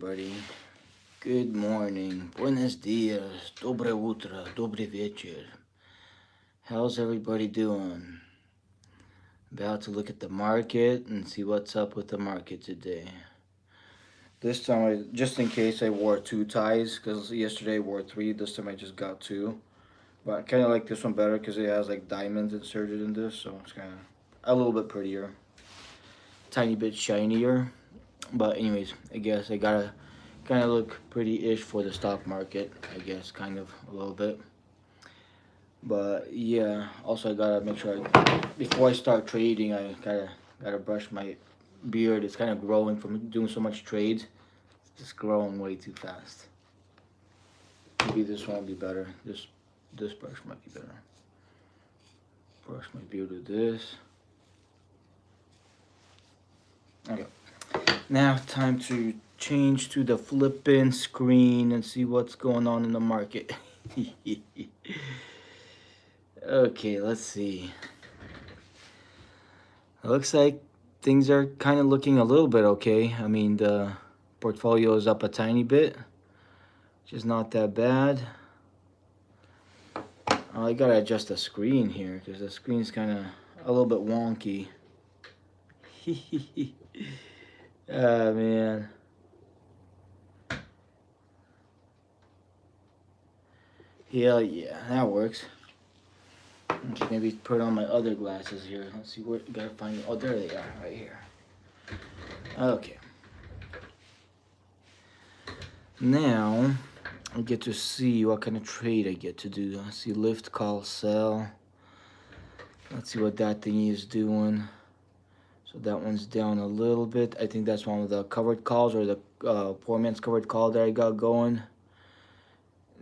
everybody. Good morning. Buenos dias. Dobre utro. Dobre večer. How's everybody doing? About to look at the market and see what's up with the market today. This time, just in case, I wore 2 ties because yesterday I wore 3. This time I just got 2. But I kind of like this one better because it has like diamonds inserted in this, so it's kind of a little bit prettier. Tiny bit shinier. But anyways, I guess I gotta kind of look pretty-ish for the stock market, I guess, kind of a little bit. But yeah, also I gotta make sure before I start trading, I gotta brush my beard. It's kind of growing from doing so much trades. It's just growing way too fast. Maybe this one will be better. This brush might be better. Brush my beard with this. Okay. Now time to change to the flipping screen and see what's going on in the market. Okay, let's see. It looks like things are kind of looking a little bit okay. I mean, the portfolio is up a tiny bit, which is not that bad. I gotta adjust the screen here because the screen's kind of a little bit wonky. Oh man. Hell yeah, that works. Okay, maybe put on my other glasses here. Let's see where, gotta find, oh there they are, right here. Okay. Now, I get to see what kind of trade I get to do. I see lift, call, sell. Let's see what that thing is doing. So that one's down a little bit. I think that's one of the covered calls or the poor man's covered call that I got going.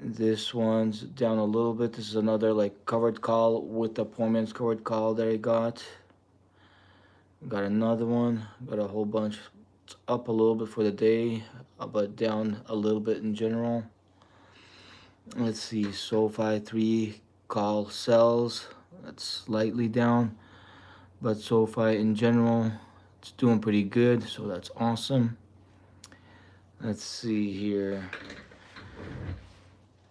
This one's down a little bit. This is another like covered call with the poor man's covered call that I got. Got another one. Got a whole bunch. It's up a little bit for the day, but down a little bit in general. Let's see. SoFi 3 call sells. That's slightly down, but SoFi in general, it's doing pretty good. So that's awesome. Let's see here.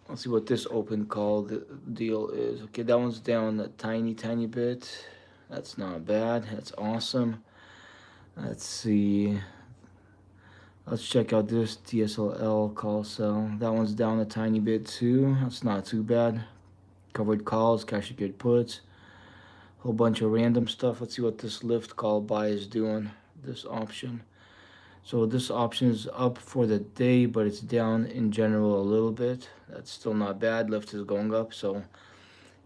Let's see what this open call deal is. Okay, that one's down a tiny bit. That's not bad. That's awesome. Let's see. Let's check out this TSLL call sell. That one's down a tiny bit too. That's not too bad. Covered calls, cash secured puts. Whole bunch of random stuff. Let's see what this lift call buy is doing. This option. So this option is up for the day, but it's down in general a little bit. That's still not bad. Lift is going up, so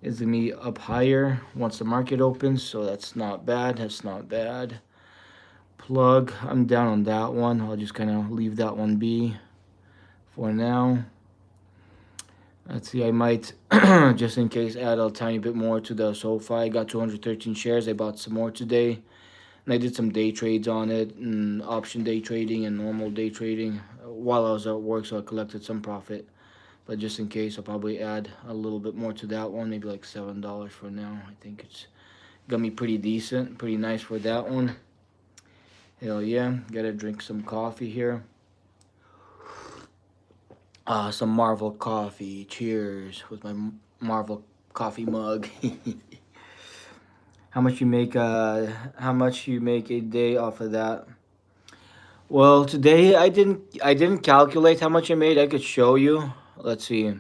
it's gonna be up higher once the market opens. So that's not bad. That's not bad. Plug, I'm down on that one. I'll just kind of leave that one be for now. Let's see, I might, just in case, add a tiny bit more to the SoFi. I got 213 shares. I bought some more today. And I did some day trades on it, and option day trading and normal day trading while I was at work, so I collected some profit. But just in case, I'll probably add a little bit more to that one, maybe like $7 for now. I think it's gonna be pretty decent, pretty nice for that one. Hell yeah, gotta drink some coffee here. Some Marvel coffee. Cheers with my Marvel coffee mug. How much you make a day off of that? Well, today I didn't calculate how much I made. I could show you. Let's see.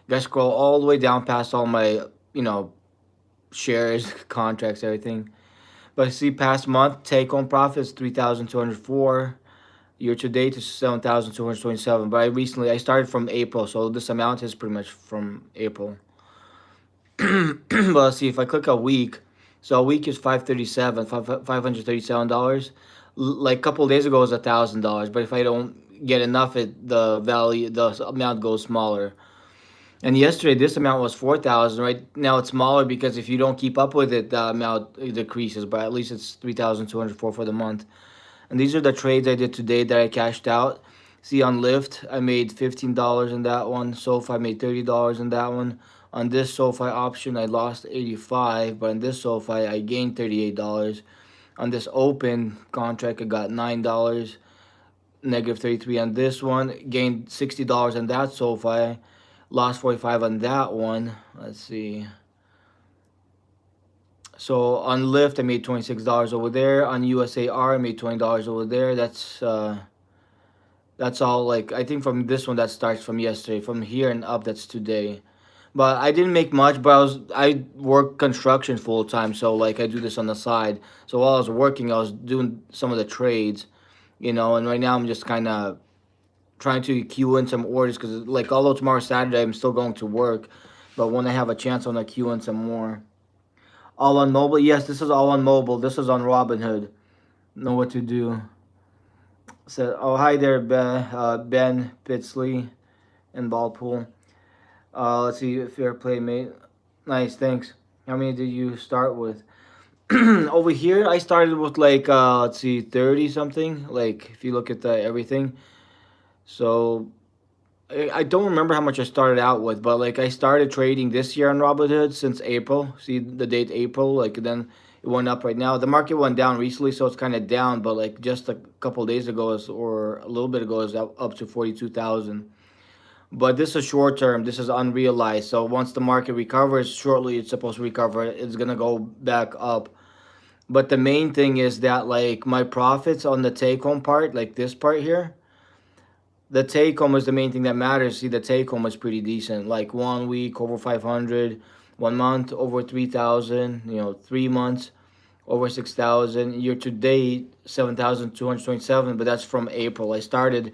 Gotta scroll all the way down past all my, shares, contracts, everything. But see, past month take home profits 3,204. Year to date is 7,227. But I started from April, so this amount is pretty much from April. But let's see, if I click a week, so a week is $537. Like a couple of days ago it was $1,000, but if I don't get enough, the amount goes smaller. And yesterday this amount was 4,000. Right now it's smaller because if you don't keep up with it, the amount decreases. But at least it's 3,204 for the month. And these are the trades I did today that I cashed out. See, on Lyft I made $15 in that one. SoFi I made $30 in that one. On this SoFi option, I lost 85, but on this SoFi, I gained $38. On this open contract, I got $9. negative 33 on this one, gained $60 on that SoFi, lost 45 on that one. Let's see. So on Lyft, I made $26 over there. On USAR, I made $20 over there. That's all. Like, I think from this one that starts from yesterday. From here and up, that's today. But I didn't make much. But I work construction full time, so like I do this on the side. So while I was working, I was doing some of the trades, And right now I'm just kind of trying to queue in some orders because like although tomorrow's Saturday, I'm still going to work. But when I have a chance, I'm gonna queue in some more. All on mobile. Yes, this is all on mobile. This is on Robinhood. Know what to do. So, oh hi there, Ben Pitsley in Ballpool. Let's see, fair play, mate. Nice, thanks. How many did you start with? Over here, I started with like let's see, 30 something. Like if you look at the everything. So I don't remember how much I started out with, but like I started trading this year on Robinhood since April. See the date April, like then it went up right now. The market went down recently, so it's kind of down. But like just a couple of days ago, or a little bit ago, is up to 42,000. But this is short term. This is unrealized. So once the market recovers, shortly it's supposed to recover. It's gonna go back up. But the main thing is that like my profits on the take home part, like this part here, the take home is the main thing that matters. See, the take home is pretty decent. Like 1 week over 500, 1 month over 3,000. 3 months over 6,000. Year to date 7,227. But that's from April. I started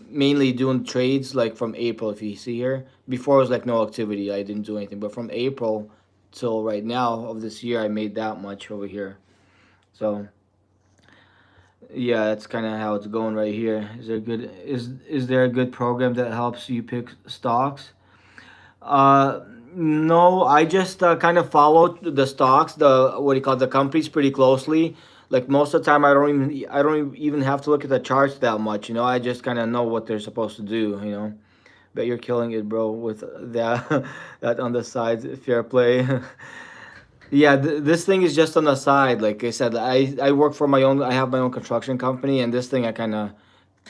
mainly doing trades like from April. If you see here, before it was like no activity. I didn't do anything. But from April till right now of this year, I made that much over here. So yeah, that's kind of how it's going right here. Is there a good program that helps you pick stocks? No, I just kind of follow the stocks, the what do you call it, the companies pretty closely. Like most of the time, I don't even have to look at the charts that much. I just kind of know what they're supposed to do. Bet you're killing it, bro, with that that on the side. Fair play. Yeah, this thing is just on the side. Like I said, I work for my own. I have my own construction company, and this thing I kind of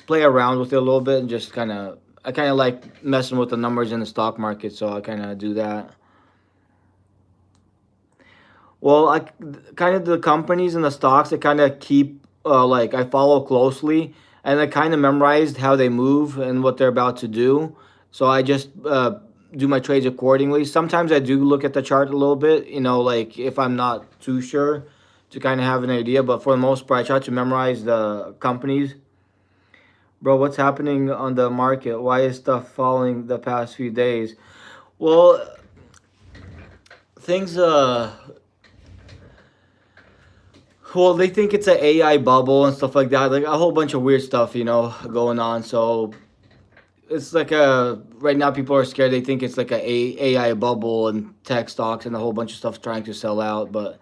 play around with it a little bit, and just I kind of like messing with the numbers in the stock market, so I kind of do that. Well, I kind of the companies and the stocks I kind of keep like I follow closely, and I kind of memorized how they move and what they're about to do. So I just do my trades accordingly. Sometimes I do look at the chart a little bit, like if I'm not too sure to kind of have an idea. But for the most part, I try to memorize the companies. Bro, what's happening on the market? Why is stuff falling the past few days? Well, things well, they think it's an AI bubble and stuff like that, like a whole bunch of weird stuff, going on. So it's like a right now people are scared. They think it's like AI bubble and tech stocks and a whole bunch of stuff trying to sell out. But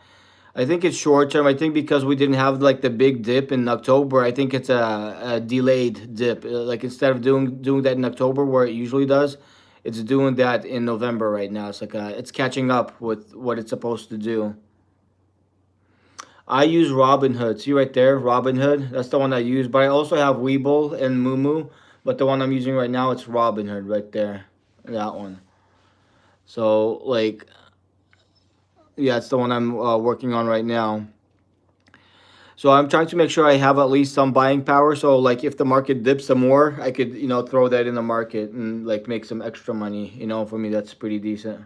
I think it's short term. I think because we didn't have like the big dip in October, I think it's a delayed dip. Like instead of doing that in October where it usually does, it's doing that in November right now. It's like it's catching up with what it's supposed to do. I use Robinhood. See right there, Robinhood. That's the one I use. But I also have Webull and Mumu. But the one I'm using right now, it's Robinhood right there. That one. So like, yeah, it's the one I'm working on right now. So I'm trying to make sure I have at least some buying power. So like, if the market dips some more, I could throw that in the market and like make some extra money. For me, that's pretty decent.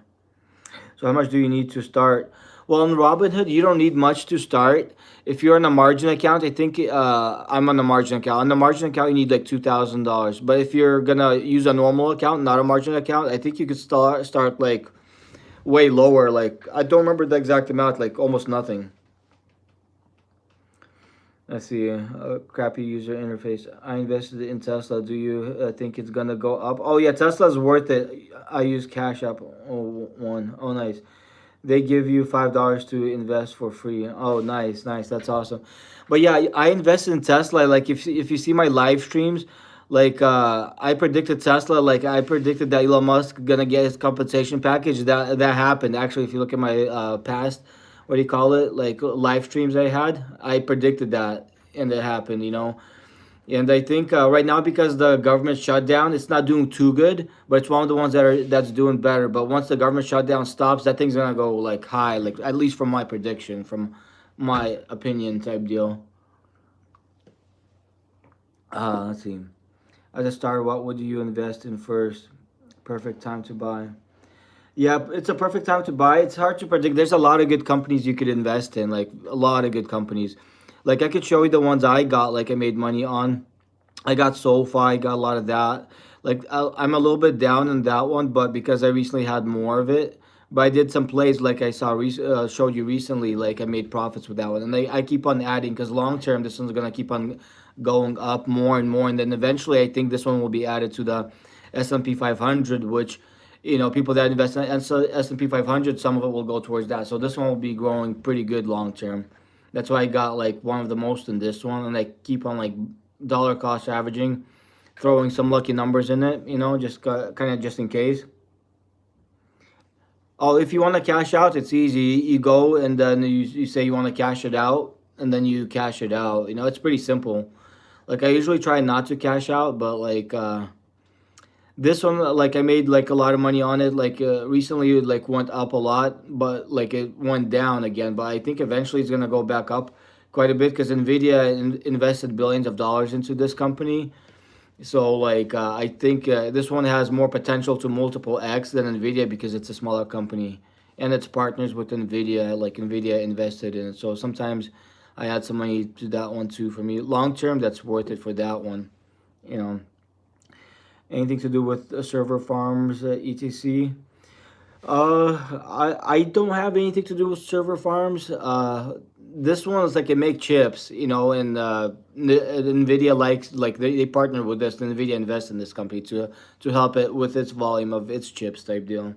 So how much do you need to start? Well, on Robinhood, you don't need much to start. If you're on a margin account, I think I'm on a margin account. On the margin account, you need like $2,000. But if you're gonna use a normal account, not a margin account, I think you could start like way lower. Like I don't remember the exact amount, like almost nothing. I see. Crappy user interface. I invested in Tesla. Do you think it's gonna go up? Oh yeah, Tesla's worth it. I use Cash App. Oh, one. Oh, nice. They give you $5 to invest for free. Oh, nice, nice. That's awesome. But yeah, I invested in Tesla. Like if you see my live streams, like I predicted Tesla. Like I predicted that Elon Musk gonna get his compensation package. That happened. Actually, if you look at my past, what do you call it? Like live streams I had, I predicted that, and it happened. And I think right now, because the government shutdown, it's not doing too good, but it's one of the ones that's doing better. But once the government shutdown stops, that thing's gonna go like high, like at least from my prediction, from my opinion type deal. Let's see. As a starter, what would you invest in first? Perfect time to buy. Yeah, it's a perfect time to buy. It's hard to predict. There's a lot of good companies you could invest in, like a lot of good companies. Like I could show you the ones I got, like I made money on. I got SoFi, got a lot of that. Like I'm a little bit down on that one, but because I recently had more of it, but I did some plays like I showed you recently. Like I made profits with that one, and I keep on adding because long term this one's gonna keep on going up more and more, and then eventually I think this one will be added to the S&P 500, which people that invest in S&P 500, some of it will go towards that. So this one will be growing pretty good long term. That's why I got like one of the most in this one, and I keep on like dollar cost averaging, throwing some lucky numbers in it, just kind of just in case. Oh, if you want to cash out, it's easy. You go and then you say you want to cash it out, and then you cash it out. It's pretty simple. Like I usually try not to cash out, but like this one, like I made like a lot of money on it. Like recently, it like went up a lot, but like it went down again. But I think eventually it's gonna go back up quite a bit because Nvidia invested billions of dollars into this company. So like I think this one has more potential to multiple X than Nvidia because it's a smaller company and it's partners with Nvidia. Like Nvidia invested in it, so sometimes I add some money to that one too. For me, long term, that's worth it for that one. You know, anything to do with server farms, etc. I don't have anything to do with server farms. This one is like they make chips, and Nvidia likes like they partner with this. Nvidia invests in this company to help it with its volume of its chips type deal.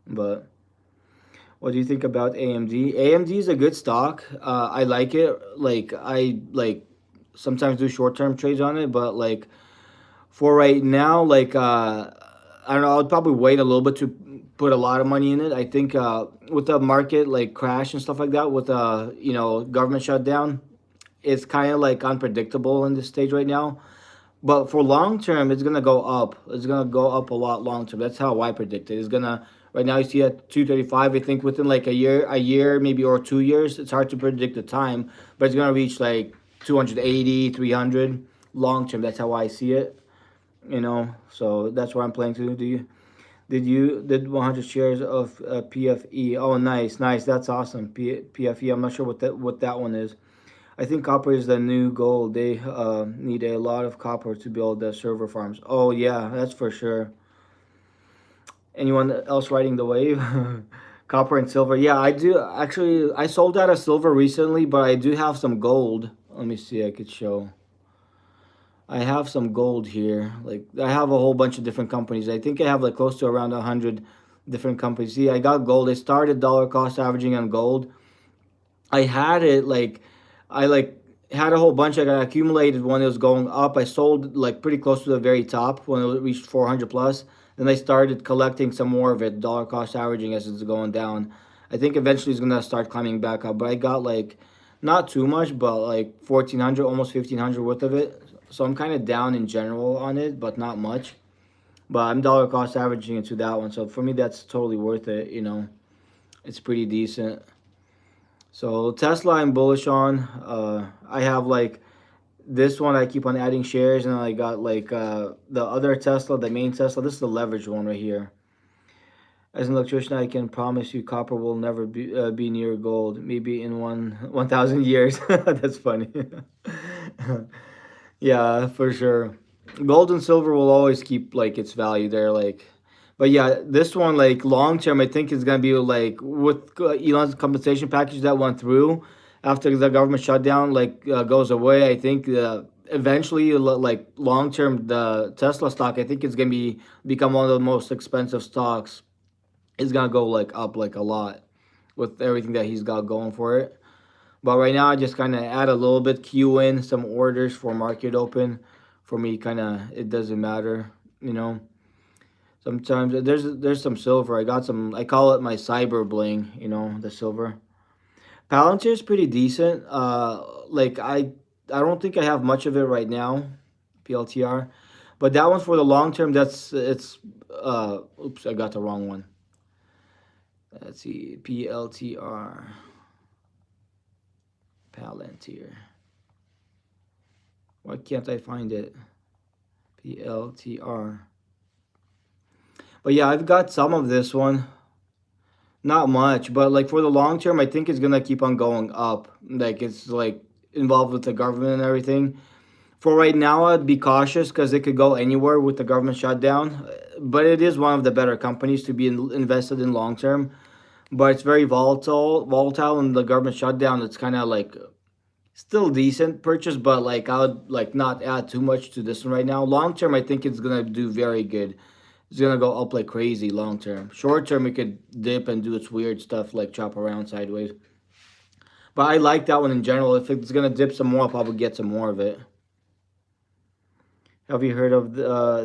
But what do you think about AMD? AMD is a good stock. I like it. Like I like sometimes do short term trades on it, but like for right now, like I don't know, I'll probably wait a little bit to put a lot of money in it. I think with the market like crash and stuff like that, with government shutdown, it's kind of like unpredictable in this stage right now. But for long term, it's gonna go up. It's gonna go up a lot long term. That's how I predict it. It's gonna right now you see at 235. I think within like a year maybe or 2 years. It's hard to predict the time, but it's gonna reach like 280, 300 long term. That's how I see it. So that's what I'm planning to do. Did 100 shares of PFE? Oh, nice, nice. That's awesome. PFE. I'm not sure what that one is. I think copper is the new gold. They need a lot of copper to build the server farms. Oh yeah, that's for sure. Anyone else riding the wave? Copper and silver. Yeah, I do. Actually, I sold out of silver recently, but I do have some gold. Let me see. I could show. I have some gold here. Like I have a whole bunch of different companies. I think I have like close to around 100 different companies. See, I got gold. I started dollar cost averaging on gold. I had it like I like had a whole bunch. I got accumulated when it was going up. I sold like pretty close to the very top when it reached 400 plus. Then I started collecting some more of it, dollar cost averaging as it's going down. I think eventually it's gonna start climbing back up. But I got like not too much, but like 1,400, almost 1,500 worth of it. So I'm kind of down in general on it, but not much. But I'm dollar cost averaging into that one. So for me, that's totally worth it. It's pretty decent. So Tesla, I'm bullish on. I have like this one. I keep on adding shares, and I got like the other Tesla, the main Tesla. This is the leveraged one right here. As an electrician, I can promise you, copper will never be near gold. Maybe in 1,000 years. That's funny. Yeah, for sure. Gold and silver will always keep like its value there. Like, but yeah, this one like long term, I think is gonna be like with Elon's compensation package that went through after the government shutdown like goes away. I think eventually, like long term, the Tesla stock, I think it's gonna become one of the most expensive stocks. It's gonna go like up like a lot with everything that he's got going for it. But right now, I just kind of add a little bit, queue in some orders for market open. For me, kind of it doesn't matter, you know. Sometimes there's some silver. I got some. I call it my cyber bling. The silver. Palantir is pretty decent. Like I don't think I have much of it right now. PLTR. But that one's for the long term. It's oops, I got the wrong one. Let's see, PLTR, Palantir. Why can't I find it? PLTR. But yeah, I've got some of this one. Not much, but like for the long term, I think it's gonna keep on going up. Like it's like involved with the government and everything. For right now, I'd be cautious because it could go anywhere with the government shutdown. But it is one of the better companies to be invested in long term. But it's very volatile, and the government shutdown. It's kind of like still decent purchase, but like I would like not add too much to this one right now. Long term, I think it's gonna do very good. It's gonna go up like crazy long term. Short term, it could dip and do its weird stuff like chop around sideways. But I like that one in general. If it's gonna dip some more, I'll probably get some more of it. Have you heard of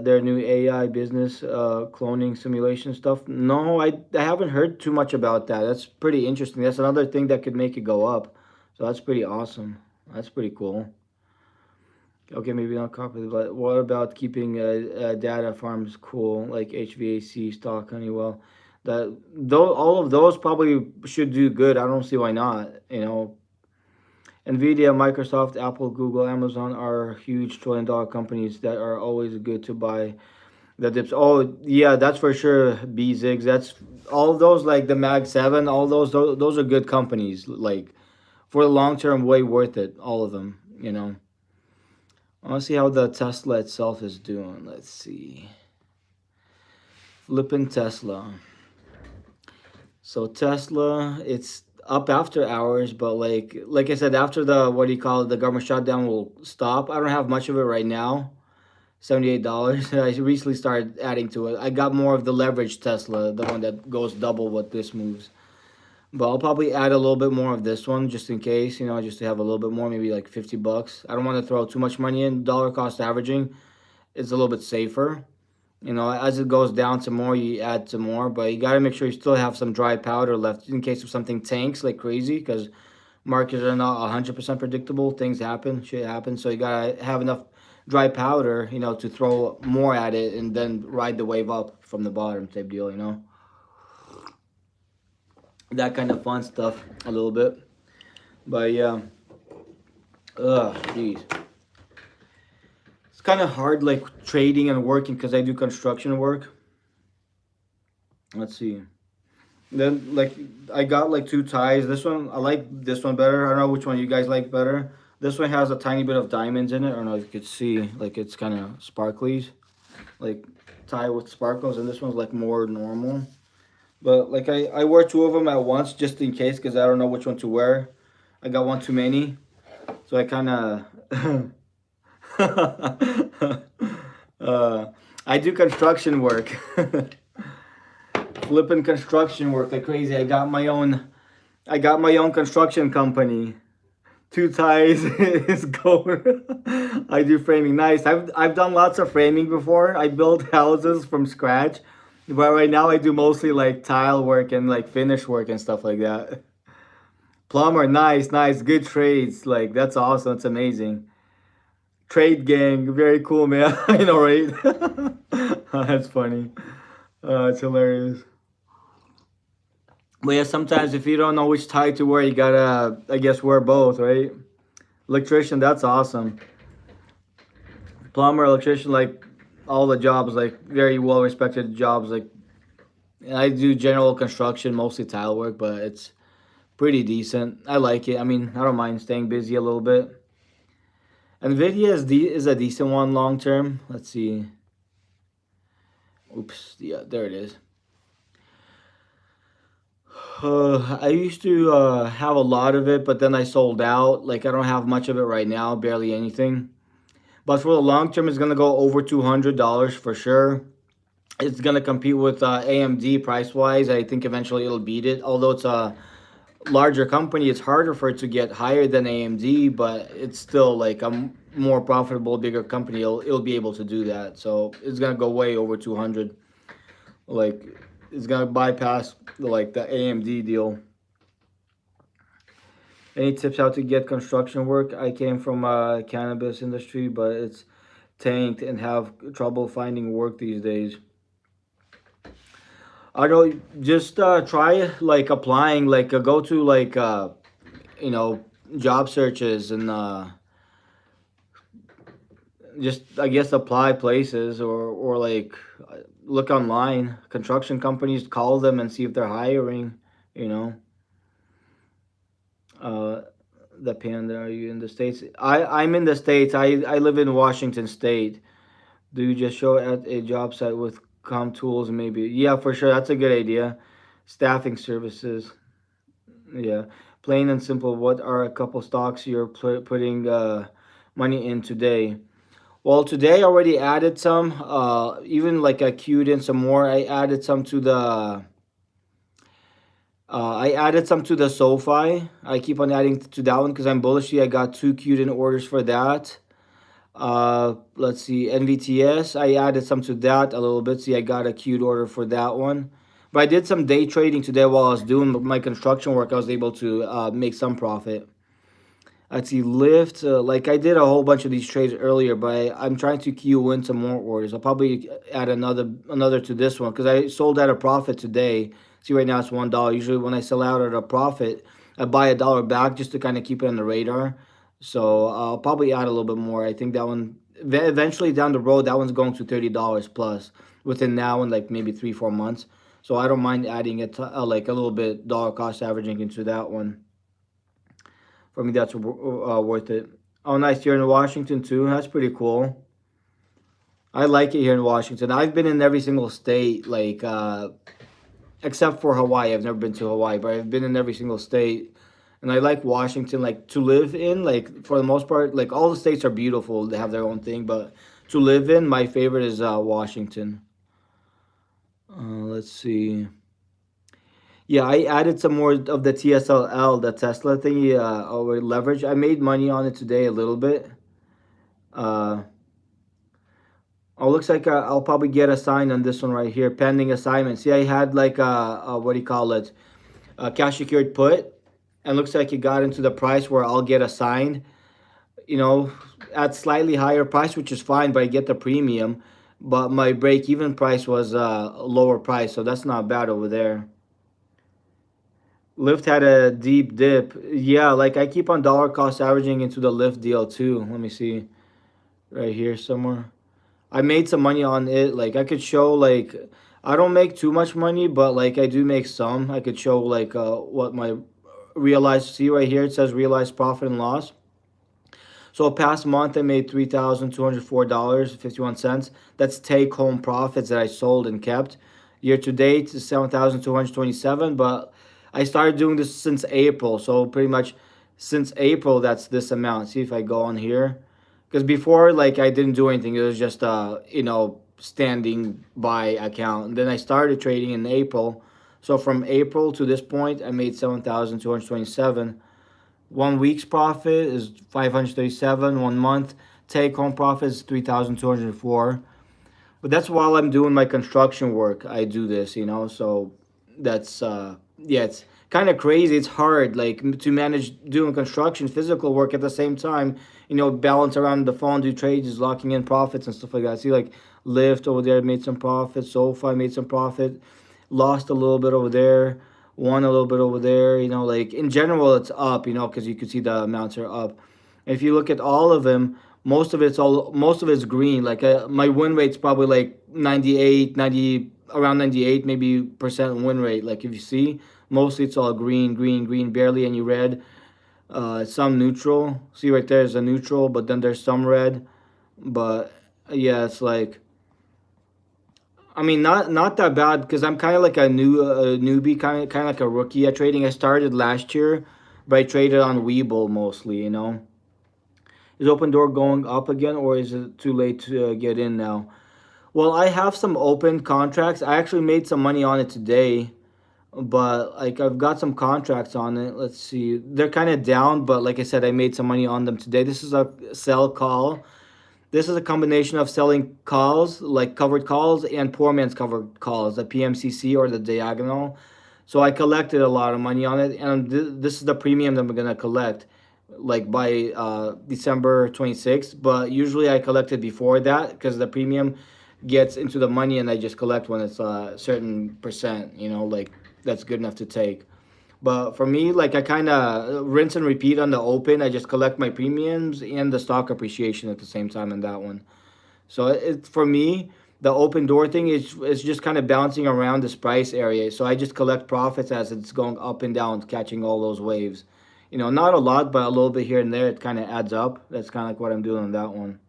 their new AI business cloning simulation stuff? No, I haven't heard too much about that. That's pretty interesting. That's another thing that could make it go up. So that's pretty awesome. That's pretty cool. Okay, maybe not copy, but what about keeping data farms cool, like HVAC, stock, Honeywell? That though all of those probably should do good. I don't see why not. You know, Nvidia, Microsoft, Apple, Google, Amazon are huge trillion-dollar companies that are always good to buy. The dips. Oh yeah, that's for sure. BZIGs. That's all of those like the Mag Seven. All those are good companies. Like for the long term, way worth it. All of them. You know. I want to see how the Tesla itself is doing. Let's see. Flipping Tesla. So Tesla, it's up after hours, but like I said, after the what do you call it, the government shutdown will stop. I don't have much of it right now. $78. I recently started adding to it. I got more of the leverage Tesla, the one that goes double what this moves. But I'll probably add a little bit more of this one just in case, you know, just to have a little bit more, maybe like $50. I don't want to throw too much money in. Dollar cost averaging is a little bit safer. You know, as it goes down some more, you add some more, but you got to make sure you still have some dry powder left in case if something tanks like crazy because markets are not 100% predictable. Things happen, shit happens. So you got to have enough dry powder, you know, to throw more at it and then ride the wave up from the bottom type deal, you know. That kind of fun stuff a little bit. But yeah. Jeez. It's kind of hard like trading and working because I do construction work. Let's see. Then like I got like two ties. This one I like this one better. I don't know which one you guys like better. This one has a tiny bit of diamonds in it. I don't know if you could see. Like it's kind of sparklies, like tie with sparkles, and this one's like more normal. But like I wear two of them at once just in case because I don't know which one to wear. I got one too many, so I kind of. I do construction work. Flipping construction work like crazy. I got my own construction company. Two ties is gold. I do framing. Nice. I've done lots of framing before. I built houses from scratch. But right now I do mostly like tile work and like finish work and stuff like that. Plumber, nice, nice, good trades. Like that's awesome. That's amazing. Trade gang, very cool, man. I know, right? That's funny. It's hilarious. But yeah, sometimes if you don't know which tie to wear, you gotta, I guess, wear both, right? Electrician, that's awesome. Plumber, electrician, like all the jobs, like very well respected jobs. Like I do general construction, mostly tile work, but it's pretty decent. I like it. I mean, I don't mind staying busy a little bit. Nvidia is a decent one long term. Let's see. Oops, yeah, there it is. I used to have a lot of it, but then I sold out. Like I don't have much of it right now, barely anything. But for the long term, it's gonna go over $200 for sure. It's gonna compete with AMD price wise. I think eventually it'll beat it. Although it's a larger company, it's harder for it to get higher than AMD, but it's still like a more profitable, bigger company. It'll be able to do that. So it's gonna go way over 200. Like it's gonna bypass like the AMD deal. Any tips how to get construction work? I came from cannabis industry, but it's tanked and have trouble finding work these days. I don't know, just try like applying, like go to like you know, job searches and just I guess apply places, or like look online. Construction companies, call them and see if they're hiring. You know, uh, the panda. Are you in the states? I'm in the states. I live in Washington State. Do you just show at a job site with com tools? Maybe. Yeah, for sure. That's a good idea. Staffing services. Yeah, plain and simple. What are a couple stocks you're putting money in today? Well, today I already added some. Even like I queued in some more. I added some to the SoFi. I keep on adding to that one because I'm bullish. I got two queued in orders for that. Let's see, NVTS. I added some to that a little bit. See, I got a queued order for that one. But I did some day trading today while I was doing my construction work. I was able to make some profit. Let's see, Lyft. Like I did a whole bunch of these trades earlier, but I'm trying to queue in some more orders. I'll probably add another to this one because I sold at a profit today. See, right now it's $1. Usually when I sell out at a profit, I buy $1 back just to kind of keep it on the radar. So I'll probably add a little bit more. I think that one eventually down the road, that one's going to $30 plus within now and like maybe 3 4 months. So I don't mind adding it to, like a little bit dollar cost averaging into that one. For me, that's worth it. Oh, nice. You're in Washington too. That's pretty cool. I like it here in Washington. I've been in every single state, like except for Hawaii. I've never been to Hawaii, but I've been in every single state, and I like Washington, like to live in. Like for the most part, like all the states are beautiful. They have their own thing, but to live in, my favorite is Washington. Let's see. Yeah, I added some more of the TSLL, the Tesla thingy, or leverage. I made money on it today a little bit. Uh, oh, looks like I'll probably get assigned on this one right here, pending assignment. See, I had like a what do you call it, a cash secured put, and looks like it got into the price where I'll get assigned. You know, at slightly higher price, which is fine, but I get the premium. But my break even price was a lower price, so that's not bad over there. Lyft had a deep dip. Yeah, like I keep on dollar cost averaging into the Lyft deal too. Let me see right here somewhere. I made some money on it. Like I could show like I don't make too much money, but like I do make some. I could show like what my realized, see right here it says realized profit and loss. So past month I made $3,204.51. That's take home profits that I sold and kept. Year to date is 7,227, but I started doing this since April. So pretty much since April that's this amount. See if I go on here. Because before like I didn't do anything. It was just you know, standing by account. And then I started trading in April. So from April to this point I made 7,227. 1 week's profit is 537. 1 month take home profit is 3,204. But that's while I'm doing my construction work. I do this, you know. So that's yeah, it's kind of crazy. It's hard like to manage doing construction physical work at the same time. You know, balance around the phone, do trades, locking in profits and stuff like that. See, like Lyft over there made some profit. SoFi made some profit. Lost a little bit over there. Won a little bit over there. You know, like in general, it's up. You know, because you can see the amounts are up. If you look at all of them, most of it's green. Like my win rate's probably like 98, 90, around 98 maybe percent win rate. Like if you see, mostly it's all green, green, green, barely any red. Some neutral. See right there is a neutral, but then there's some red. But yeah, it's like I mean not that bad because I'm kind of like a newbie, kind of like a rookie at trading. I started last year, but I traded on Webull mostly. You know. Is Open Door going up again, or is it too late to get in now? Well, I have some open contracts. I actually made some money on it today, but like I've got some contracts on it. Let's see. They're kind of down, but like I said, I made some money on them today. This is a sell call. This is a combination of selling calls, like covered calls, and poor man's covered calls, the pmcc or the diagonal. So I collected a lot of money on it, and this is the premium that I'm gonna collect. like by December 26th. But usually I collect it before that because the premium gets into the money, and I just collect when it's a certain percent. Like that's good enough to take. But for me, like I kind of rinse and repeat on the open. I just collect my premiums and the stock appreciation at the same time in that one. So for me, the open door thing is just kind of bouncing around this price area. So I just collect profits as it's going up and down, catching all those waves. Not a lot, but a little bit here and there. It kind of adds up. That's kind of like what I'm doing on that one.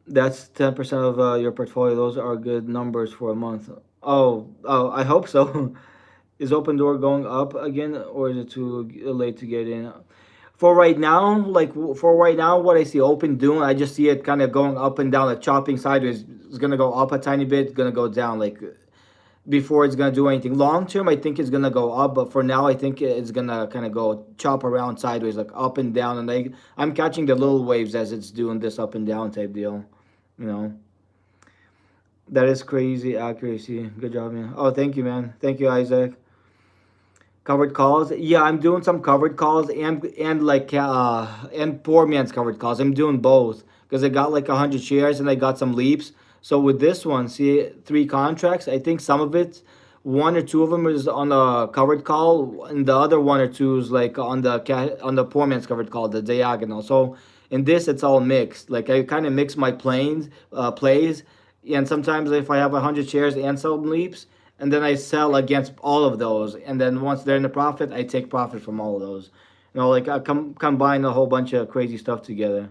That's 10% of your portfolio. Those are good numbers for a month. Oh, I hope so. Is open door going up again, or is it too late to get in? For right now, for right now, what I see open doing, I just see it kind of going up and down, like chopping sideways. It's gonna go up a tiny bit, it's gonna go down, like before it's gonna do anything. Long term, I think it's gonna go up, but for now, I think it's gonna kind of go chop around sideways, like up and down. And I'm catching the little waves as it's doing this up and down type deal. You know, that is crazy accuracy. Good job, man. Oh, thank you, man. Thank you, Isaac. Covered calls. Yeah, I'm doing some covered calls and like and poor man's covered calls. I'm doing both because I got like 100 shares and I got some leaps. So with this one, see 3 contracts. I think some of it, one or two of them is on the covered call, and the other one or two is like on the poor man's covered call, the diagonal. So in this, it's all mixed. Like I kind of mix my plays, and sometimes if I have 100 shares and some leaps, and then I sell against all of those, and then once they're in the profit, I take profit from all of those. Like I combine a whole bunch of crazy stuff together.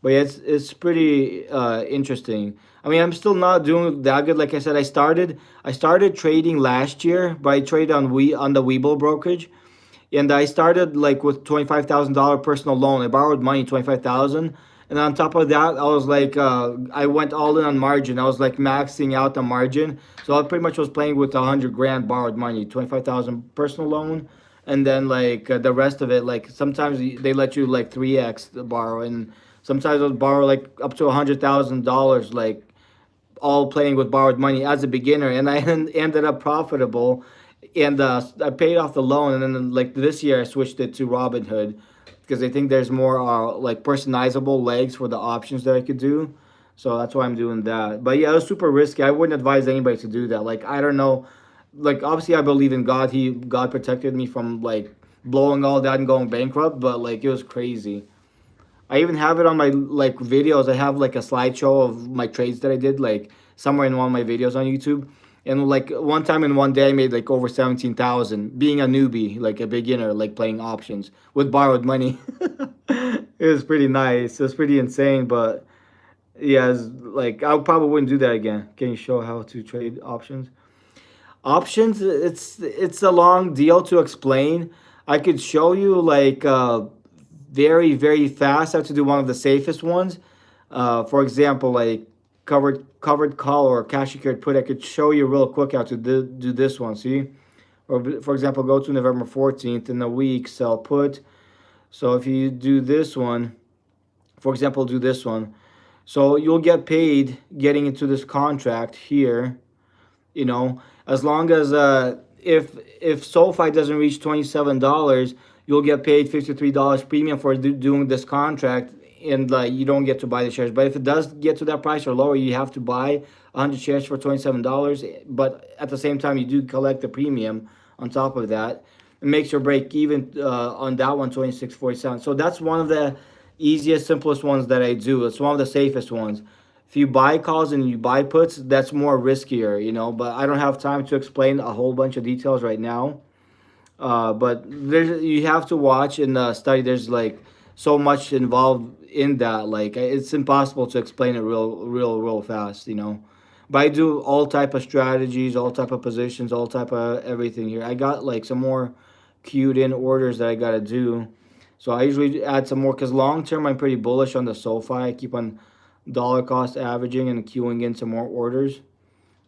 But yeah, it's pretty interesting. I mean, I'm still not doing that good. Like I said, I started trading last year, but I traded on the Webull brokerage, and I started like with $25,000 personal loan. I borrowed money, 25,000, and on top of that, I was like, I went all in on margin. I was like maxing out the margin, so I pretty much was playing with 100 grand borrowed money, 25,000 personal loan, and then like the rest of it, like sometimes they let you like 3x borrow, and sometimes I would borrow like up to $100,000, like all playing with borrowed money as a beginner, and I ended up profitable, and I paid off the loan, and then like this year I switched it to Robinhood because I think there's more like personalizable legs for the options that I could do. So that's why I'm doing that. But yeah, it was super risky. I wouldn't advise anybody to do that. Like I don't know, like obviously I believe in God. God protected me from like blowing all that and going bankrupt, but like it was crazy. I even have it on my like videos. I have like a slideshow of my trades that I did, like somewhere in one of my videos on YouTube. And like one time in one day, I made like over 17,000, being a newbie, like a beginner, like playing options with borrowed money. It was pretty nice. It was pretty insane, but yeah, it's like I probably wouldn't do that again. Can you show how to trade options? Options, it's a long deal to explain. I could show you like very very fast how to do one of the safest ones. For example, like covered call or cash secured put. I could show you real quick how to do this one. See, or for example, go to November 14th in the week, sell put. So if you do this one, for example, do this one. So you'll get paid getting into this contract here, you know, as long as if SoFi doesn't reach $27, you'll get paid $53 premium for doing this contract, and you don't get to buy the shares. But if it does get to that price or lower, you have to buy 100 shares for $27. But at the same time, you do collect the premium on top of that. It makes your break even on that one 26.47. So that's one of the easiest, simplest ones that I do. It's one of the safest ones. If you buy calls and you buy puts, that's more riskier. But I don't have time to explain a whole bunch of details right now. But you have to watch and study. There's like so much involved in that. Like it's impossible to explain it real fast. But I do all type of strategies, all type of positions, all type of everything here. I got like some more queued in orders that I gotta do. So I usually add some more because long term I'm pretty bullish on the SoFi. I keep on dollar cost averaging and queuing in some more orders,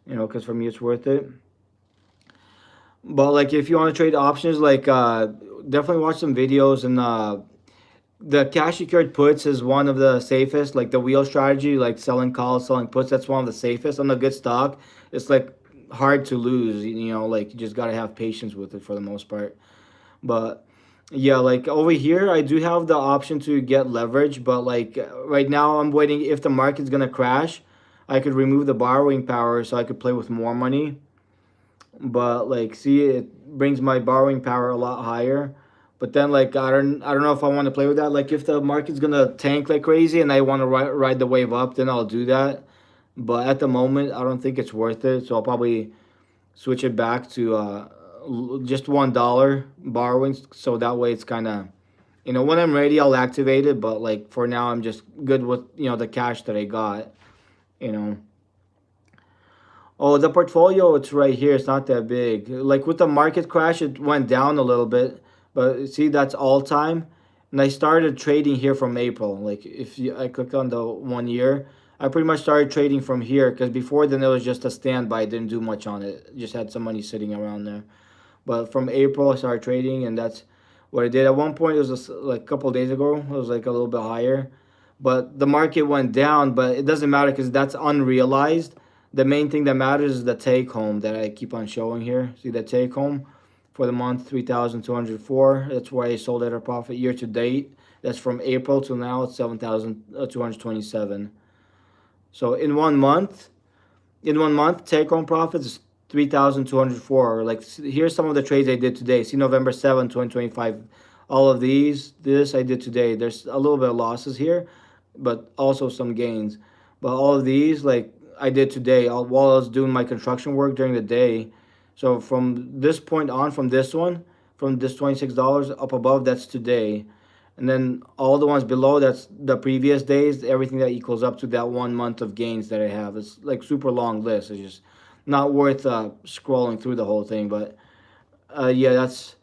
because for me it's worth it. But like if you want to trade options, like definitely watch some videos, and the cash secured puts is one of the safest. Like the wheel strategy, like selling calls, selling puts, that's one of the safest on the good stock. It's like hard to lose, like you just gotta have patience with it for the most part. But yeah, like over here, I do have the option to get leverage, but like right now, I'm waiting. If the market's gonna crash, I could remove the borrowing power so I could play with more money. But like, see, it brings my borrowing power a lot higher. But then, like, I don't know if I want to play with that. Like, if the market's gonna tank like crazy and I want to ride the wave up, then I'll do that. But at the moment, I don't think it's worth it. So I'll probably switch it back to just $1 borrowings. So that way, it's kind of, when I'm ready, I'll activate it. But like for now, I'm just good with the cash that I got. You know. Oh, the portfolio, it's right here. It's not that big. Like with the market crash, it went down a little bit. But see, that's all time. And I started trading here from April. Like if I click on the 1 year, I pretty much started trading from here because before then it was just a standby. Didn't do much on it. Just had some money sitting around there. But from April, I started trading, and that's what I did. At one point, it was just, like a couple of days ago, it was like a little bit higher. But the market went down, but it doesn't matter because that's unrealized. The main thing that matters is the take home that I keep on showing here. See the take home for the month, 3,204. That's why I sold at a profit year to date. That's from April to now. It's 7,227. So in 1 month, take home profits is 3,204. Like here's some of the trades I did today. See November 7, 2025. All of this I did today. There's a little bit of losses here, but also some gains. But all of these, like I did today, while I was doing my construction work during the day. So from this point on, from this $26 up above, that's today. And then all the ones below, that's the previous days, everything that equals up to that 1 month of gains that I have. It's like super long list. It's just not worth scrolling through the whole thing. But yeah, that's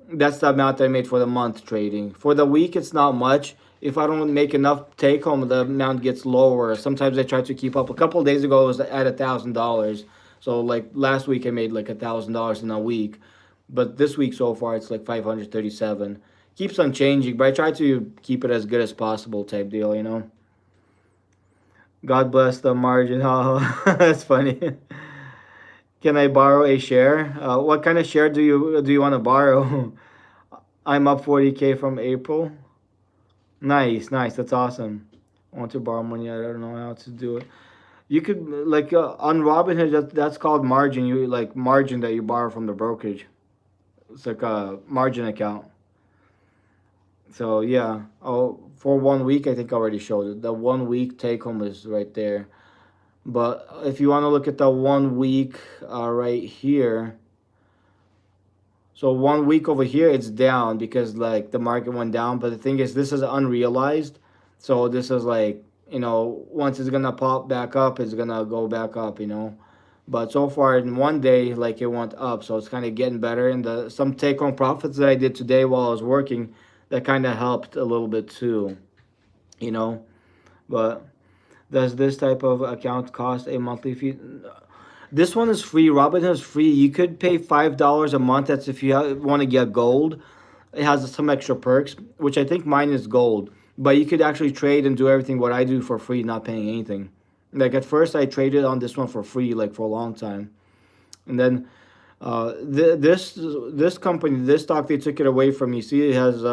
the amount that I made for the month trading. For the week, it's not much. If I don't make enough take home, the amount gets lower. Sometimes I try to keep up. A couple of days ago, it was at $1,000. So like last week, I made like $1,000 in a week. But this week so far, it's like 537. Keeps on changing, but I try to keep it as good as possible type deal. God bless the margin. Oh, that's funny. Can I borrow a share? What kind of share do you want to borrow? I'm up 40K from April. Nice, nice. That's awesome. I want to borrow money. I don't know how to do it. You could like on Robinhood. That's called margin. You like margin that you borrow from the brokerage. It's like a margin account. So yeah. Oh, for 1 week, I think I already showed it. The 1 week take home is right there. But if you want to look at the 1 week right here, so 1 week over here, it's down because like the market went down. But the thing is, this is unrealized. So this is like, once it's gonna pop back up, it's gonna go back up. But so far in 1 day, like it went up. So it's kind of getting better. And some take home profits that I did today while I was working, that kind of helped a little bit too, you know. But does this type of account cost a monthly fee? This one is free. Robinhood is free. You could pay $5 a month. That's if you want to get gold. It has some extra perks, which I think mine is gold. But you could actually trade and do everything what I do for free, not paying anything. Like at first, I traded on this one for free, like for a long time, and then this company, this stock, they took it away from me. See, it has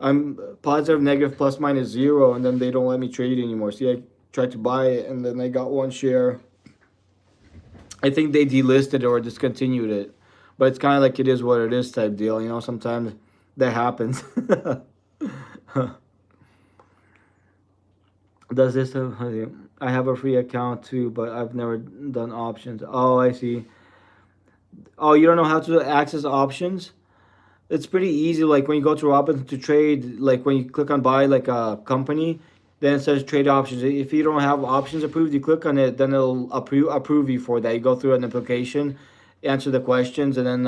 I'm positive, negative, plus, minus zero, and then they don't let me trade anymore. See, I tried to buy it, and then I got one share. I think they delisted it or discontinued it, but it's kind of like it is what it is type deal. Sometimes that happens. Does this have, I have a free account too, but I've never done options. Oh, I see. Oh, you don't know how to access options? It's pretty easy. Like when you go to Robinhood to trade, like when you click on buy like a company, then it says trade options. If you don't have options approved, you click on it, then it'll approve you for that. You go through an application, answer the questions, and then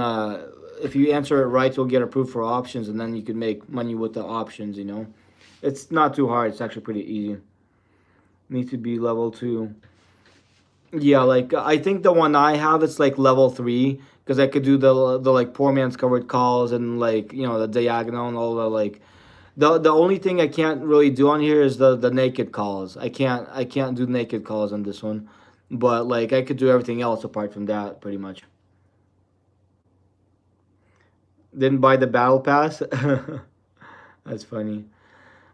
if you answer it right, you'll get approved for options, and then you can make money with the options. It's not too hard. It's actually pretty easy. Need to be level 2. Yeah, like I think the one I have, it's like level 3 because I could do the like poor man's covered calls and like the diagonal and all the like. The only thing I can't really do on here is the naked calls. I can't do naked calls on this one, but like I could do everything else apart from that pretty much. Didn't buy the battle pass. That's funny.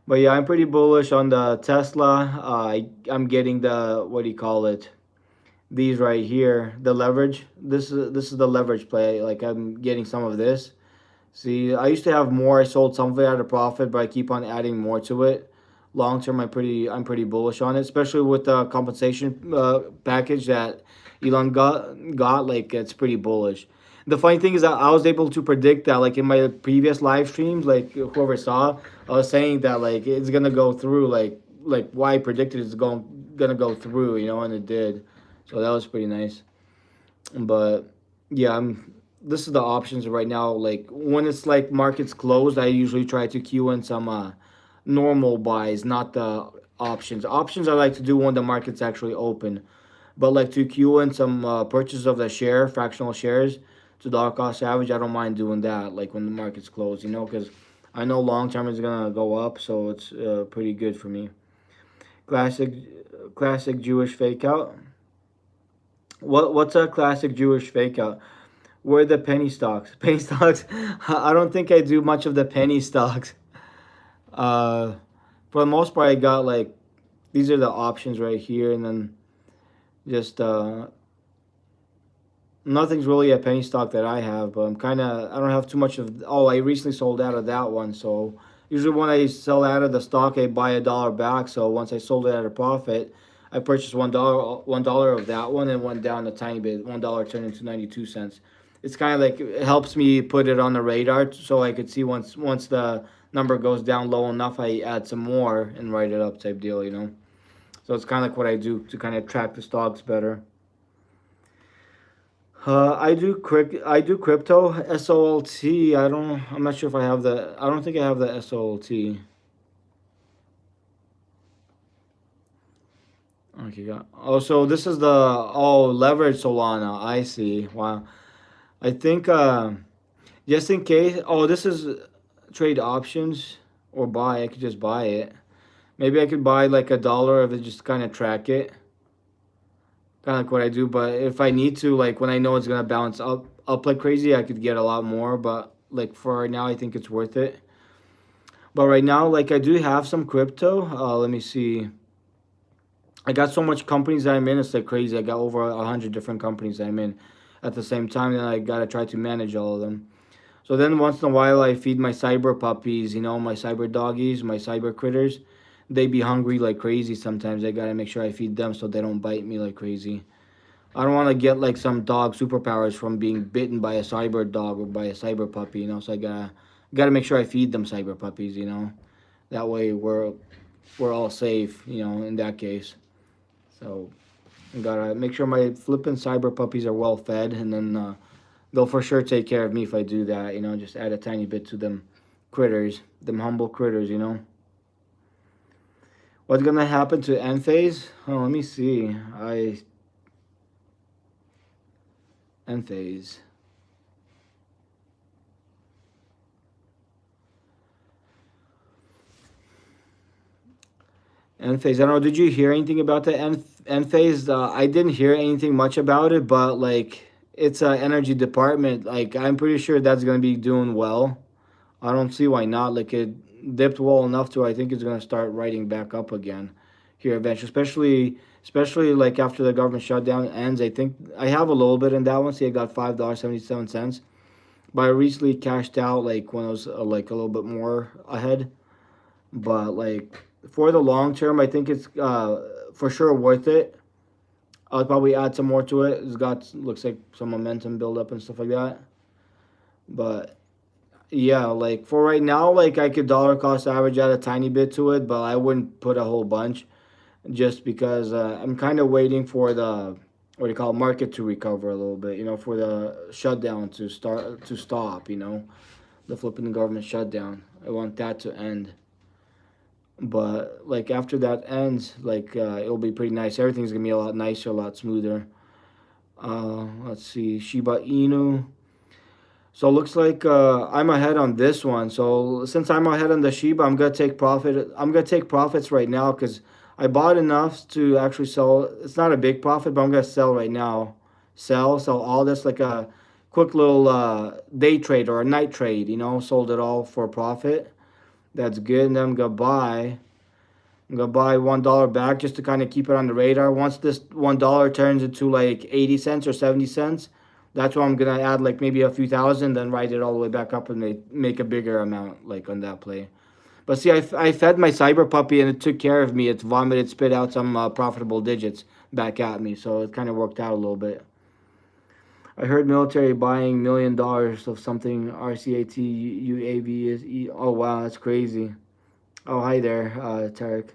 But yeah, I'm pretty bullish on the Tesla. I'm getting the, what do you call it? These right here, the leverage. This is the leverage play. Like, I'm getting some of this. See, I used to have more. I sold some of it at a profit, but I keep on adding more to it. Long term, I'm pretty bullish on it, especially with the compensation package that Elon got. Like, it's pretty bullish. The funny thing is that I was able to predict that, like, in my previous live streams, like, whoever saw, I was saying that, like, it's gonna go through, like why I predicted it's gonna go through, and it did. So that was pretty nice. But yeah, this is the options right now. Like, when it's like markets closed, I usually try to queue in some normal buys, not the options. Options I like to do when the market's actually open, but like to queue in some purchase of the fractional shares to dollar cost average. I don't mind doing that, like when the market's closed, because I know long term is gonna go up, so it's pretty good for me. Classic Jewish fake out. What's a classic Jewish fake out? Where are the penny stocks? Penny stocks. I don't think I do much of the penny stocks. Uh, for the most part, I got like, these are the options right here, and then just nothing's really a penny stock that I have. But I don't have too much of. Oh, I recently sold out of that one. So usually when I sell out of the stock, I buy $1 back. So once I sold it at a profit, I purchased $1 of that one, and went down a tiny bit. $1 turned into 92 cents. It's kind of like, it helps me put it on the radar, so I could see once the number goes down low enough, I add some more and write it up, type deal. So it's kind of like what I do to kind of track the stocks better. I do crypto SOLT. I'm not sure if I have the. I don't think I have the SOLT. Okay, got. Oh, so this is the, leverage Solana. I see. Wow. I think just in case. Oh, this is trade options or buy. I could just buy it. Maybe I could buy like $1 of it, just kind of track it. Kind of like what I do. But if I need to, like when I know it's gonna bounce up like crazy, I could get a lot more. But like for right now, I think it's worth it. But right now, like I do have some crypto. Let me see. I got so much companies that I'm in. It's like crazy. I got over 100 different companies that I'm in at the same time, and I gotta try to manage all of them. So then once in a while, I feed my cyber puppies. My cyber doggies, my cyber critters. They be hungry like crazy sometimes. I gotta make sure I feed them so they don't bite me like crazy. I don't want to get like some dog superpowers from being bitten by a cyber dog or by a cyber puppy. So I gotta make sure I feed them cyber puppies. That way we're all safe, in that case. So I gotta make sure my flippin' cyber puppies are well fed, and then they'll for sure take care of me if I do that. Just add a tiny bit to them critters, them humble critters. What's gonna happen to end phase? Oh, let me see. End phase. End phase. I don't know. Did you hear anything about the end phase? I didn't hear anything much about it, but like it's a energy department. Like I'm pretty sure that's gonna be doing well. I don't see why not. Like it dipped well enough to I think it's gonna start riding back up again here eventually. Especially like after the government shutdown ends. I think I have a little bit in that one. See, I got $5.77, but I recently cashed out like when I was like a little bit more ahead. But like for the long term, I think it's for sure worth it. I'll probably add some more to it. It's got looks like some momentum build up and stuff like that. But yeah, like for right now, like I could dollar cost average add a tiny bit to it, but I wouldn't put a whole bunch just because I'm kind of waiting for the, what do you call it, market to recover a little bit. For the shutdown to stop. The flipping government shutdown. I want that to end. But like after that ends, like it'll be pretty nice. Everything's gonna be a lot nicer, a lot smoother. Let's see, Shiba Inu. So it looks like I'm ahead on this one. So since I'm ahead on the Shiba, I'm gonna take profit. I'm gonna take profits right now because I bought enough to actually sell. It's not a big profit, but I'm gonna sell right now. Sell all this like a quick little day trade or a night trade. Sold it all for profit. That's good. And then I'm gonna buy $1 back just to kind of keep it on the radar. Once this $1 turns into like 80 cents or 70 cents, that's when I'm gonna add like maybe a few thousand, then write it all the way back up and make a bigger amount like on that play. But see, I fed my cyber puppy and it took care of me. It's vomited, spit out some profitable digits back at me, so it kind of worked out a little bit. I heard military buying $1 million of something. RCAT UAV is. Oh wow, that's crazy. Oh hi there, Tarek.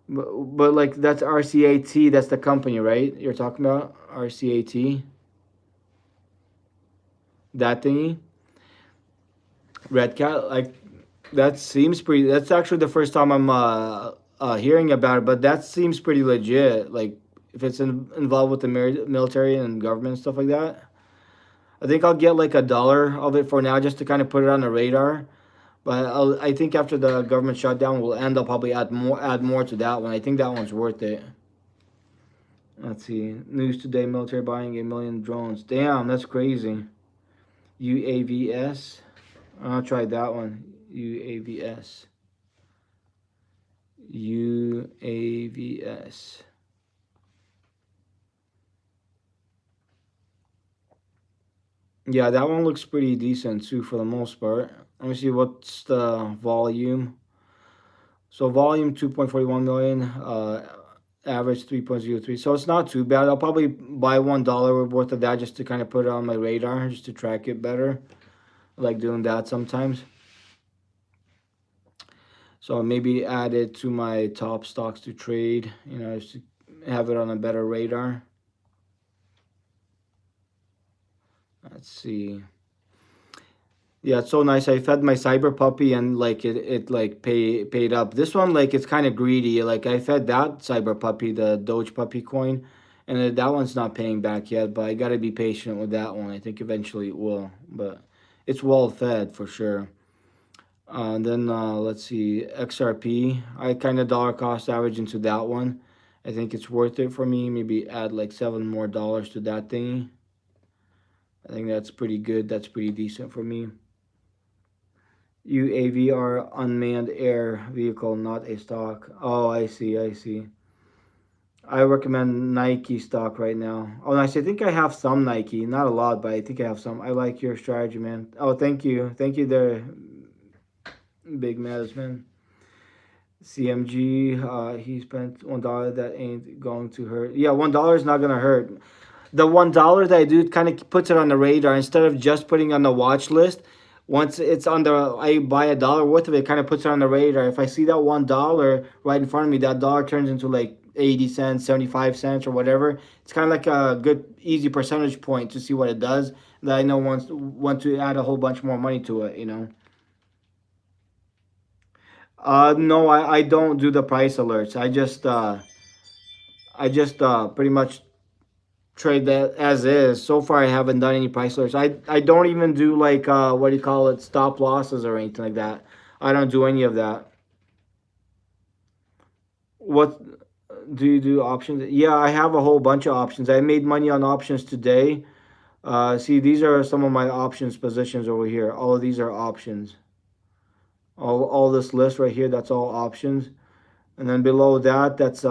But like that's RCAT. That's the company, right? You're talking about RCAT. That thingy. Red Cat. Like that seems pretty. That's actually the first time I'm hearing about it. But that seems pretty legit. Like if it's involved with the military and government and stuff like that. I think I'll get like $1 of it for now, just to kind of put it on the radar. But I think after the government shutdown, we'll end up probably add more to that one. I think that one's worth it. Let's see. News today: military buying 1 million drones. Damn, that's crazy. UAVS. I'll try that one. UAVS. UAVS. Yeah, that one looks pretty decent too for the most part. Let me see what's the volume. So volume 2.41 million, average 3.03. So it's not too bad. I'll probably buy $1 worth of that just to kind of put it on my radar, just to track it better. I like doing that sometimes. So maybe add it to my top stocks to trade, just to have it on a better radar. Let's see. Yeah, it's so nice. I fed my cyber puppy and like it like paid up. This one like it's kind of greedy. Like I fed that cyber puppy, the Doge puppy coin, and that one's not paying back yet. But I gotta be patient with that one. I think eventually it will. But it's well fed for sure. And then let's see, XRP. I kind of dollar cost average into that one. I think it's worth it for me. Maybe add like $7 more to that thingy. I think that's pretty good. That's pretty decent for me. UAV are unmanned air vehicle, not a stock. Oh, I see, I see. I recommend Nike stock right now. Oh, nice. I think I have some Nike, not a lot, but I think I have some. I like your strategy, man. Oh, thank you, there, Big Matters, man. CMG, he spent $1. That ain't going to hurt. Yeah, $1 is not gonna hurt. The $1 that I do kind of puts it on the radar instead of just putting on the watch list. Once it's on the, I buy $1 worth of it, kind of puts it on the radar. If I see that $1 right in front of me, that dollar turns into like 80 cents, 75 cents, or whatever. It's kind of like a good, easy percentage point to see what it does. That I know want to add a whole bunch more money to it. No, I don't do the price alerts. I just pretty much trade that as is. So far, I haven't done any price alerts. I don't even do like what do you call it, stop losses or anything like that. I don't do any of that. What do you do options? Yeah, I have a whole bunch of options. I made money on options today. See, these are some of my options positions over here. All of these are options. All this list right here, that's all options. And then below that, that's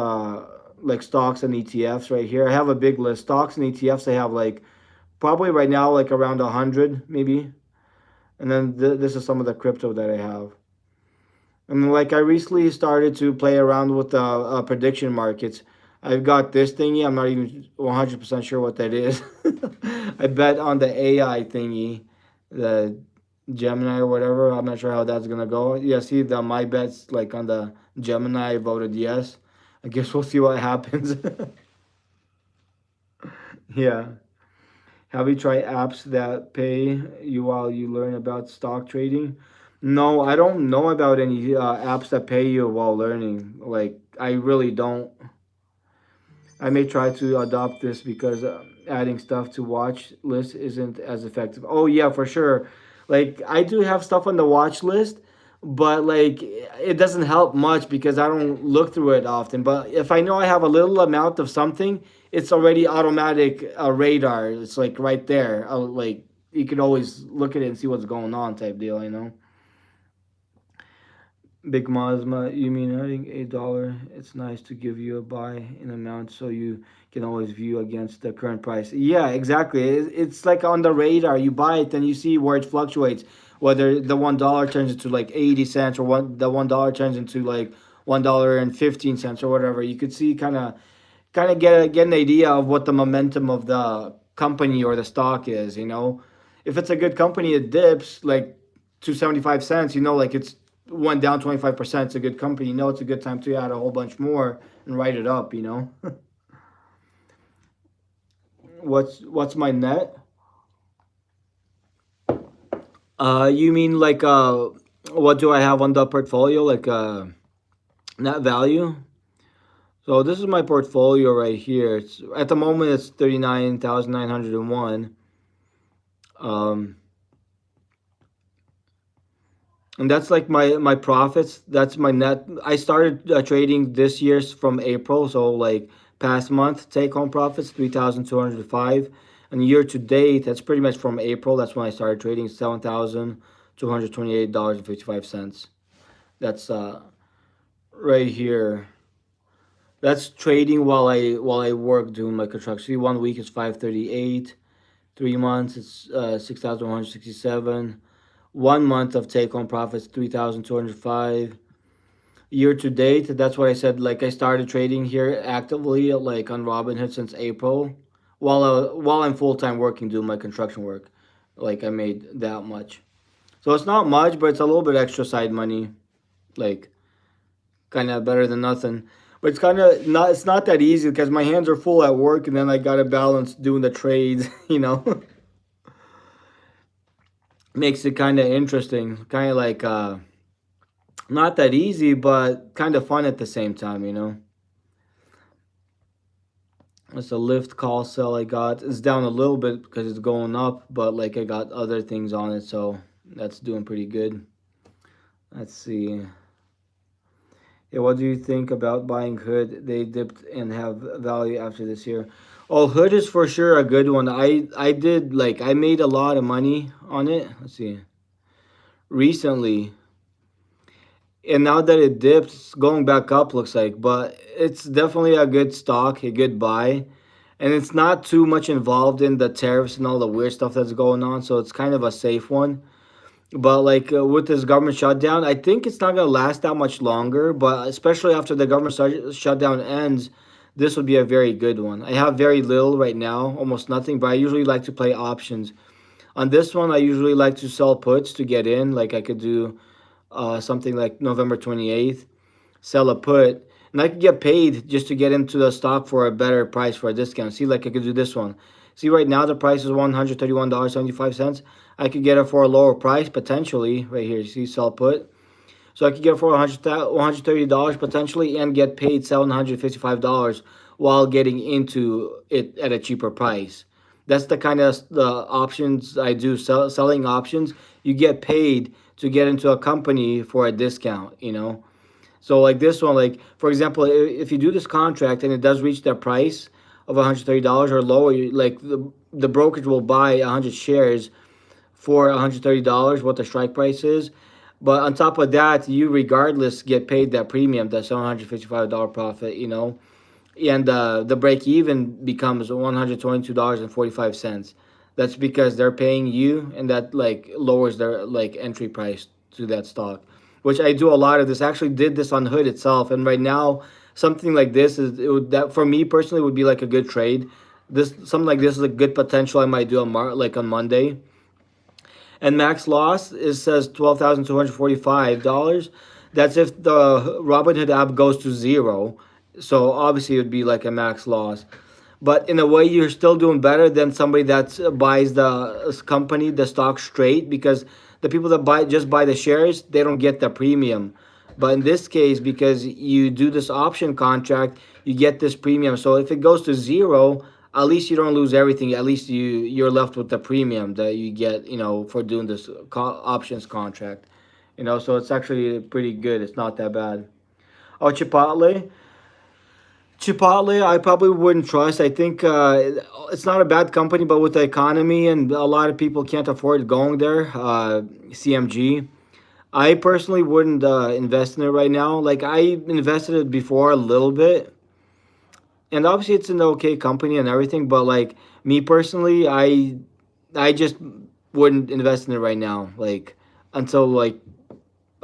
like stocks and ETFs right here. I have a big list. Stocks and ETFs, I have like probably right now like around 100 maybe. And then this is some of the crypto that I have. And like I recently started to play around with prediction markets. I've got this thingy. I'm not even 100% sure what that is. I bet on the AI thingy, the Gemini or whatever. I'm not sure how that's gonna go. Yeah, see the my bets like on the Gemini. I voted yes. I guess we'll see what happens. Yeah. Have you tried apps that pay you while you learn about stock trading? No, I don't know about any apps that pay you while learning. Like, I really don't. I may try to adopt this because adding stuff to watch list isn't as effective. Oh, yeah, for sure. Like, I do have stuff on the watch list, but like it doesn't help much because I don't look through it often. But if I know I have a little amount of something, it's already automatic radar. It's like right there. Like you can always look at it and see what's going on, type deal. Big Mazma, you mean adding $8? It's nice to give you a buy in amount so you can always view against the current price. Yeah, exactly. It's like on the radar. You buy it, then you see where it fluctuates. Whether the $1 turns into like 80 cents, or the $1 turns into like $1.15 or whatever. You could see kind of get an idea of what the momentum of the company or the stock is. If it's a good company, it dips like to 75 cents. Like it's went down 25%. It's a good company. It's a good time to add a whole bunch more and write it up. What's my net? You mean like what do I have on the portfolio, like net value? So this is my portfolio right here. It's at the moment it's 39,901. Um, and that's like my profits. That's my net. I started trading this year's from April, so like past month take home profits 3,205, and year to date that's pretty much from April. That's when I started trading, $7,228.55. That's right here. That's trading while I work doing my construction. See, 1 week is 538. 3 months it's 6,167. 1 month of take home profits 3,205. Year to date, that's what I said. Like I started trading here actively, like on Robinhood since April, while I'm full time working doing my construction work. Like I made that much, so it's not much, but it's a little bit extra side money. Like kind of better than nothing. But it's kind of not. It's not that easy because my hands are full at work, and then I got to balance doing the trades. Makes it kind of interesting. Kind of like not that easy, but kind of fun at the same time. It's a lift call sell I got. It's down a little bit because it's going up, but like I got other things on it, so that's doing pretty good. Let's see. Yeah, what do you think about buying Hood? They dipped and have value after this year. Oh, Hood is for sure a good one. I did like I made a lot of money on it. Let's see. Recently, and now that it dipped, it's going back up looks like, but it's definitely a good stock, a good buy. And it's not too much involved in the tariffs and all the weird stuff that's going on, so it's kind of a safe one. But like with this government shutdown, I think it's not going to last that much longer. But especially after the government shutdown ends, this would be a very good one. I have very little right now, almost nothing. But I usually like to play options. On this one, I usually like to sell puts to get in. Like I could do something like November 28th, sell a put, and I could get paid just to get into the stock for a better price for a discount. See, like I could do this one. See, right now the price is $131.75. I could get it for a lower price potentially right here. See, sell put. So I could get it for $130 potentially and get paid $755 while getting into it at a cheaper price. That's the kind of the options I do. Selling options, you get paid to get into a company for a discount. So like this one, like for example, if you do this contract and it does reach that price of $130 or lower, like the brokerage will buy 100 shares for $130, what the strike price is. But on top of that, you regardless get paid that premium, that $755 profit. And the break even becomes $122.45. That's because they're paying you, and that like lowers their like entry price to that stock. Which I do a lot of this. I actually did this on Hood itself, and right now something like this that for me personally would be like a good trade. This something like this is a good potential. I might do like on Monday. And max loss is says $12,245. That's if the Robinhood app goes to zero. So obviously it would be like a max loss. But in a way, you're still doing better than somebody that buys the company, the stock straight, because the people that buy the shares, they don't get the premium. But in this case, because you do this option contract, you get this premium. So if it goes to zero, at least you don't lose everything. At least you're left with the premium that you get, for doing this options contract. You know, so it's actually pretty good. It's not that bad. Oh, Chipotle. Chipotle, I probably wouldn't trust. I think it's not a bad company, but with the economy and a lot of people can't afford going there. CMG. I personally wouldn't invest in it right now. Like I invested it before a little bit, and obviously it's an okay company and everything. But like me personally, I just wouldn't invest in it right now. Like until like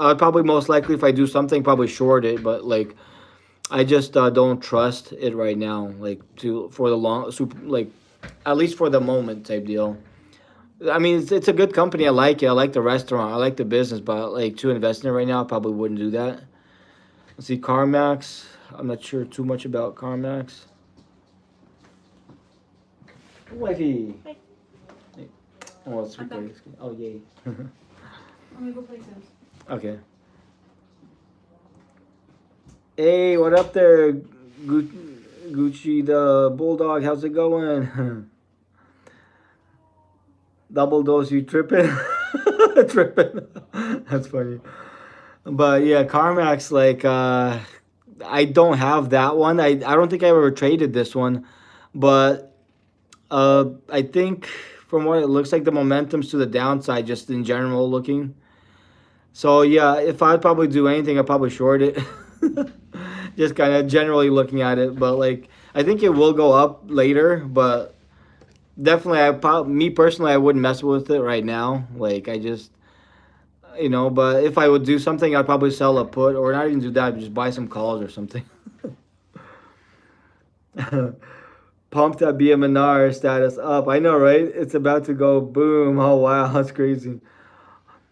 I'd probably most likely if I do something probably short it. But like I just don't trust it right now. Like to for the long super like at least for the moment type deal. I mean, it's a good company. I like it. I like the restaurant. I like the business, but like to invest in it right now, I probably wouldn't do that. Let's see, CarMax. I'm not sure too much about CarMax. Wifey. Hey. Oh, it's I'm recording. Oh, yay. I'm gonna go play Sims. Okay. Hey, what up there, Gucci the Bulldog? How's it going? Double dose, you tripping? Tripping. That's funny. But yeah, CarMax, like, I don't have that one. I don't think I ever traded this one, but I think from what it looks like, the momentum's to the downside, just in general looking. So yeah, if I'd probably do anything, I'd probably short it. Just kind of generally looking at it, but like I think it will go up later, but definitely me personally, I wouldn't mess with it right now. Like I just but if I would do something, I'd probably sell a put or not even do that, just buy some calls or something. Pumped that BMNR status up. I know, right? It's about to go boom. Oh wow, that's crazy.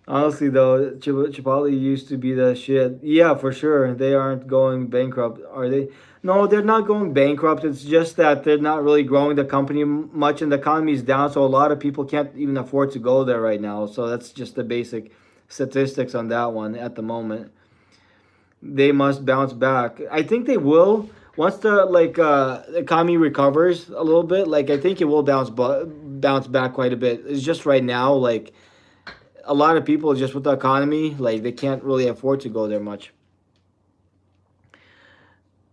Honestly, though, Chipotle used to be the shit. Yeah, for sure. They aren't going bankrupt, are they? No, they're not going bankrupt. It's just that they're not really growing the company much, and the economy is down, so a lot of people can't even afford to go there right now. So that's just the basic statistics on that one at the moment. They must bounce back. I think they will once the economy recovers a little bit. Like I think it will bounce back quite a bit. It's just right now like a lot of people just with the economy, like they can't really afford to go there much.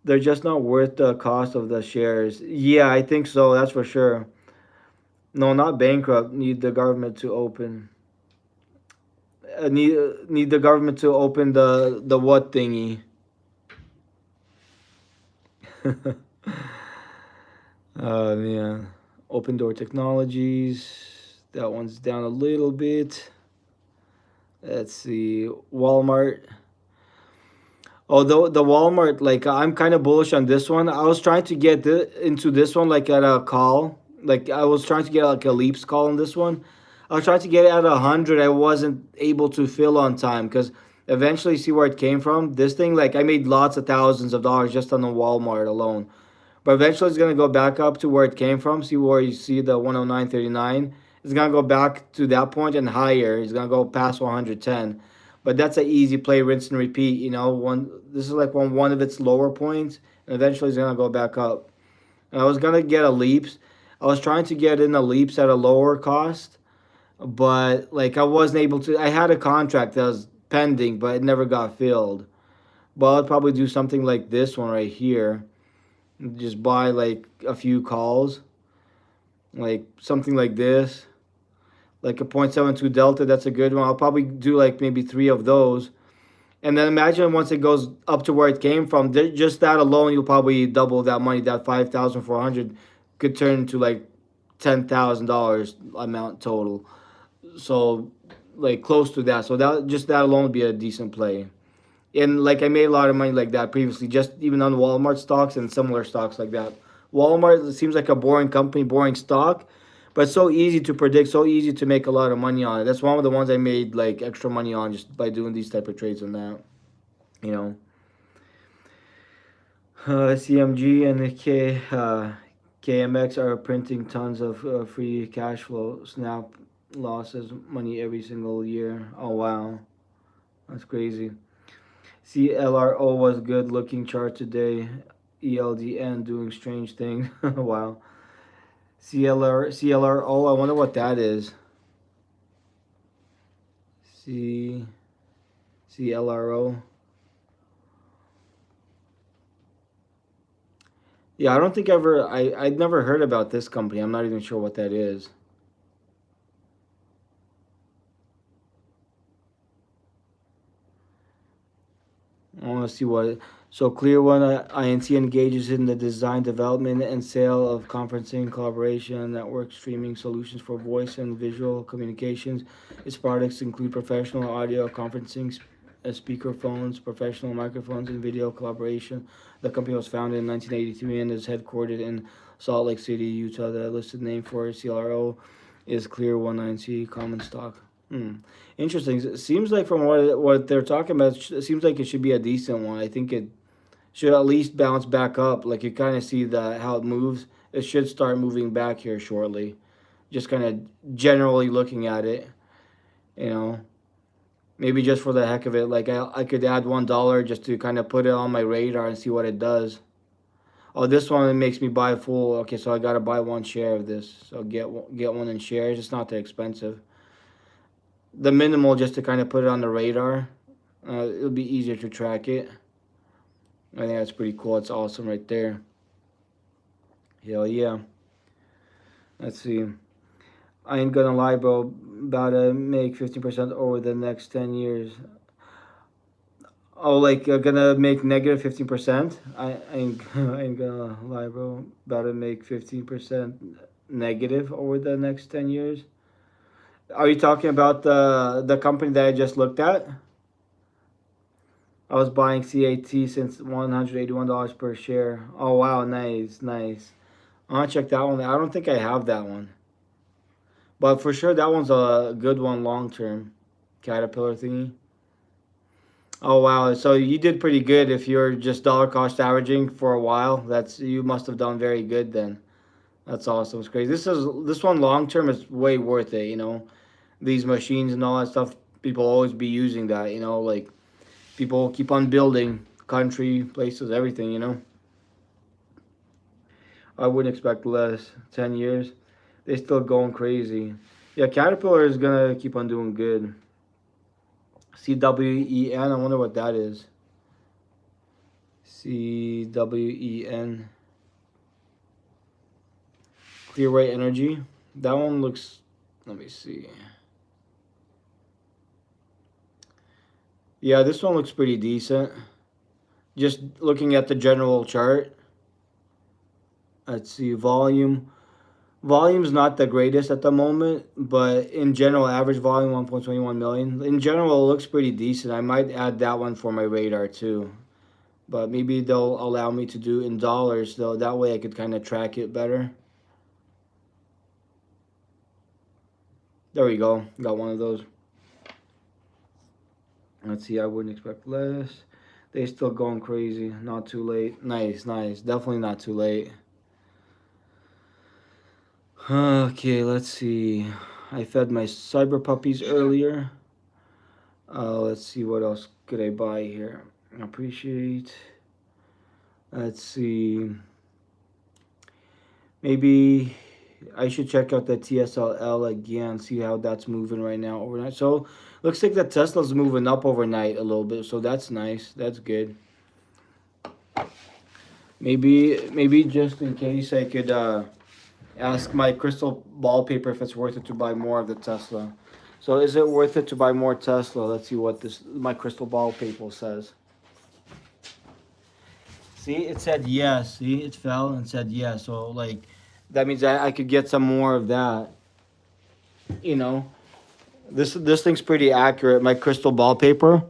They're just not worth the cost of the shares. Yeah, I think so. That's for sure. No, not bankrupt. Need the government to open. Need the government to open the what thingy. Man, Open Door Technologies. That one's down a little bit. Let's see, Walmart. Although the Walmart, like I'm kind of bullish on this one. I was trying to get into this one like at a call. Like I was trying to get like a leaps call on this one. I was trying to get it at 100. I wasn't able to fill on time because eventually see where it came from. This thing, like I made lots of thousands of dollars just on the Walmart alone. But eventually it's gonna go back up to where it came from. See where you see the 109.39. It's gonna go back to that point and higher. It's gonna go past 110. But that's an easy play, rinse and repeat. This is like one of its lower points, and eventually it's gonna go back up. And I was gonna get a leaps. I was trying to get in a leaps at a lower cost, but like I wasn't able to. I had a contract that was pending, but it never got filled. But I'd probably do something like this one right here. Just buy like a few calls, like something like this, like a 0.72 delta. That's a good one. I'll probably do like maybe three of those. And then imagine once it goes up to where it came from, just that alone, you'll probably double that money. That 5,400 could turn into like $10,000 amount total. So like close to that. So that alone would be a decent play. And like I made a lot of money like that previously, just even on Walmart stocks and similar stocks like that. Walmart seems like a boring company, boring stock, but so easy to predict, so easy to make a lot of money on it. That's one of the ones I made like extra money on just by doing these type of trades on that. You know, CMG and KMX are printing tons of free cash flow. Snap losses money every single year. Oh wow, that's crazy. CLRO was good looking chart today. ELDN doing strange things. Wow. CLRO, I wonder what that is. C CLRO. Yeah, I don't think I'd never heard about this company. I'm not even sure what that is. I want to see what. So Clear One INC engages in the design, development, and sale of conferencing, collaboration, network streaming solutions for voice and visual communications. Its products include professional audio conferencing, speaker phones, professional microphones, and video collaboration. The company was founded in 1983 and is headquartered in Salt Lake City, Utah. The listed name for CLRO is Clear One INC Common Stock. Hmm. Interesting. It seems like from what they're talking about, it seems like it should be a decent one. I think it should at least bounce back up. Like you kind of see the how it moves. It should start moving back here shortly. Just kind of generally looking at it, you know, maybe just for the heck of it. Like I could add $1 just to kind of put it on my radar and see what it does. Oh, this one it makes me buy full. Okay, so I gotta buy one share of this. So get one in shares. It's not that expensive. The minimal just to kind of put it on the radar. It'll be easier to track it. I think that's pretty cool. It's awesome right there. Hell yeah. Let's see. I ain't gonna lie, bro. About to make 15% over the next 10 years. Oh, like gonna make negative 15%? I ain't gonna lie, bro. About to make 15% negative over the next 10 years. Are you talking about the company that I just looked at? I was buying CAT since $181 per share. Oh wow, nice, nice. I want to check that one. I don't think I have that one, but for sure that one's a good one long term. Caterpillar thingy. Oh wow, so you did pretty good if you're just dollar cost averaging for a while. That's you must have done very good then. That's awesome. It's crazy. This one long term is way worth it. You know, these machines and all that stuff. People always be using that. You know, like people keep on building country, places, everything, you know. I wouldn't expect less. 10 years. They still going crazy. Yeah, Caterpillar is gonna keep on doing good. CWEN, I wonder what that is. CWEN. Clearway Energy. That one looks, let me see. Yeah, this one looks pretty decent. Just looking at the general chart. Let's see, volume. Volume's not the greatest at the moment, but in general, average volume 1.21 million. In general, it looks pretty decent. I might add that one for my radar too. But maybe they'll allow me to do in dollars though. That way I could kind of track it better. There we go. Got one of those. Let's see, I wouldn't expect less. They still going crazy. Not too late. Nice, nice. Definitely not too late. Okay, let's see. I fed my cyber puppies earlier. Let's see what else could I buy here. Appreciate. Let's see. Maybe I should check out the TSLL again, see how that's moving right now overnight. So looks like the Tesla's moving up overnight a little bit, so that's nice. That's good. Maybe just in case I could ask my crystal ball paper if it's worth it to buy more of the Tesla. So is it worth it to buy more Tesla? Let's see what this my crystal ball paper says. See, it said yes. See, it fell and said yes. So like that means I could get some more of that. You know, this thing's pretty accurate. My crystal ball paper.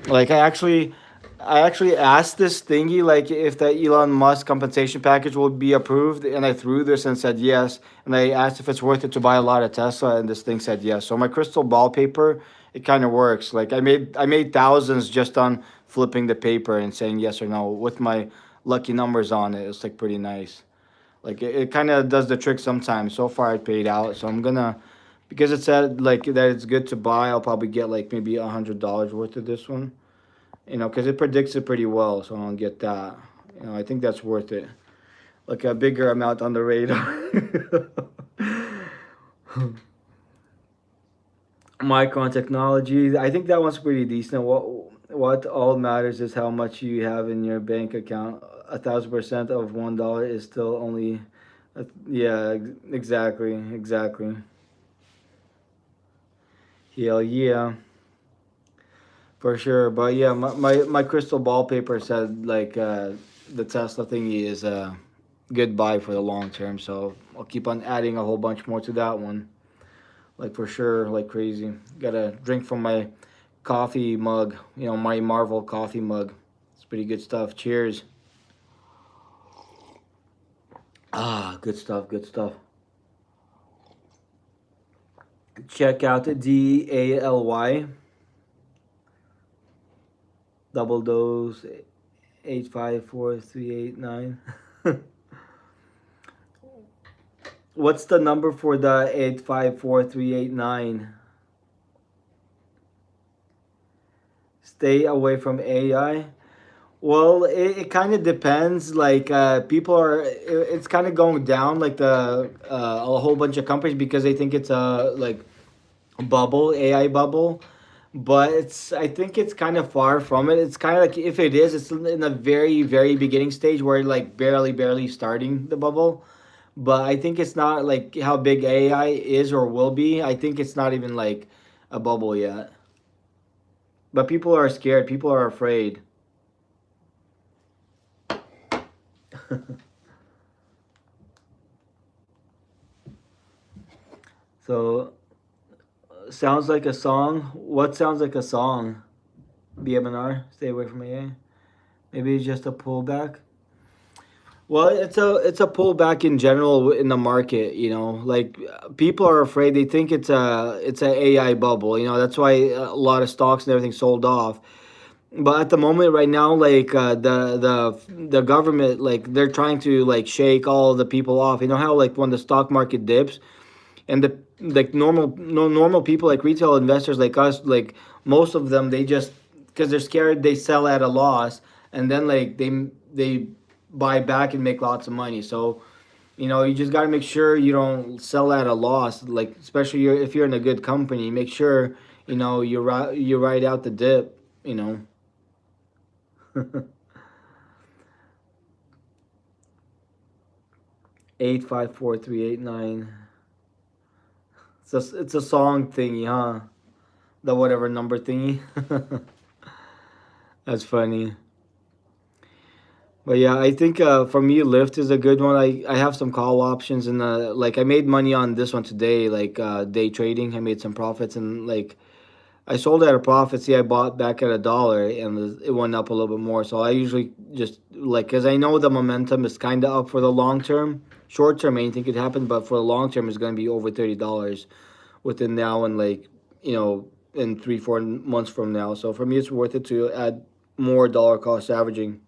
Like I actually asked this thingy like if the Elon Musk compensation package would be approved, and I threw this and said yes. And I asked if it's worth it to buy a lot of Tesla, and this thing said yes. So my crystal ball paper, it kind of works. Like I made thousands just on flipping the paper and saying yes or no with my lucky numbers on it. It's like pretty nice. Like it kind of does the trick sometimes. So far, it paid out. So I'm gonna, because it said like that it's good to buy. I'll probably get like maybe $100 worth of this one. You know, because it predicts it pretty well. So I'll get that. You know, I think that's worth it. Like a bigger amount on the radar. Micron Technology. I think that one's pretty decent. What all matters is how much you have in your bank account. 1,000% of $1 is still only, yeah, exactly, exactly. Hell yeah, for sure. But yeah, my crystal ball paper said like the Tesla thingy is a good buy for the long term. So I'll keep on adding a whole bunch more to that one. Like for sure, like crazy. Gotta drink from my coffee mug, my Marvel coffee mug. It's pretty good stuff. Cheers. Ah, good stuff, good stuff. Check out DALY, double dose 854389. What's the number for the 854389? Stay away from AI. Well, it kind of depends. Like people are, it's kind of going down. Like the a whole bunch of companies because they think it's a like bubble, AI bubble. But I think it's kind of far from it. It's kind of like if it is, it's in the very very beginning stage where like barely starting the bubble. But I think it's not like how big AI is or will be. I think it's not even like a bubble yet. But people are scared. People are afraid. So sounds like a song. What sounds like a song? BMNR. Stay away from AI. Maybe it's just a pullback. Well, it's a pullback in general in the market. Like people are afraid. They think it's a AI bubble. That's why a lot of stocks and everything sold off. But at the moment, right now, like the government, like they're trying to like shake all the people off. You know how like when the stock market dips, and the like normal no normal people like retail investors like us, like most of them, they just because they're scared, they sell at a loss, and then like they buy back and make lots of money. So you just got to make sure you don't sell at a loss, like especially if you're in a good company, make sure you ride out the dip. you know 854389. It's a song thingy, huh? The whatever number thingy. That's funny. But yeah, I think for me, Lyft is a good one. I have some call options, and like I made money on this one today, like day trading. I made some profits, and like I sold at a profit. See, I bought back at $1, and it went up a little bit more. So I usually just like because I know the momentum is kind of up for the long term. Short term, anything could happen, but for the long term, it's going to be over $30 within now and like in 3 4 months from now. So for me, it's worth it to add more dollar cost averaging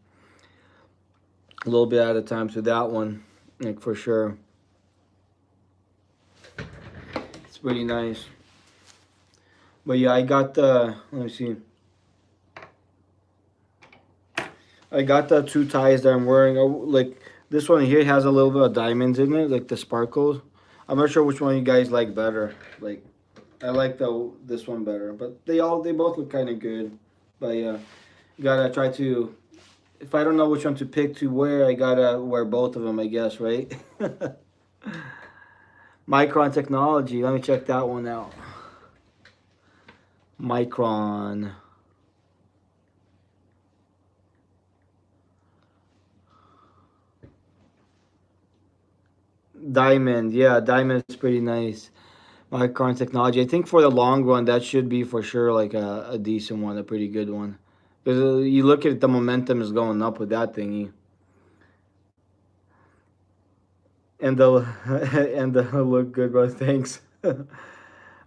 a little bit at a time to that one, like for sure. It's pretty nice. But yeah, I got the. Let me see. I got the two ties that I'm wearing. Like this one here has a little bit of diamonds in it, like the sparkles. I'm not sure which one you guys like better. Like I like this one better, but they both look kind of good. But yeah, gotta try to. If I don't know which one to pick to wear, I gotta wear both of them, I guess, right? Micron Technology. Let me check that one out. Micron. Diamond. Yeah, Diamond is pretty nice. Micron Technology. I think for the long run, that should be for sure like a decent one, a pretty good one. Because you look at it, the momentum is going up with that thingy. And the and the look good, bro. Thanks.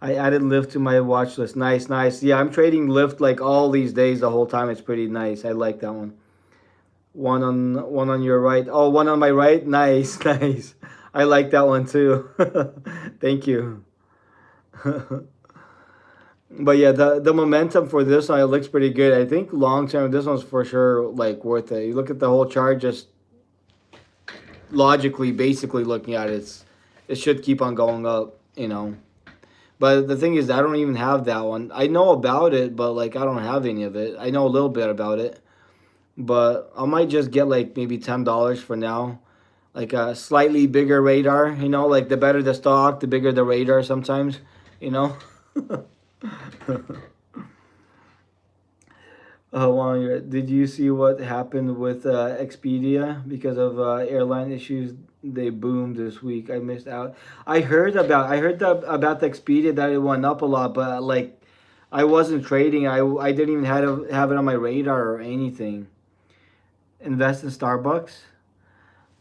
I added Lyft to my watch list. Nice, nice. Yeah, I'm trading Lyft like all these days the whole time. It's pretty nice. I like that one. One on your right. Oh, one on my right. Nice, nice. I like that one too. Thank you. But yeah, the momentum for this one, it looks pretty good. I think long term, this one's for sure like worth it. You look at the whole chart, just logically, basically looking at it, it should keep on going up. But the thing is, I don't even have that one. I know about it, but like I don't have any of it. I know a little bit about it, but I might just get like maybe $10 for now, like a slightly bigger radar. You know, like the better the stock, the bigger the radar. Sometimes, you know. Did you see what happened with Expedia because of airline issues? They boomed this week. I missed out. I heard that about the Expedia that it went up a lot, but like I wasn't trading. I didn't even have it on my radar or anything. Invest in Starbucks.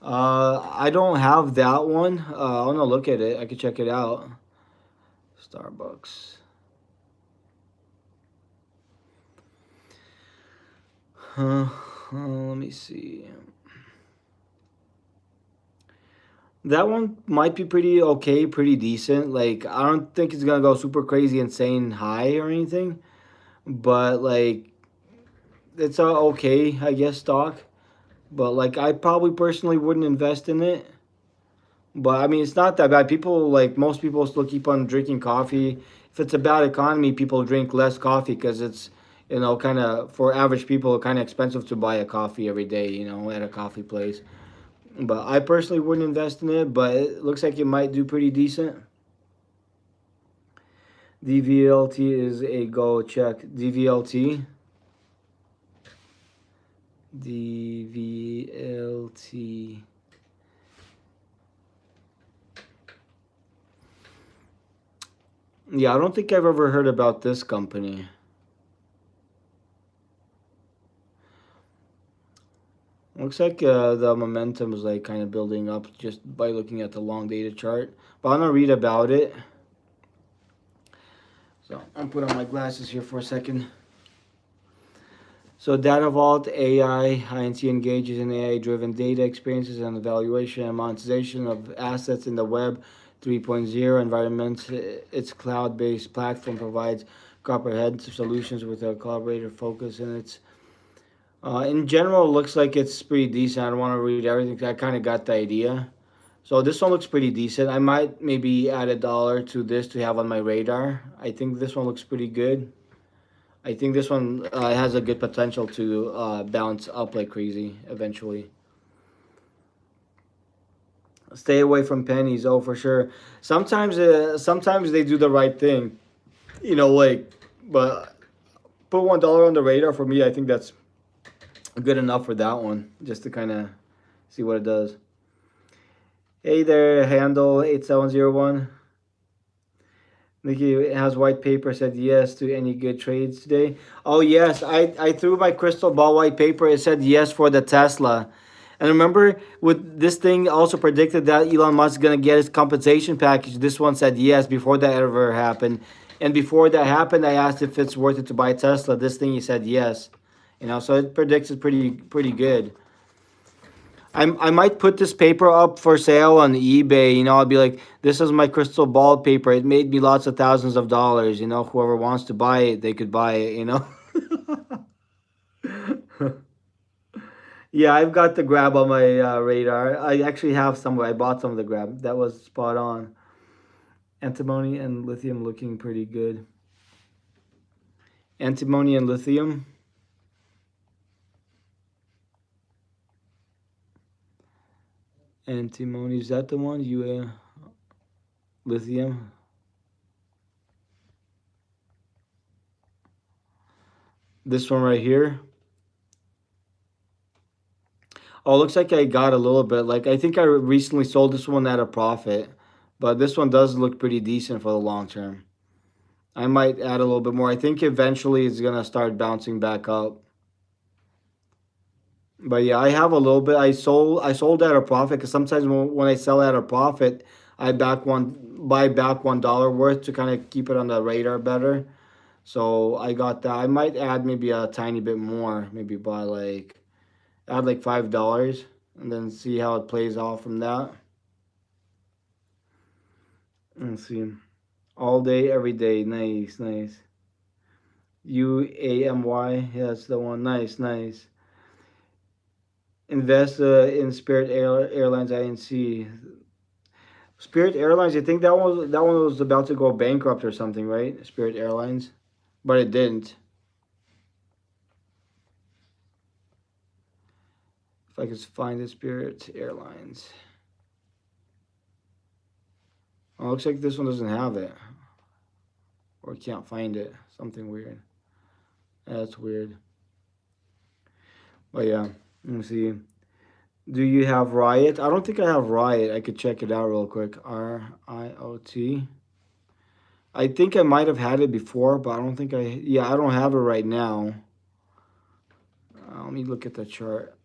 I don't have that one. I want to look at it. I could check it out. Starbucks. Let me see. That one might be pretty okay, pretty decent. Like I don't think it's gonna go super crazy, insane high or anything, but like it's a okay, I guess, stock. But like I probably personally wouldn't invest in it. But I mean, it's not that bad. People like most people still keep on drinking coffee. If it's a bad economy, people drink less coffee because it's kind of for average people kind of expensive to buy a coffee every day. At a coffee place. But I personally wouldn't invest in it. But it looks like it might do pretty decent. DVLT is a go check. DVLT. DVLT. Yeah, I don't think I've ever heard about this company. Looks like the momentum is like kind of building up just by looking at the long data chart. But I'm gonna read about it. So I'll put on my glasses here for a second. So Data Vault AI, INC engages in AI-driven data experiences and evaluation and monetization of assets in the Web 3.0 environment. Its cloud-based platform provides comprehensive solutions with a collaborative focus, and it's in general, it looks like it's pretty decent. I don't want to read everything. I kind of got the idea. So this one looks pretty decent. I might maybe add $1 to this to have on my radar. I think this one looks pretty good. I think this one has a good potential to bounce up like crazy eventually. Stay away from pennies. Oh, for sure. Sometimes they do the right thing. Like, but put $1 on the radar for me. I think that's good enough for that one, just to kind of see what it does. Hey there, handle 8701. Nicky has white paper said yes to any good trades today. Oh yes, I threw my crystal ball white paper. It said yes for the Tesla. And remember, with this thing also predicted that Elon Musk is gonna get his compensation package. This one said yes before that ever happened. And before that happened, I asked if it's worth it to buy Tesla. This thing he said yes. So it predicts it pretty good. I might put this paper up for sale on eBay. I'll be like, this is my crystal ball paper. It made me lots of thousands of dollars. Whoever wants to buy it, they could buy it. Yeah, I've got the grab on my radar. I actually have somewhere. I bought some of the grab. That was spot on. Antimony and lithium looking pretty good. Antimony and lithium. Antimony, is that the one? Lithium. This one right here. Oh, looks like I got a little bit. Like I think I recently sold this one at a profit, but this one does look pretty decent for the long term. I might add a little bit more. I think eventually it's gonna start bouncing back up. But yeah, I have a little bit. I sold at a profit because sometimes when I sell at a profit, I buy back $1 worth to kind of keep it on the radar better. So I got that. I might add maybe a tiny bit more, maybe buy like add like $5 and then see how it plays off from that. Let's see. All day, every day. Nice, nice. UAMY. Yeah, that's the one. Nice, nice. Invest in Spirit Airlines INC. Spirit Airlines. I think that one was about to go bankrupt or something, right? Spirit Airlines, but it didn't. If I could find the Spirit Airlines. Oh, looks like this one doesn't have it, or can't find it. Something weird. That's weird. But yeah, let me see. Do you have Riot? I don't think I have Riot. I could check it out real quick. RIOT. I think I might have had it before, but I don't think I. Yeah, I don't have it right now. Let me look at the chart.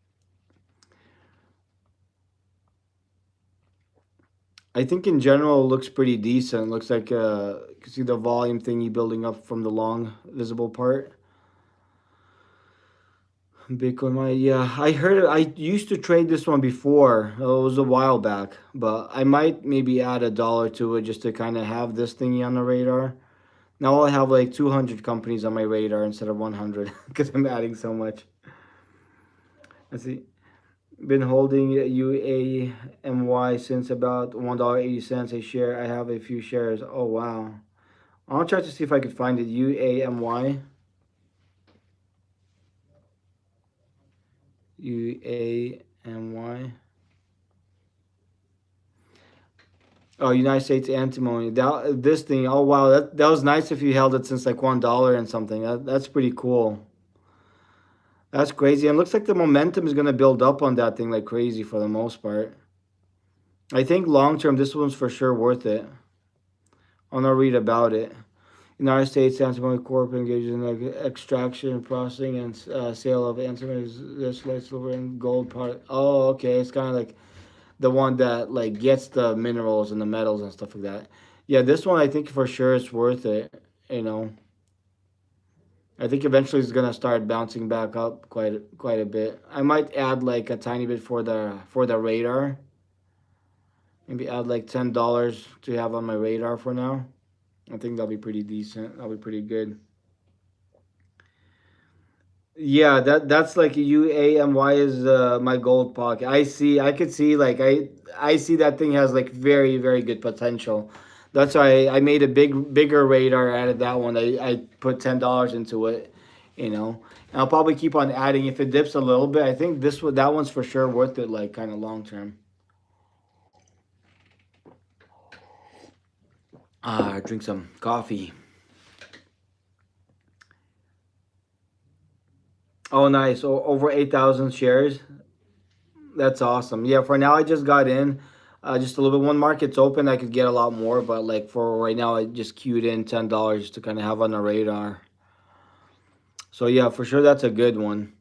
I think in general it looks pretty decent. Looks like you can see the volume thingy building up from the long visible part. Bitcoin, yeah, I heard it. I used to trade this one before. It was a while back, but I might maybe add $1 to it just to kind of have this thingy on the radar. Now I have like 200 companies on my radar instead of 100 because I'm adding so much. Let's see. Been holding UAMY since about $1.80 a share. I have a few shares. Oh wow. I'll try to see if I could find it. UAMY. UAMY. Oh, United States Antimony. This thing. Oh wow, that was nice if you held it since like $1 and something. That's pretty cool. That's crazy. And it looks like the momentum is gonna build up on that thing like crazy for the most part. I think long term this one's for sure worth it. I'll not read about it. United States Antimony Corp engages in like extraction, processing, and sale of antimony, this light silver and gold product. Oh, okay. It's kind of like the one that like gets the minerals and the metals and stuff like that. Yeah, this one I think for sure it's worth it. You know, I think eventually it's gonna start bouncing back up quite a bit. I might add like a tiny bit for the radar. Maybe add like $10 to have on my radar for now. I think that'll be pretty decent. That'll be pretty good. Yeah, that's like UAMY is my gold pocket. I could see like I see that thing has like very good potential. That's why I made a bigger radar out of that one. I put $10 into it, you know. And I'll probably keep on adding if it dips a little bit. I think that one's for sure worth it, like kind of long term. Drink some coffee. Oh, nice. Over 8,000 shares. That's awesome. Yeah, for now I just got in, just a little bit. When market's open, I could get a lot more, but like for right now, I just queued in $10 to kind of have on the radar. So yeah, for sure that's a good one.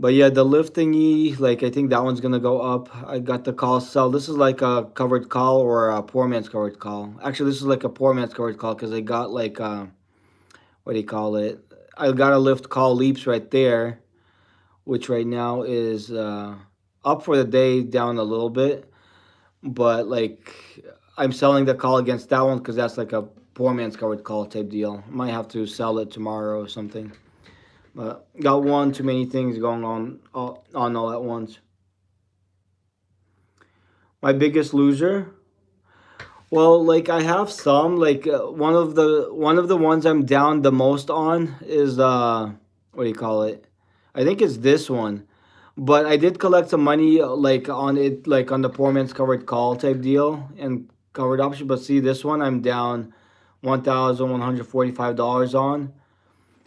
But yeah, the lift thingy, like I think that one's gonna go up. I got the call sell. This is like a covered call or a poor man's covered call. Actually, this is like a poor man's covered call because I got like what do you call it? I got a lift call leaps right there, which right now is up for the day, down a little bit. But like I'm selling the call against that one because that's like a poor man's covered call type deal. Might have to sell it tomorrow or something. But got one too many things going on all at once. My biggest loser. Well, like I have some. Like one of the ones I'm down the most on is what do you call it? I think it's this one. But I did collect some money like on it, like on the poor man's covered call type deal and covered option. But see, this one I'm down $1,145 on.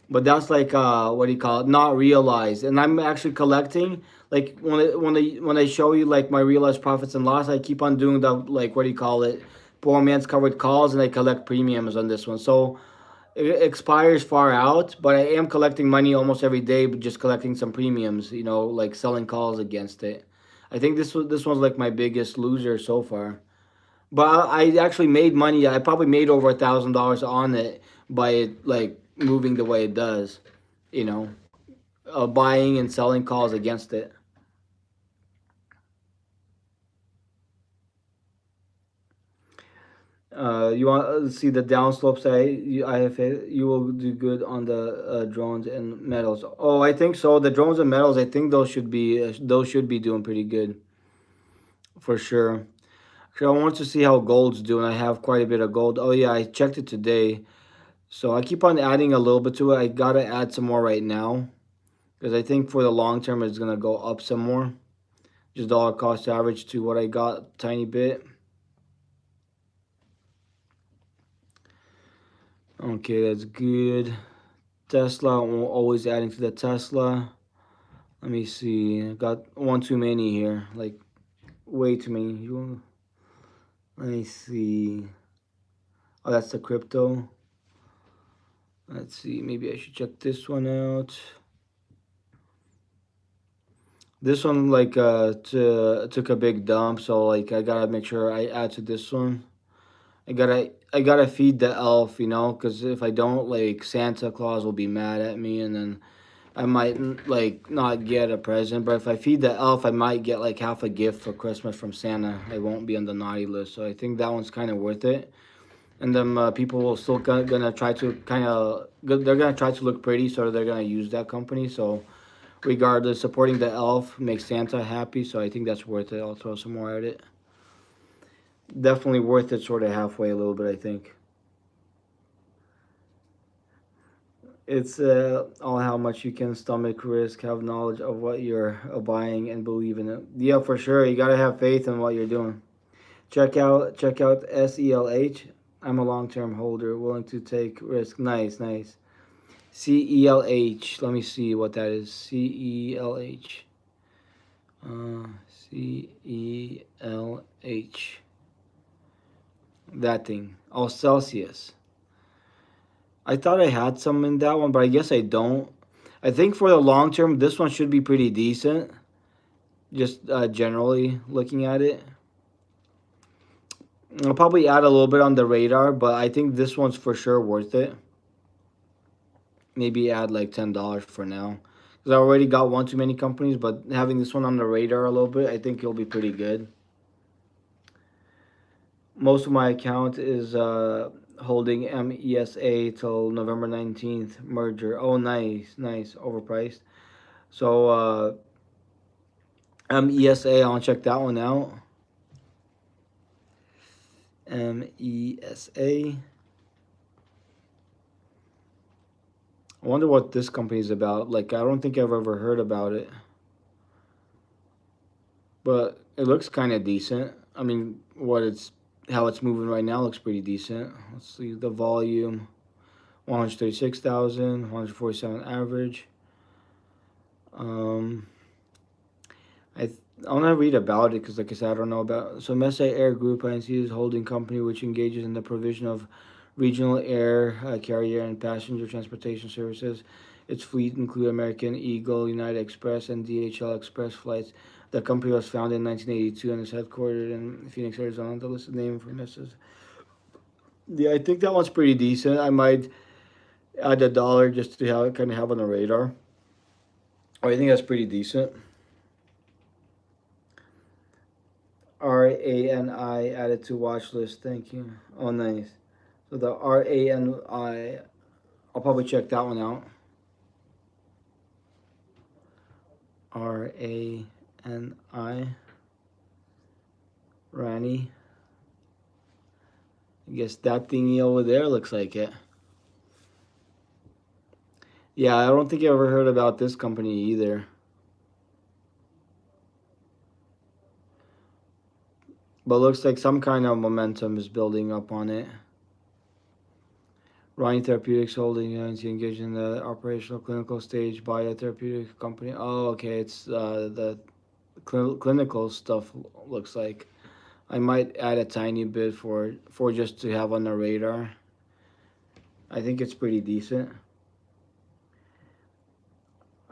But that's like what do you call it? Not realized, and I'm actually collecting. Like when I show you like my realized profits and loss, I keep on doing the like what do you call it? Poor man's covered calls, and I collect premiums on this one. So it expires far out, but I am collecting money almost every day, but just collecting some premiums, like selling calls against it. I think this one's like my biggest loser so far. But I actually made money. I probably made over $1,000 on it by it like moving the way it does, you know, buying and selling calls against it. You want to see the downslopes? I have you will do good on the drones and metals. Oh, I think so. The drones and metals, I think those should be doing pretty good for sure. 'Cause I want to see how gold's doing. I have quite a bit of gold. Oh yeah, I checked it today. So I keep on adding a little bit to it. I gotta add some more right now because I think for the long term it's gonna go up some more. Just dollar cost average to what I got, tiny bit. Okay, that's good. Tesla, I'm always adding to the Tesla. Let me see. I got one too many here, like way too many. Let me see. Oh, that's the crypto. Let's see. Maybe I should check this one out. This one like took a big dump, so like I gotta make sure I add to this one. I gotta feed the elf, because if I don't, like Santa Claus will be mad at me, and then I might like not get a present. But if I feed the elf, I might get like half a gift for Christmas from Santa. I won't be on the naughty list, so I think that one's kind of worth it. And then people will still gonna try to they're gonna try to look pretty, so they're gonna use that company. So regardless, supporting the elf makes Santa happy, so I think that's worth it. I'll throw some more at it. Definitely worth it, sort of halfway a little bit, I think. It's all how much you can stomach risk, have knowledge of what you're buying, and believe in it. Yeah, for sure. You gotta have faith in what you're doing. Check out SELH. I'm a long-term holder, willing to take risk. Nice, nice. CELH. Let me see what that is. CELH. CELH. That thing. Oh, Celsius. I thought I had some in that one, but I guess I don't. I think for the long term, this one should be pretty decent. Just generally looking at it, I'll probably add a little bit on the radar, but I think this one's for sure worth it. Maybe add like $10 for now, because I already got one too many companies. But having this one on the radar a little bit, I think it'll be pretty good. Most of my account is holding MESA till November 19th merger. Oh, nice, nice, overpriced. So MESA, I want to check that one out. MESA. I wonder what this company is about. Like, I don't think I've ever heard about it, but it looks kind of decent. I mean, how it's moving right now looks pretty decent. Let's see the volume: 136,000, 147 average. Um, I want to read about it because, like I said, I don't know about. So, Mesa Air Group Inc. is a holding company which engages in the provision of regional air carrier and passenger transportation services. Its fleet include American Eagle, United Express, and DHL Express flights. The company was founded in 1982 and is headquartered in Phoenix, Arizona. The listed name for Mrs. Yeah, I think that one's pretty decent. I might add $1 just to have kind of have on the radar. I think that's pretty decent. RANI added to watch list. Thank you. Oh, nice. So the RANI, I'll probably check that one out. RANI, Rani. I guess that thingy over there looks like it. Yeah, I don't think I ever heard about this company either. But looks like some kind of momentum is building up on it. Rani Therapeutics Holding engaged in the operational clinical stage biotherapeutic company. Oh, okay, it's the clinical stuff looks like. I might add a tiny bit for just to have on the radar. I think it's pretty decent.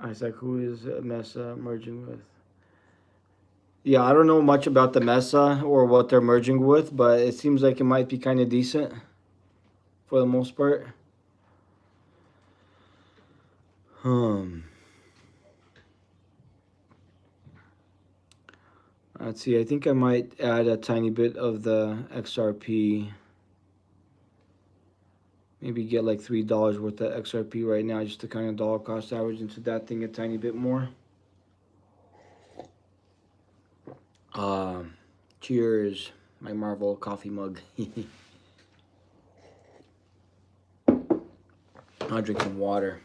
Isaac, who is Mesa merging with? Yeah, I don't know much about the Mesa or what they're merging with, but it seems like it might be kind of decent for the most part. Let's see. I think I might add a tiny bit of the XRP. Maybe get like $3 worth of XRP right now, just to kind of dollar cost average into that thing a tiny bit more. Cheers. my Marvel coffee mug. I'll drink some water.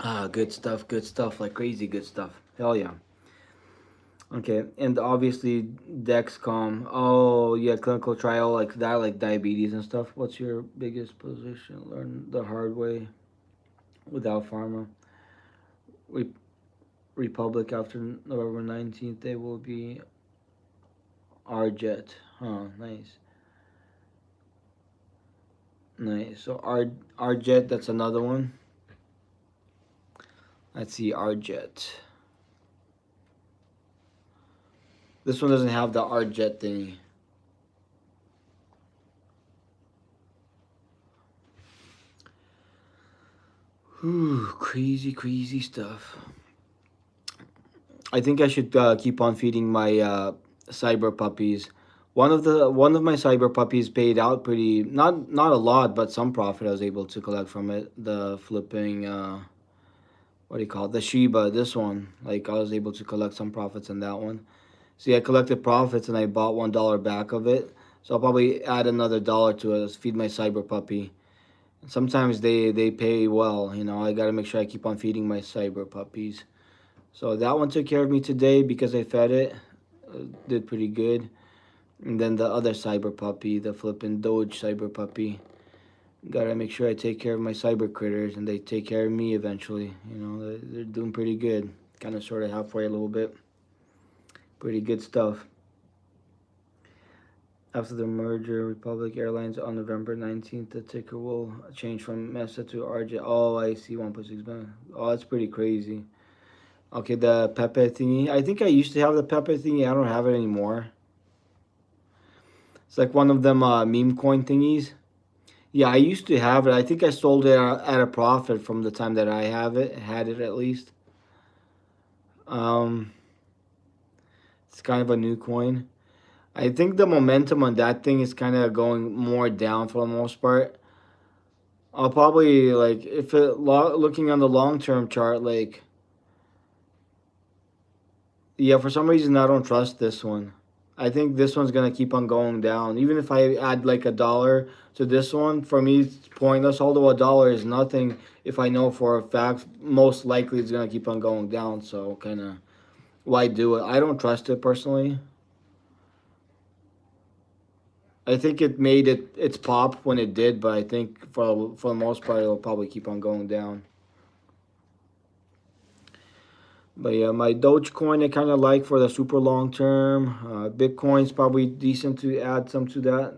Ah, good stuff, like crazy good stuff. Hell yeah. Okay, and obviously Dexcom. Oh yeah, clinical trial like that, like diabetes and stuff. What's your biggest position? Learn the hard way without pharma. Re- Republic after November 19th, they will be RJet. Huh, nice. Nice. So RJet, that's another one. Let's see, RJet. This one doesn't have the RJet thingy. Whew, crazy stuff. I think I should keep on feeding my cyber puppies. One of my cyber puppies paid out pretty, not a lot, but some profit I was able to collect from it. The flipping what do you call it? The Shiba. This one, like I was able to collect some profits on that one. See, I collected profits and I bought $1 back of it. So I'll probably add another dollar to it. Feed my cyber puppy. Sometimes they pay well. You know, I gotta make sure I keep on feeding my cyber puppies. So that one took care of me today because I fed it. Did pretty good. And then the other cyber puppy, the flippin' Doge cyber puppy. Gotta make sure I take care of my cyber critters and they take care of me eventually. You know, they're doing pretty good. Kind of sort of halfway a little bit. Pretty good stuff. After the merger, Republic Airlines on November 19th, the ticker will change from MESA to RJ. Oh, I see, 1.6 billion. Oh, that's pretty crazy. Okay, the Pepe thingy. I think I used to have the Pepe thingy. I don't have it anymore. It's like one of them meme coin thingies. Yeah, I used to have it. I think I sold it at a profit from the time that I had it at least. Um, it's kind of a new coin. I think the momentum on that thing is kind of going more down for the most part. I'll probably like if it looking on the long term chart, like yeah, for some reason I don't trust this one. I think this one's gonna keep on going down. Even if I add like a dollar to this one, for me it's pointless. Although a dollar is nothing if I know for a fact most likely it's gonna keep on going down. So kind of why do it? I don't trust it personally. I think it made its pop when it did, but I think for the most part it'll probably keep on going down. But yeah, my Dogecoin I kind of like for the super long term. Bitcoin's probably decent to add some to that.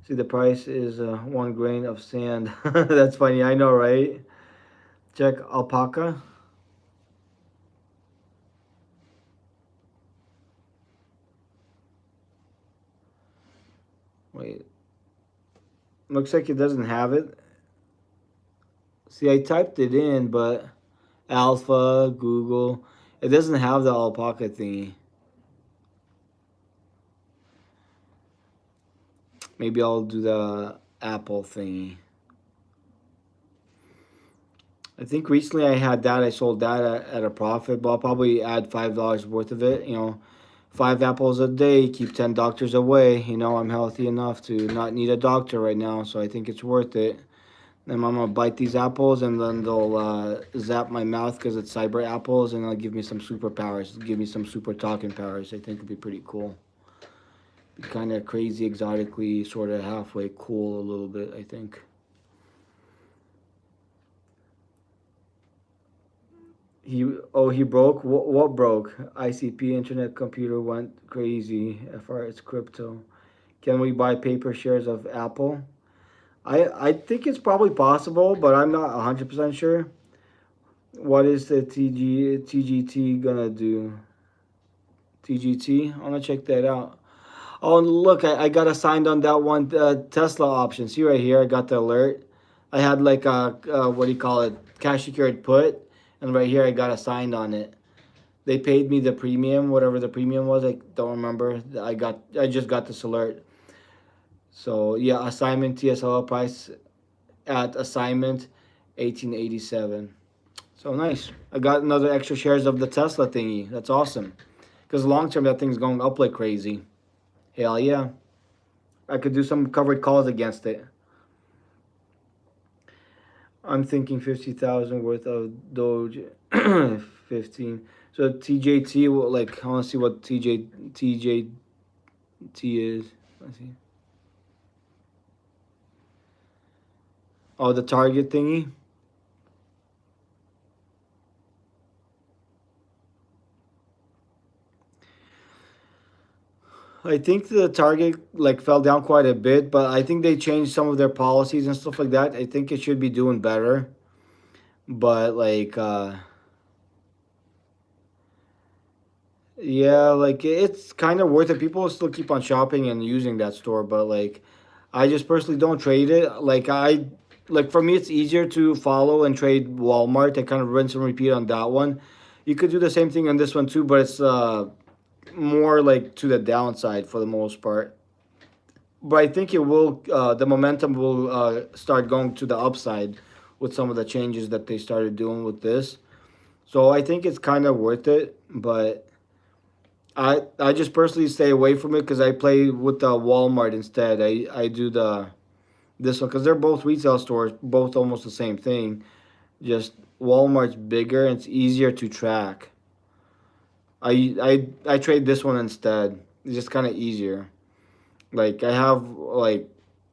See, the price is 1 grain of sand. That's funny, I know, right? Check alpaca. Wait, looks like it doesn't have it. See, I typed it in, but Alpha, Google, it doesn't have the alpaca thingy. Maybe I'll do the Apple thingy. I think recently I had that. I sold that at a profit, but I'll probably add $5 worth of it. You know, 5 apples a day, keep 10 doctors away. You know, I'm healthy enough to not need a doctor right now, so I think it's worth it. And I'm gonna bite these apples, and then they'll zap my mouth because it's cyber apples, and they'll give me some superpowers, give me some super talking powers. I think it'd be pretty cool. Be kind of crazy, exotically, sort of halfway cool a little bit. I think. He broke. What broke? ICP internet computer went crazy as far as crypto. Can we buy paper shares of Apple? I think it's probably possible, but I'm not 100% sure. What is the TGT gonna do? TGT? I'm gonna check that out. Oh, and look, I got assigned on that one Tesla option. See right here, I got the alert. I had like a what do you call it? Cash secured put, and right here I got assigned on it. They paid me the premium, whatever the premium was. I don't remember. I just got this alert. So yeah, assignment TSL price at assignment 1887. So nice. I got another extra shares of the Tesla thingy. That's awesome. Because long term, that thing's going up like crazy. Hell yeah. I could do some covered calls against it. I'm thinking 50,000 worth of Doge. 15. So TJT, like, I want to see what TJT is. Let's see. Oh, the target thingy. I think the target like fell down quite a bit, but I think they changed some of their policies and stuff like that. I think it should be doing better. But like yeah, like it's kind of worth it. People still keep on shopping and using that store, but like I just personally don't trade it. Like for me it's easier to follow and trade Walmart. I kind of rinse and repeat on that one. You could do the same thing on this one too, but it's more like to the downside for the most part. But I think it will. The momentum will start going to the upside with some of the changes that they started doing with this. So I think it's kind of worth it. But I just personally stay away from it because I play with the Walmart instead. I do the this one because they're both retail stores, both almost the same thing. Just Walmart's bigger and it's easier to track. I trade this one instead. It's just kind of easier. Like I have like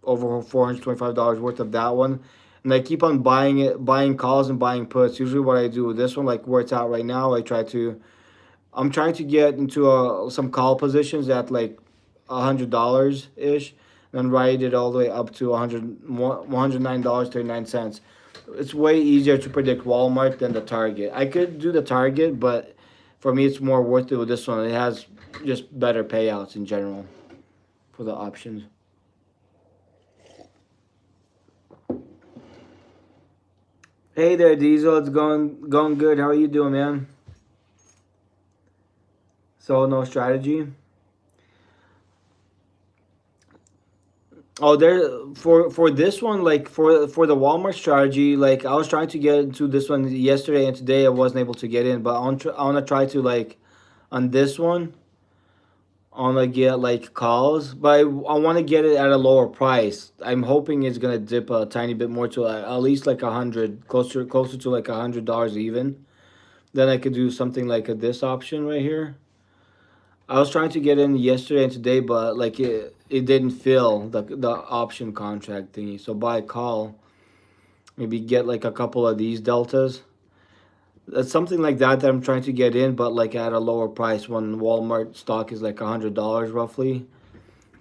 over $425 worth of that one, and I keep on buying it, buying calls and buying puts. Usually, what I do with this one, like where it's at right now, I'm trying to get into some call positions at like $100 ish, then ride it all the way up to $109.39. It's way easier to predict Walmart than the Target. I could do the Target, but for me, it's more worth it with this one. It has just better payouts in general for the options. Hey there, Diesel. It's going good. How are you doing, man? So no strategy. Oh, there for this one, like for the Walmart strategy, like I was trying to get into this one yesterday and today I wasn't able to get in, but I want to try to like on this one. I want to get like calls, but I want to get it at a lower price. I'm hoping it's gonna dip a tiny bit more to at least like 100, closer to like $100 even. Then I could do something like this option right here. I was trying to get in yesterday and today, but like it didn't fill the option contract thingy. So buy call, maybe get like a couple of these deltas. That's something like that I'm trying to get in, but like at a lower price when Walmart stock is like $100 roughly.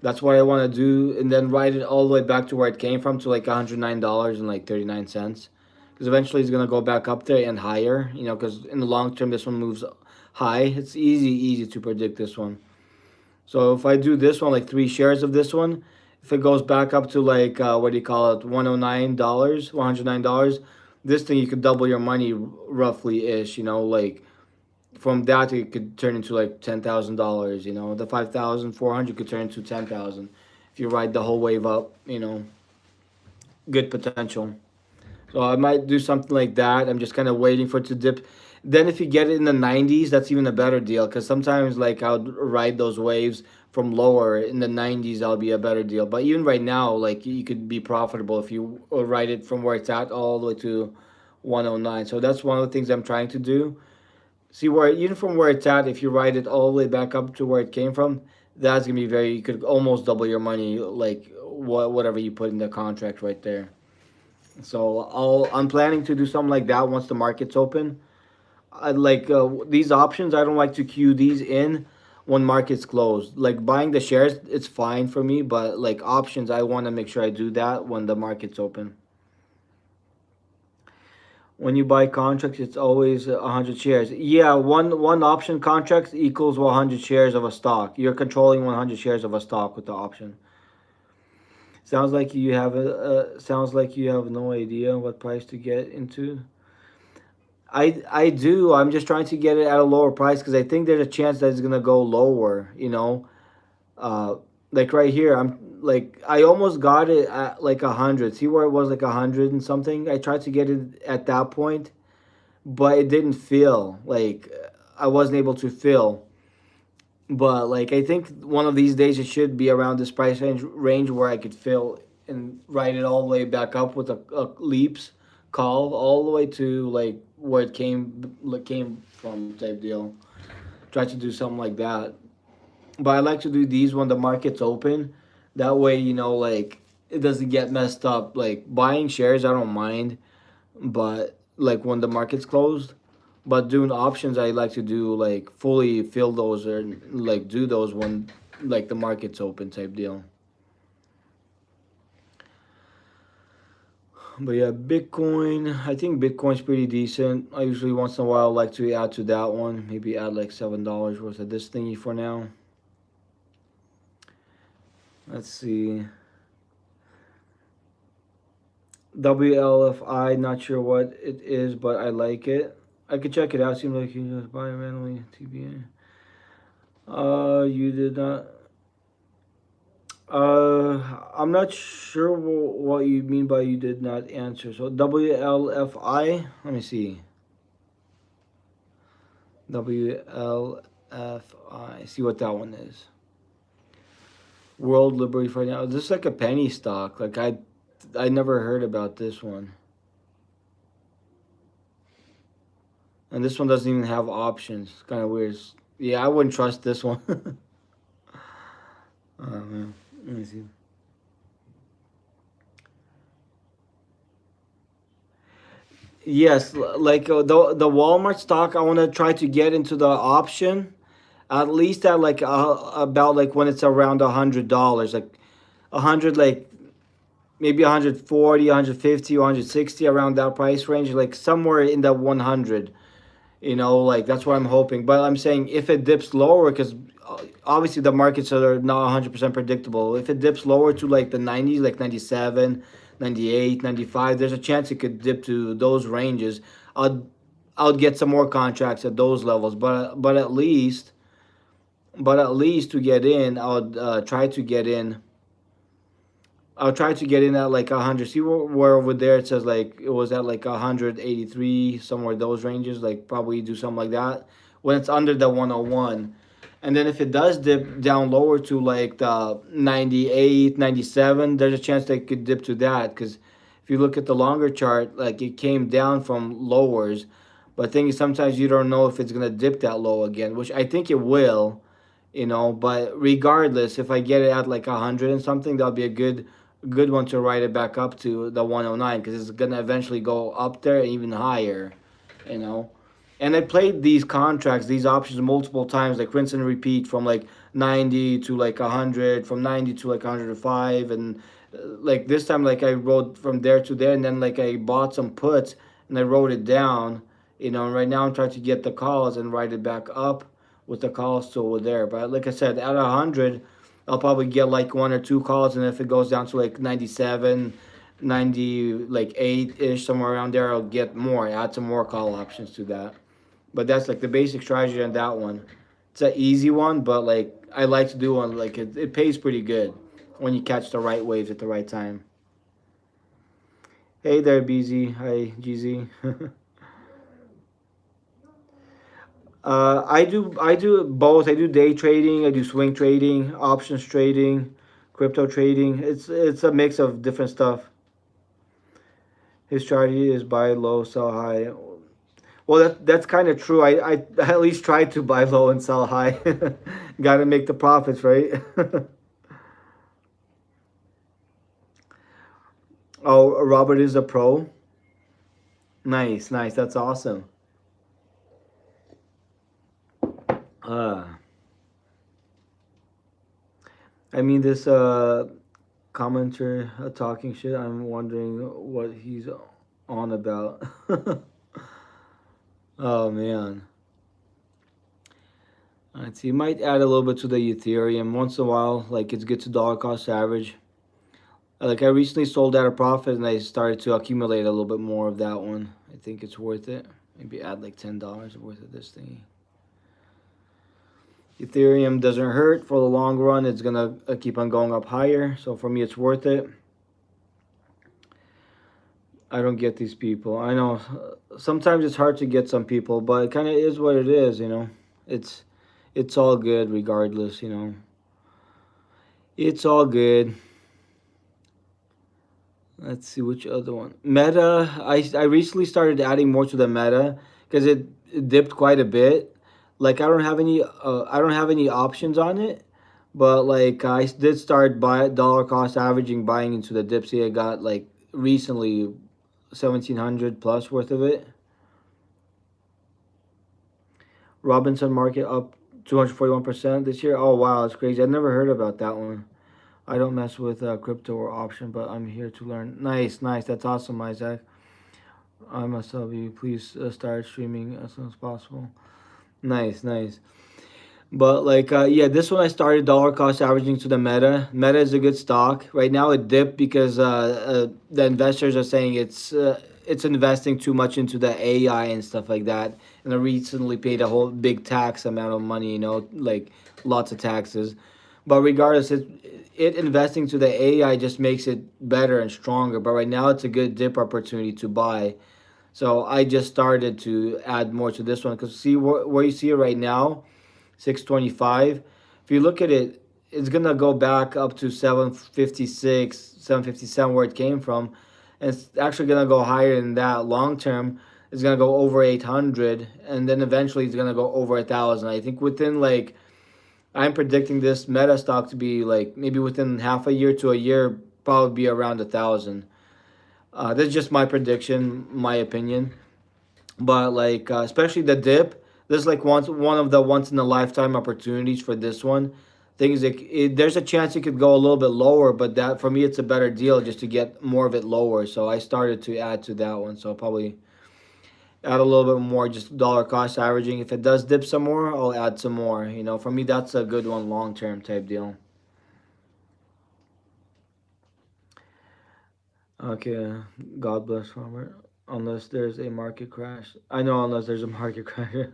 That's what I want to do, and then ride it all the way back to where it came from to like $109 and like 39 cents. Because eventually it's gonna go back up there and higher, you know. Because in the long term, this one moves high. It's easy to predict this one. So if I do this one, like 3 shares of this one, if it goes back up to like what do you call it, $109, $109, this thing you could double your money roughly ish. You know, like from that it could turn into like $10,000. You know, the 5,400 could turn into 10,000 if you ride the whole wave up. You know, good potential. So I might do something like that. I'm just kind of waiting for it to dip. Then if you get it in the 90s, that's even a better deal because sometimes like I would ride those waves from lower in the 90s. That'll be a better deal. But even right now, like you could be profitable if you ride it from where it's at all the way to 109. So that's one of the things I'm trying to do. See where even from where it's at, if you ride it all the way back up to where it came from, that's gonna be very. You could almost double your money, like whatever you put in the contract right there. So I'm planning to do something like that once the market's open. I like these options. I don't like to queue these in when markets closed. Like buying the shares, it's fine for me, but like options, I want to make sure I do that when the market's open. When you buy contracts, it's always 100 shares. Yeah, one option contract equals 100 shares of a stock. You're controlling 100 shares of a stock with the option. Sounds like you have no idea what price to get into. I do. I'm just trying to get it at a lower price because I think there's a chance that it's gonna go lower. You know, uh, like right here, I almost got it at like 100. See where it was like 100 and something. I tried to get it at that point, but it didn't fill. Like I wasn't able to fill. But like I think one of these days it should be around this price range where I could fill and ride it all the way back up with a leaps call all the way to like where it came from type deal. Try to do something like that. But I like to do these when the market's open. That way, like it doesn't get messed up. Like buying shares, I don't mind, but like when the market's closed. But doing options, I like to do like fully fill those or like do those when like the market's open type deal. But yeah, Bitcoin. I think Bitcoin's pretty decent. I usually once in a while like to add to that one. Maybe add like $7 worth of this thingy for now. Let's see. WLFI, not sure what it is, but I like it. I could check it out. Seems like you just buy randomly TBA. You did not. I'm not sure what you mean by you did not answer. So WLFI. Let me see. WLFI. See what that one is. World Liberty Financial. This is like a penny stock. Like I never heard about this one. And this one doesn't even have options. It's kind of weird. Yeah, I wouldn't trust this one. Oh man. Let me see. Yes, like the Walmart stock, I want to try to get into the option at least at like about like when it's around $100, like 100, like maybe 140, 150, 160 around that price range, like somewhere in that 100. Like that's what I'm hoping. But I'm saying if it dips lower, because obviously the markets are not 100% predictable. If it dips lower to like the 90s, like 97, 98, 95, there's a chance it could dip to those ranges. I'll get some more contracts at those levels, but at least to get in, try to get in. I'll try to get in at like 100. See where over there it says like it was at like 183, somewhere those ranges. Like probably do something like that when it's under the 101. And then if it does dip down lower to like the 98, 97, there's a chance they could dip to that. Because if you look at the longer chart, like it came down from lowers. But the thing is, sometimes you don't know if it's going to dip that low again, which I think it will, But regardless, if I get it at like 100 and something, that'll be a good one to ride it back up to the 109 because it's going to eventually go up there even higher, you know. And I played these contracts, these options multiple times, like rinse and repeat from like 90 to like 100, from 90 to like 105. And like this time, like I rode from there to there, and then like I bought some puts and I wrote it down, And right now I'm trying to get the calls and ride it back up with the calls still over there. But like I said, at 100, I'll probably get like one or two calls, and if it goes down to like 97, 90, like 8-ish, somewhere around there, I'll get more, add some more call options to that. But that's like the basic strategy on that one. It's an easy one, but like I like to do one. Like it pays pretty good when you catch the right waves at the right time. Hey there, BZ. Hi, GZ. I do both. I do day trading. I do swing trading, options trading, crypto trading. It's a mix of different stuff. His strategy is buy low, sell high. Well, that's kind of true. I at least try to buy low and sell high. Got to make the profits, right? Oh, Robert is a pro. Nice, nice. That's awesome. Uh, I mean, this commenter talking shit. I'm wondering what he's on about. Oh man. Let's see. You might add a little bit to the Ethereum once in a while. Like it's good to dollar cost average. Like I recently sold at a profit and I started to accumulate a little bit more of that one. I think it's worth it. Maybe add like $10 worth of this thing. Ethereum doesn't hurt for the long run. It's gonna keep on going up higher. So for me, it's worth it. I don't get these people. I know sometimes it's hard to get some people, but it kind of is what it is, you know. It's it's all good regardless, you know. It's all good. Let's see which other one. Meta. I recently started adding more to the meta because it dipped quite a bit. Like I don't have any options on it, but like I did start buy dollar cost averaging buying into the dip. See, I got like recently 1,700 plus worth of it. Robinson market up 241% this year. Oh wow, that's crazy. I never heard about that one. I don't mess with crypto or option, but I'm here to learn. Nice, nice. That's awesome, Isaac. I must have you. Please start streaming as soon as possible. Nice, nice. But like, yeah, this one I started dollar cost averaging to the Meta. Meta is a good stock. Right now it dipped because the investors are saying it's investing too much into the AI and stuff like that. And I recently paid a whole big tax amount of money, you know, like lots of taxes. But regardless, it investing to the AI just makes it better and stronger. But right now it's a good dip opportunity to buy. So I just started to add more to this one because see where you see it right now 625. If you look at it, it's gonna go back up to 756, 757 where it came from, and it's actually gonna go higher than that. Long term, it's gonna go over 800, and then eventually it's gonna go over 1,000. I think within like I'm predicting this meta stock to be like maybe within half a year to a year, probably be around 1,000. That's just my prediction, my opinion. But like especially the dip, this is like one of the once in a lifetime opportunities for this one. Things like there's a chance it could go a little bit lower, but that for me it's a better deal just to get more of it lower. So I started to add to that one. So I'll probably add a little bit more, just dollar cost averaging. If it does dip some more, I'll add some more. You know, for me that's a good one, long term type deal. Okay, God bless Robert. Unless there's a market crash, I know unless there's a market crash.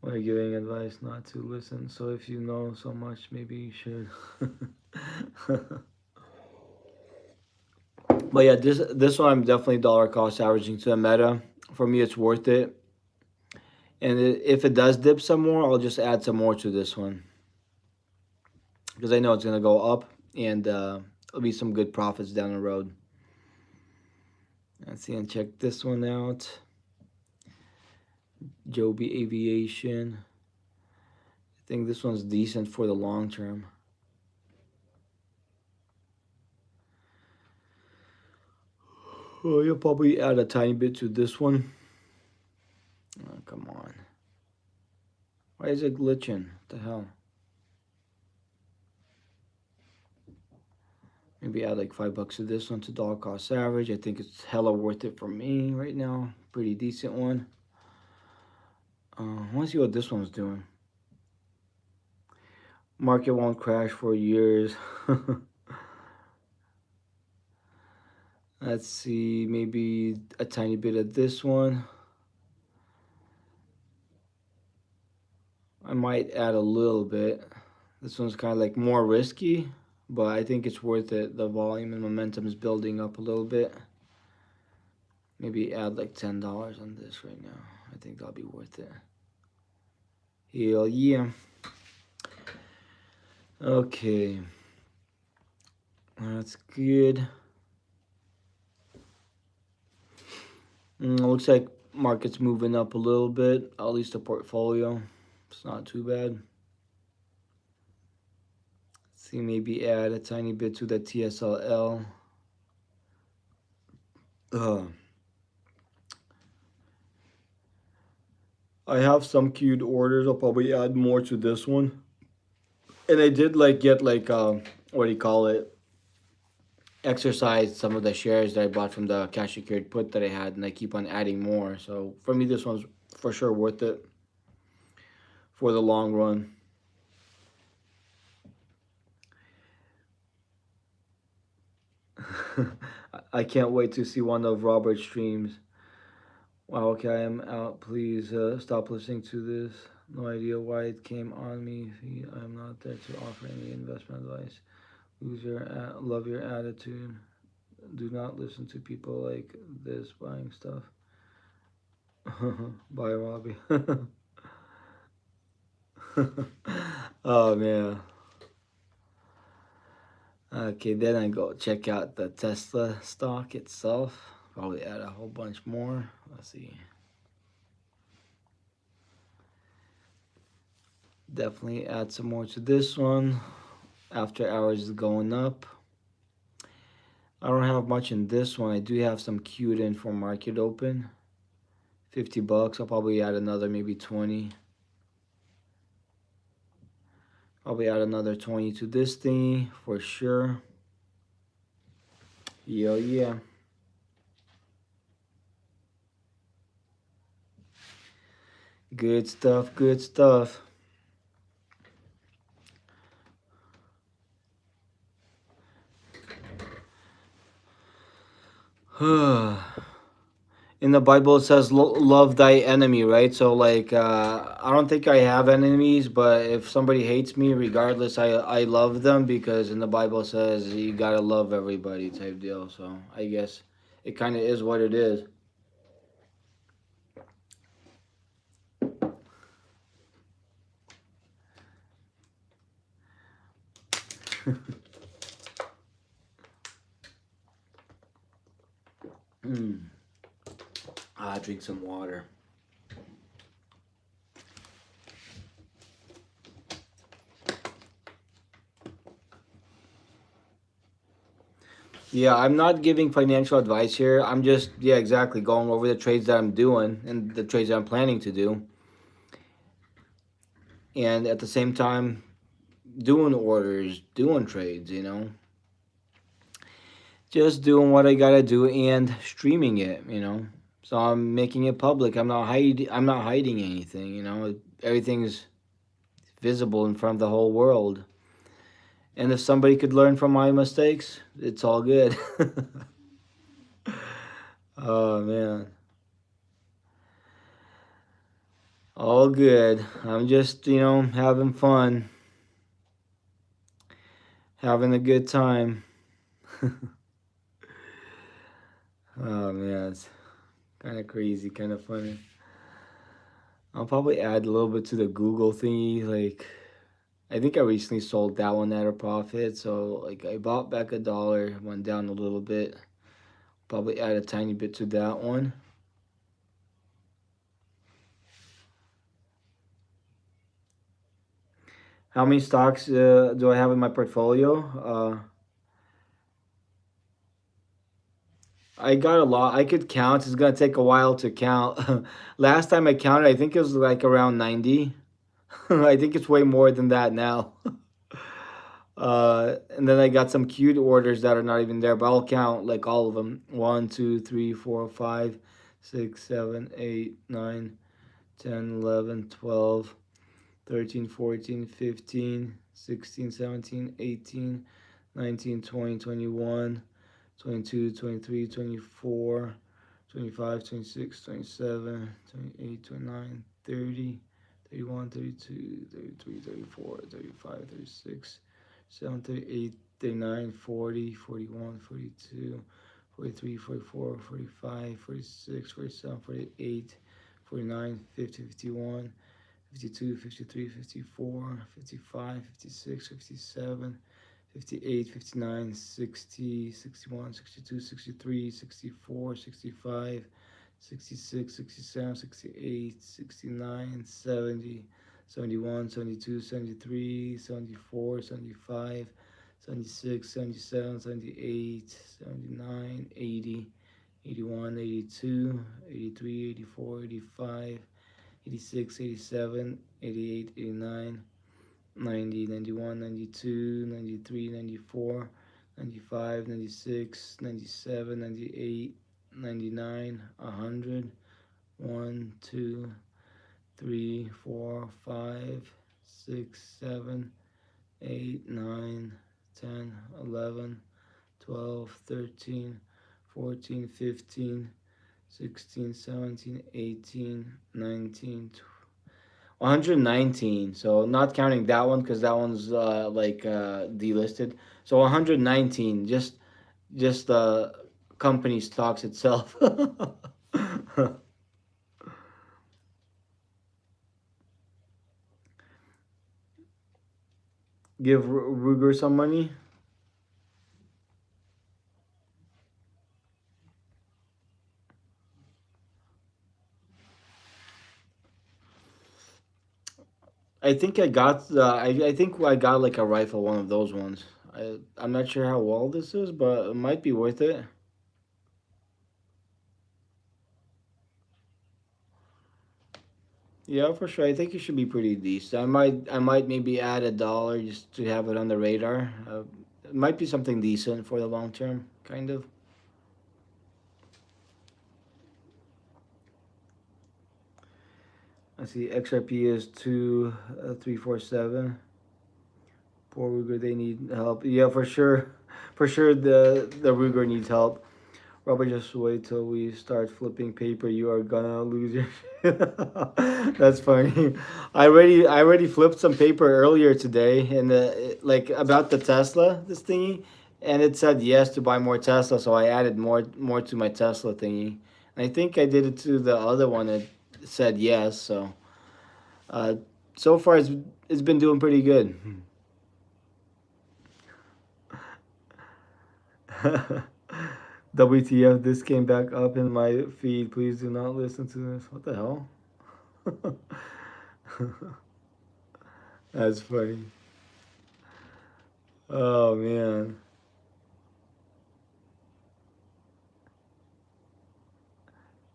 We're giving advice not to listen. So if you know so much, maybe you should. But yeah, this one I'm definitely dollar cost averaging to the meta. For me, it's worth it. And if it does dip some more, I'll just add some more to this one because I know it's gonna go up and there'll be some good profits down the road. Let's see and check this one out. Joby Aviation. I think this one's decent for the long term. Oh, you'll probably add a tiny bit to this one. Oh, come on. Why is it glitching? What the hell? Maybe add like $5 to this one to dollar cost average. I think it's hella worth it for me right now. Pretty decent one. I want to see what this one's doing. Market won't crash for years. Let's see, maybe a tiny bit of this one. I might add a little bit. This one's kind of like more risky, but I think it's worth it. The volume and momentum is building up a little bit. Maybe add like $10 on this right now. I think that'll be worth it. Hell yeah. Okay. That's good. Looks like market's moving up a little bit. At least the portfolio. It's not too bad. Let's see, maybe add a tiny bit to the TSLL. I have some queued orders. I'll probably add more to this one. And I did like get like what do you call it? Exercise some of the shares that I bought from the cash secured put that I had, and I keep on adding more. So for me, this one's for sure worth it for the long run. I can't wait to see one of Robert's streams. Wow, okay, I am out. Please stop listening to this. No idea why it came on me. I'm not there to offer any investment advice. Love your attitude. Do not listen to people like this buying stuff. Bye, Robbie. Oh man. Okay, then I go check out the Tesla stock itself. Probably add a whole bunch more. Let's see. Definitely add some more to this one. After hours is going up. I don't have much in this one. I do have some queued in for market open. $50. I'll probably add another maybe 20. Probably add another 20 to this thing for sure. Yo, yeah. Good stuff, good stuff. In the Bible it says love thy enemy, right? So like I don't think I have enemies, but if somebody hates me, regardless, I love them because in the Bible it says you gotta love everybody type deal. So I guess it kind of is what it is. Drink some water. Yeah, I'm not giving financial advice here. I'm just, yeah, exactly, going over the trades that I'm doing and the trades that I'm planning to do. And at the same time, doing orders, doing trades, you know. Just doing what I gotta do and streaming it, you know. So I'm making it public. I'm not hiding anything, you know. Everything's visible in front of the whole world. And if somebody could learn from my mistakes, it's all good. Oh man. All good. I'm just, you know, having fun. Having a good time. Oh man, it's kind of crazy, kind of funny. I'll probably add a little bit to the Google thingy. Like, I think I recently sold that one at a profit. So, like, I bought back $1, went down a little bit. Probably add a tiny bit to that one. How many stocks do I have in my portfolio? I got a lot. I could count. It's gonna take a while to count. Last time I counted, I think it was like around 90. I think it's way more than that now. And then I got some cute orders that are not even there, but I'll count like all of them. 1, 2, 3, 4, 5, 6, 7, 8, 9, 10, 11, 12, 13, 14, 15, 16, 17, 18, 19, 20, 21, 22, 23, 24, 25, 26, 27, 28, 29, 30, 31, 32, 33, 34, 35, 36, 7, 38, 39, 40, 41, 42, 43, 44, 45, 46, 47, 48, 49, 50, 51, 52, 53, 54, 55, 56, 57, 58, 59, 60, 61, 62, 63, 64, 65, 66, 67, 68, 69, 70, 71, 72, 73, 74, 75, 76, 77, 78, 79, 80, 81, 82, 83, 84, 85, 86, 87, 88, 89, 90, 91, 92, 93, 94, 95, 96, 97, 98, 99, 100, 1, 2, 3, 4, 5, 6, 7, 8, 9, 10, 11, 12, 13, 14, 15, 16, 17, 18, 19, 119. So not counting that one because that one's delisted. So 119, just the company stocks itself. Give Ruger some money. I think I got I think I got like a rifle, one of those ones. I'm not sure how well this is, but it might be worth it. Yeah, for sure. I think it should be pretty decent. I might maybe add $1 just to have it on the radar. It might be something decent for the long term, kind of. I see XRP is 2347. Poor Ruger, they need help. Yeah, for sure. For sure, the Ruger needs help. Robert, just wait till we start flipping paper. You are gonna lose your. That's funny. I already flipped some paper earlier today, and like about the Tesla, this thingy, and it said yes to buy more Tesla, so I added more to my Tesla thingy. And I think I did it to the other one. It said yes, so uh, so far it's been doing pretty good. WTF, this came back up in my feed. Please do not listen to this. What the hell? That's funny. Oh man.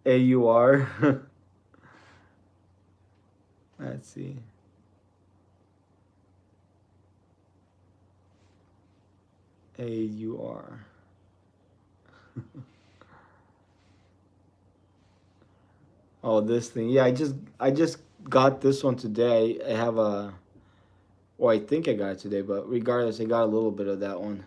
AUR. Let's see. AUR. Oh, this thing. Yeah, I just got this one today. I have a or I think I got it today, but regardless, I got a little bit of that one.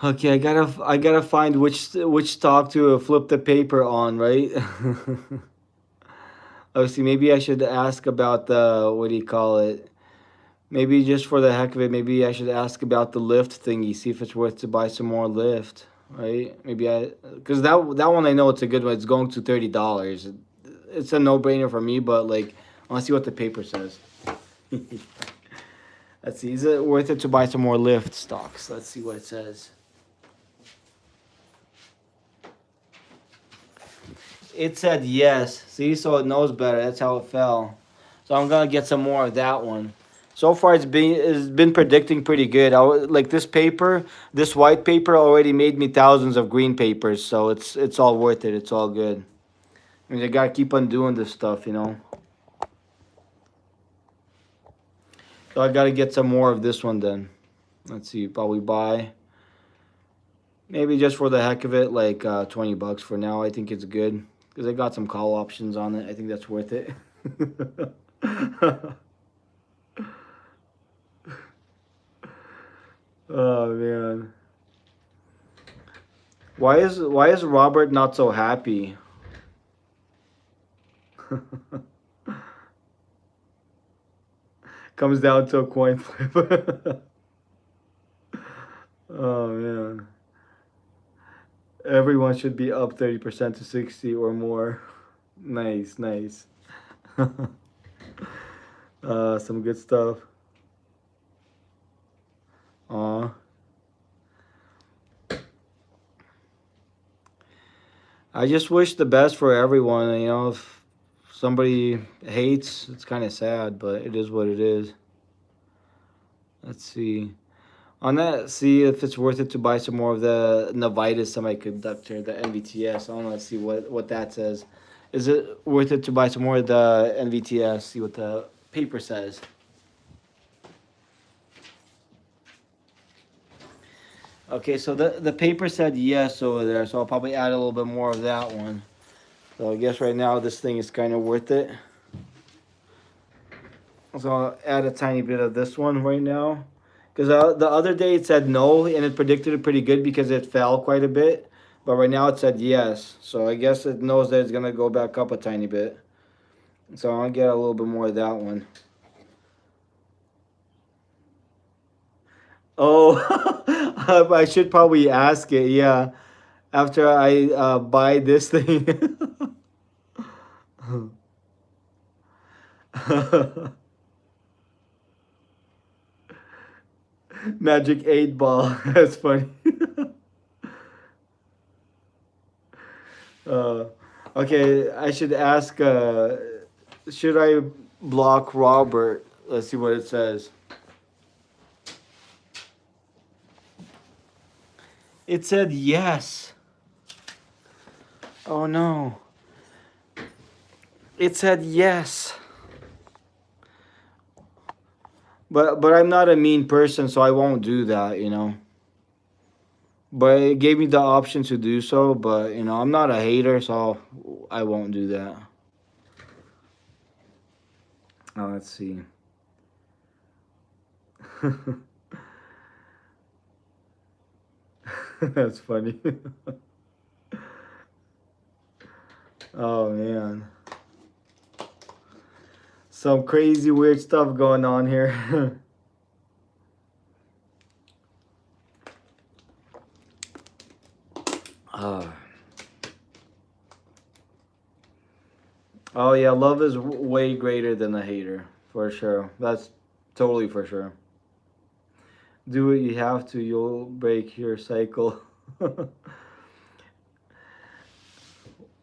Okay, I gotta find which stock to flip the paper on, right? Oh, see, maybe I should ask about the what do you call it? Maybe just for the heck of it, maybe I should ask about the lift thingy, see if it's worth to buy some more lift, right? Because that one I know it's a good one. It's going to $30. It's a no brainer for me, but like, I want to see what the paper says. Let's see, is it worth it to buy some more lift stocks? Let's see what it says. It said yes. See, so it knows better. That's how it fell. So I'm gonna get some more of that one. So far, it's been predicting pretty good. Like this paper, this white paper already made me thousands of green papers. So it's all worth it. It's all good. I mean, I gotta keep on doing this stuff, you know. So I gotta get some more of this one then. Let's see, probably buy maybe just for the heck of it, like $20 for now. I think it's good because I got some call options on it. I think that's worth it. Oh man. Why is Robert not so happy? Comes down to a coin flip. Oh man. Everyone should be up 30% to 60 or more. Nice, nice. Some good stuff. Aw. I just wish the best for everyone. You know, if somebody hates, it's kind of sad, but it is what it is. Let's see. On that, see if it's worth it to buy some more of the Novitas semiconductor, the NVTS. I don't know. Let's see what that says. Is it worth it to buy some more of the NVTS? See what the paper says. Okay, so the paper said yes over there, so I'll probably add a little bit more of that one. So I guess right now this thing is kind of worth it. So I'll add a tiny bit of this one right now. Because the other day it said no, and it predicted it pretty good because it fell quite a bit. But right now it said yes. So I guess it knows that it's going to go back up a tiny bit. So I'll get a little bit more of that one. Oh, I should probably ask it, yeah. After I buy this thing. Magic 8 ball. That's funny. uh, okay, I should ask. Should I block Robert? Let's see what it says. It said yes. Oh no. It said yes. But I'm not a mean person, so I won't do that, you know. But it gave me the option to do so, but you know, I'm not a hater, so I won't do that. Oh, let's see. That's funny. Oh man. Some crazy weird stuff going on here. uh, oh yeah, love is way greater than a hater, for sure. That's totally for sure. Do what you have to, you'll break your cycle.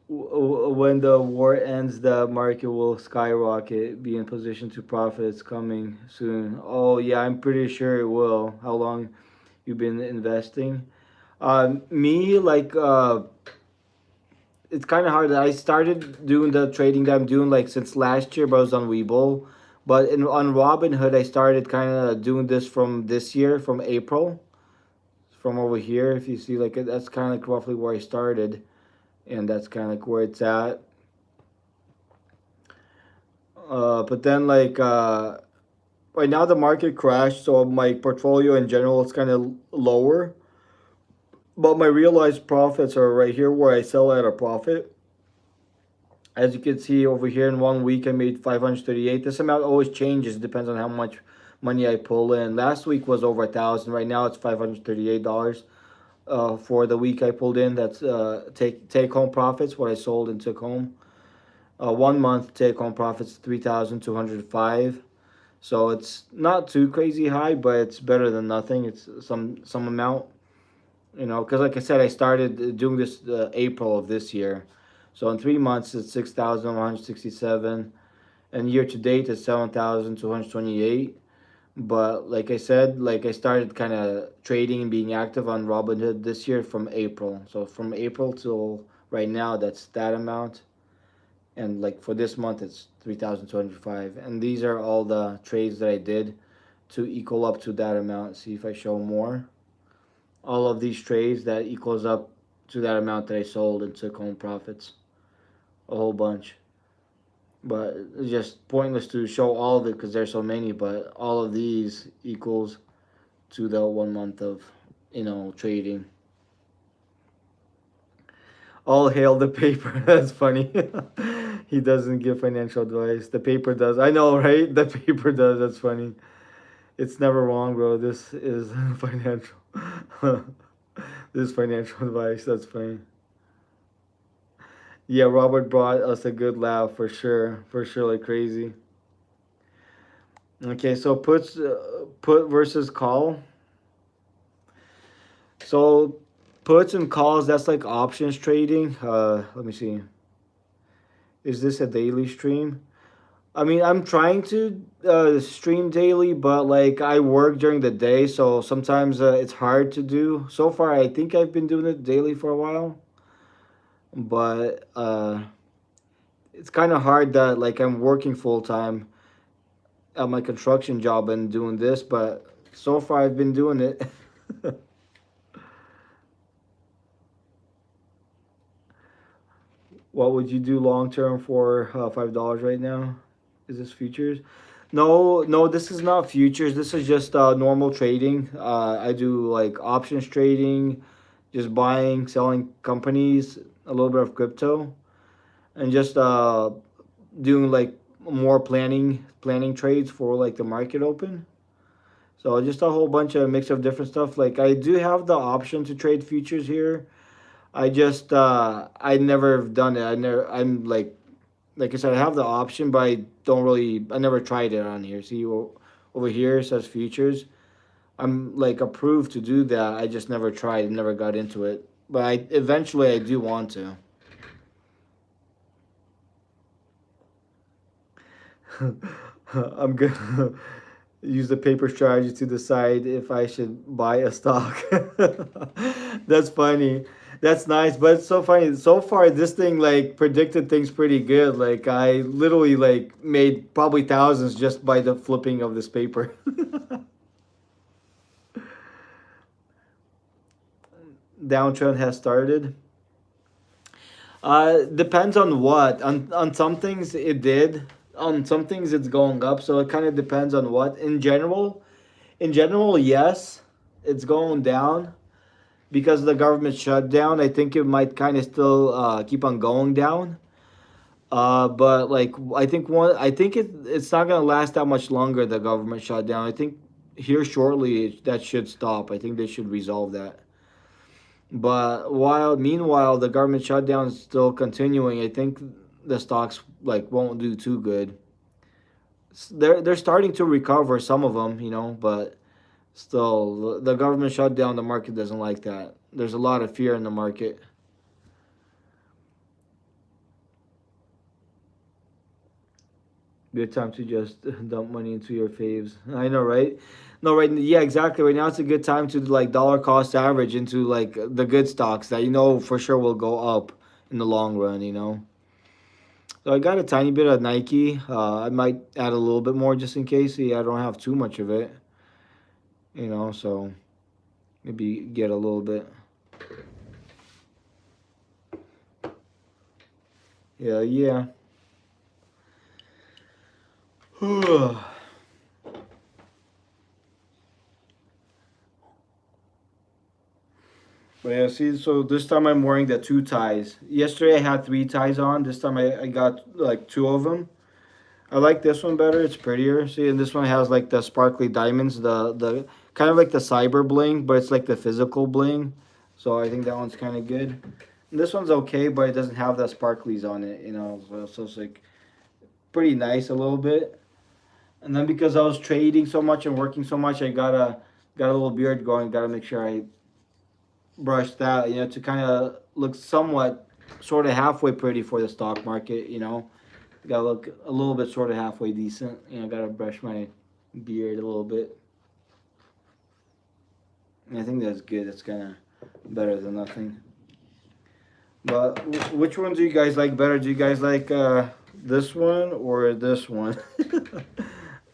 When the war ends, the market will skyrocket, be in position to profit. It's coming soon. Oh yeah, I'm pretty sure it will. How long you've been investing? Me, like, it's kind of hard. I started doing the trading that I'm doing like since last year, but I was on Webull. But on Robinhood, I started kind of doing this from this year, from April, from over here. If you see, like, that's kind of like roughly where I started, and that's kind of like where it's at. But then, like, right now the market crashed, so my portfolio in general is kind of lower. But my realized profits are right here where I sell at a profit. As you can see over here, in 1 week I made 538. This amount always changes, depends on how much money I pull in. Last week was over 1,000. Right now it's $538. For the week I pulled in, that's take home profits, what I sold and took home. 1 month take home profits 3,205. So it's not too crazy high, but it's better than nothing. It's some amount, you know, because like I said, I started doing this April of this year. So in 3 months, it's 6,167, and year to date, it's 7,228. But like I said, like I started kind of trading and being active on Robinhood this year from April. So from April till right now, that's that amount. And like for this month, it's 3,205. And these are all the trades that I did to equal up to that amount. See if I show more. All of these trades that equals up to that amount that I sold and took home profits. A whole bunch. But it's just pointless to show all of it because there's so many. But all of these equals to the 1 month of, you know, trading. All hail the paper. That's funny. He doesn't give financial advice. The paper does. I know, right? The paper does. That's funny. It's never wrong, bro. This is financial. This is financial advice. That's funny. Yeah, Robert brought us a good laugh for sure. For sure, like crazy. Okay, so put versus call. So puts and calls, that's like options trading. Let me see. Is this a daily stream? I mean, I'm trying to stream daily, but like I work during the day, so sometimes it's hard to do. So far, I think I've been doing it daily for a while, but it's kind of hard that like I'm working full time at my construction job and doing this, but so far I've been doing it. What would you do long term for $5 right now? Is this futures? No, this is not futures. This is just normal trading. I do like options trading, just buying, selling companies, a little bit of crypto, and just doing like more planning trades for like the market open. So just a whole bunch of mix of different stuff. Like I do have the option to trade futures here. I just I never have done it. I'm like I said, I have the option, but I don't really. I never tried it on here. See, over here it says futures. I'm like approved to do that. I just never tried and never got into it. But I eventually I do want to. I'm gonna use the paper strategy to decide if I should buy a stock. That's funny. That's nice, but it's so funny. So far, this thing like predicted things pretty good. Like I literally like made probably thousands just by the flipping of this paper. Downtrend has started. Depends on what. On some things it did. On some things it's going up. So it kind of depends on what. In general, yes, it's going down because of the government shutdown. I think it might kind of still keep on going down. But like I think it's not gonna last that much longer. The government shutdown. I think here shortly that should stop. I think they should resolve that. But meanwhile, the government shutdown is still continuing. I think the stocks like won't do too good. They're starting to recover some of them, but still the government shutdown. The market doesn't like that. There's a lot of fear in the market. Good time to just dump money into your faves. I know, right? No, right? Yeah, exactly. Right now, it's a good time to like dollar cost average into like the good stocks that you know for sure will go up in the long run. So I got a tiny bit of Nike. I might add a little bit more just in case. See, I don't have too much of it. So maybe get a little bit. Yeah, yeah. But yeah, see, so this time I'm wearing the two ties. Yesterday I had three ties on. This time I got like two of them. I like this one better. It's prettier. See, and this one has like the sparkly diamonds, the kind of like the cyber bling, but it's like the physical bling. So I think that one's kind of good. And this one's okay, but it doesn't have the sparklies on it, so it's like pretty nice a little bit. And then because I was trading so much and working so much, I got a little beard going. Got to make sure I brush that, to kind of look somewhat, sort of halfway pretty for the stock market. Gotta look a little bit sort of halfway decent. Gotta brush my beard a little bit. And I think that's good. That's kind of better than nothing. But which one do you guys like better? Do you guys like this one or this one?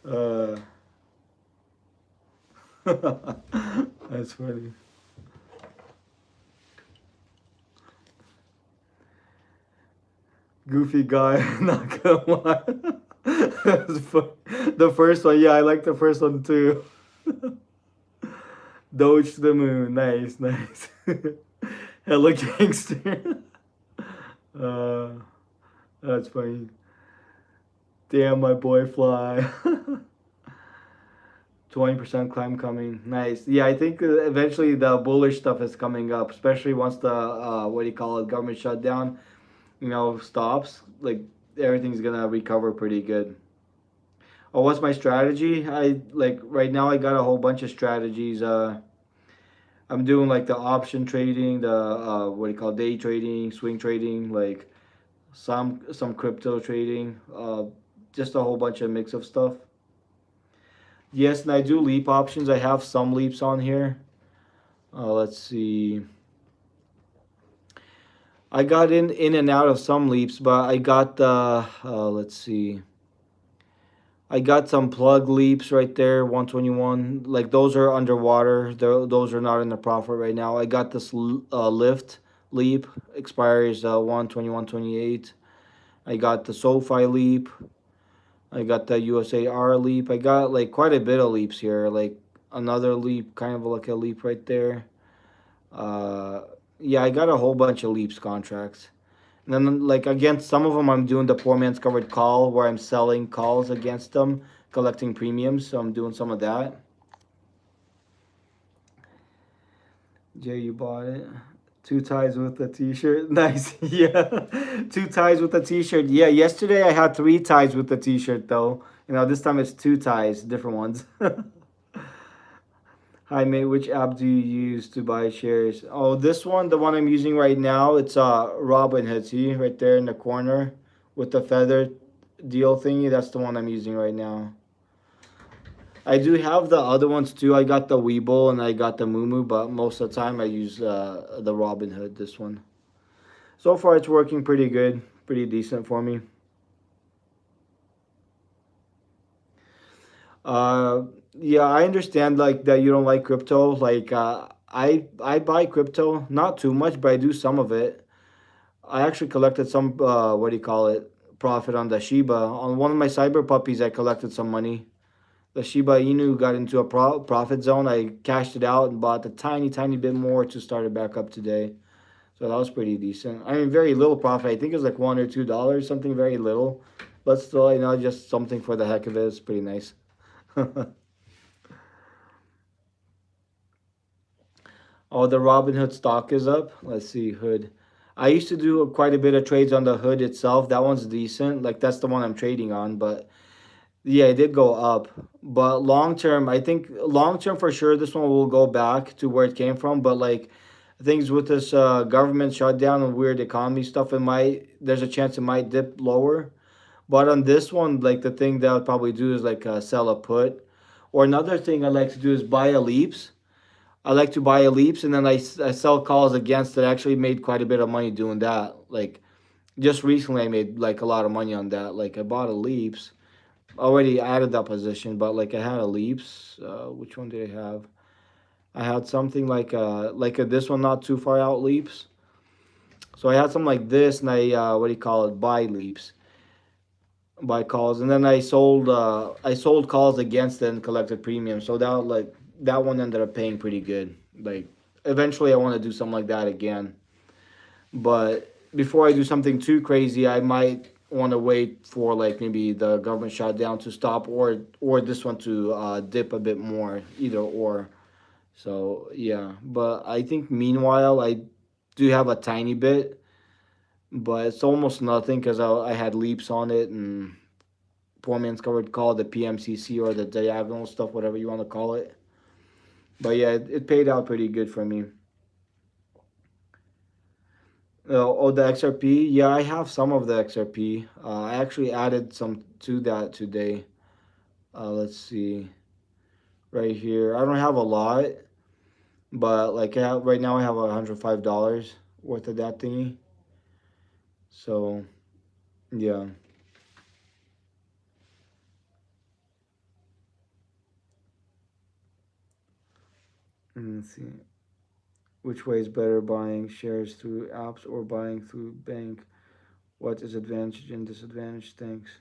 uh, that's funny. Goofy guy, not gonna lie. The first one, yeah, I like the first one too. Doge to the moon, nice, nice. Hella gangster. uh, that's funny. Damn, my boy fly. 20% climb coming, nice. Yeah, I think eventually the bullish stuff is coming up, especially once the what do you call it, government shutdown, stops. Like everything's gonna recover pretty good. Oh, what's my strategy? I like right now I got a whole bunch of strategies. I'm doing like the option trading, the what do you call day trading, swing trading, like some crypto trading, just a whole bunch of mix of stuff. Yes, and I do leap options. I have some leaps on here. Let's see. I got in and out of some leaps, but I got the let's see. I got some plug leaps right there, 121. Like those are underwater. Those are not in the profit right now. I got this lift leap, expires 121.28. I got the SoFi leap. I got the USAR leap. I got like quite a bit of leaps here. Like another leap, kind of like a leap right there. Uh, yeah, I got a whole bunch of leaps contracts. And then like against some of them, I'm doing the poor man's covered call where I'm selling calls against them, collecting premiums. So I'm doing some of that. Jay, you bought it. Two ties with a t-shirt. Nice. Yeah. Two ties with a t-shirt. Yeah, yesterday I had three ties with the t-shirt though. This time it's two ties, different ones. Hi mate, which app do you use to buy shares? Oh, this one, the one I'm using right now, it's Robinhood. See right there in the corner with the feather deal thingy. That's the one I'm using right now. I do have the other ones too. I got the Weeble and I got the Mumu, but most of the time I use the Robinhood. This one. So far, it's working pretty good, pretty decent for me. Uh, yeah, I understand like that you don't like crypto. Like, I buy crypto, not too much, but I do some of it. I actually collected some what do you call it, profit on the Shiba. On one of my cyber puppies, I collected some money. The Shiba Inu got into a profit zone. I cashed it out and bought a tiny, tiny bit more to start it back up today. So that was pretty decent. I mean, very little profit. I think it was like $1 or $2, something very little, but still, just something for the heck of it. It's pretty nice. Oh, the Robinhood stock is up. Let's see, Hood. I used to do quite a bit of trades on the Hood itself. That one's decent. Like that's the one I'm trading on, but yeah, it did go up. But long term, I think long term for sure, this one will go back to where it came from. But like things with this government shutdown and weird economy stuff, there's a chance it might dip lower. But on this one, like the thing that I'll probably do is like sell a put. Or another thing I like to do is buy a leaps. I like to buy a leaps and then I sell calls against it. I actually made quite a bit of money doing that. Like just recently, I made like a lot of money on that. Like I bought a leaps, already added that position, but like I had a leaps. Which one did I have? I had something like this one, not too far out leaps. So I had something like this, and I what do you call it? Buy leaps, buy calls, and then I sold calls against it and collected premium. So that one ended up paying pretty good. Like eventually, I want to do something like that again. But before I do something too crazy, I might want to wait for like maybe the government shutdown to stop or this one to dip a bit more, either or. So yeah, but I think meanwhile I do have a tiny bit, but it's almost nothing because I had leaps on it and poor man's covered call the PMCC or the diagonal stuff, whatever you want to call it. But yeah, it paid out pretty good for me. Oh, the XRP. Yeah, I have some of the XRP. I actually added some to that today. Let's see, right here. I don't have a lot, but like right now I have $105 worth of that thingy. So yeah, let's see. Which way is better, buying shares through apps or buying through bank? What is advantage and disadvantage? Thanks.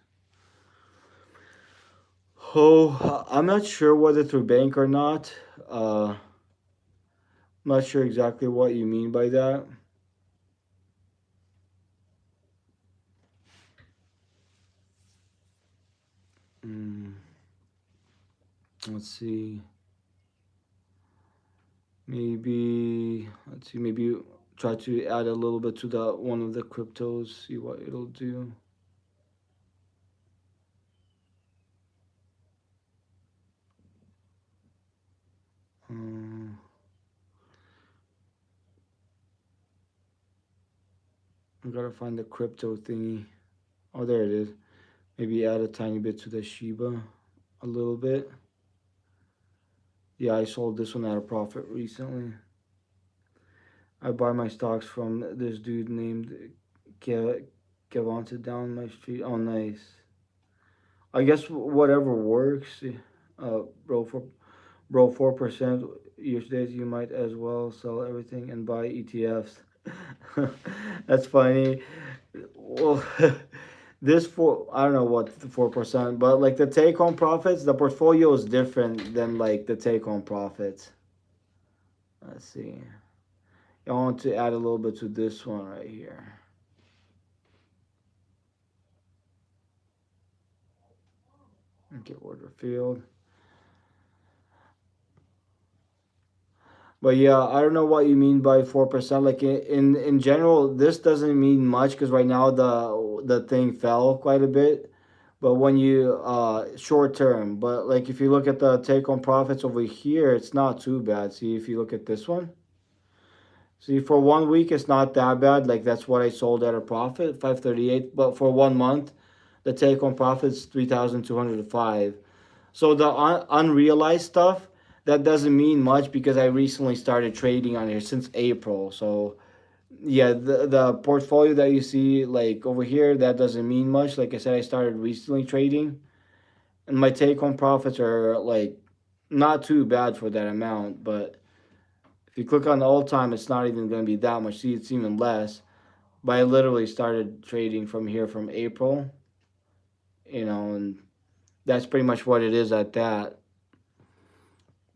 Oh, I'm not sure whether through bank or not. I'm not sure exactly what you mean by that. Mm, let's see. Maybe try to add a little bit to the one of the cryptos, see what it'll do. Um, I gotta find the crypto thingy. Oh, there it is. Maybe add a tiny bit to the Shiba, a little bit. Yeah, I sold this one at a profit recently. I buy my stocks from this dude named Kevonta down my street. Oh, nice. I guess whatever works. Uh, bro, for 4% year to date, you might as well sell everything and buy ETFs. That's funny. Well, This for I don't know what the 4%, but like the take home profits, the portfolio is different than like the take home profits. Let's see. I want to add a little bit to this one right here. Okay, order field. But yeah, I don't know what you mean by 4%. Like in general, this doesn't mean much because right now the thing fell quite a bit. But when you short term, but like if you look at the take home profits over here, it's not too bad. See if you look at this one. See for 1 week, it's not that bad. Like that's what I sold at a profit, 538. But for 1 month, the take home profit is 3,205. So the unrealized stuff that doesn't mean much because I recently started trading on here since April. So yeah, the portfolio that you see like over here that doesn't mean much. Like I said, I started recently trading, and my take home profits are like not too bad for that amount. But if you click on the all time, it's not even going to be that much. See, it's even less. But I literally started trading from here from April, and that's pretty much what it is at that.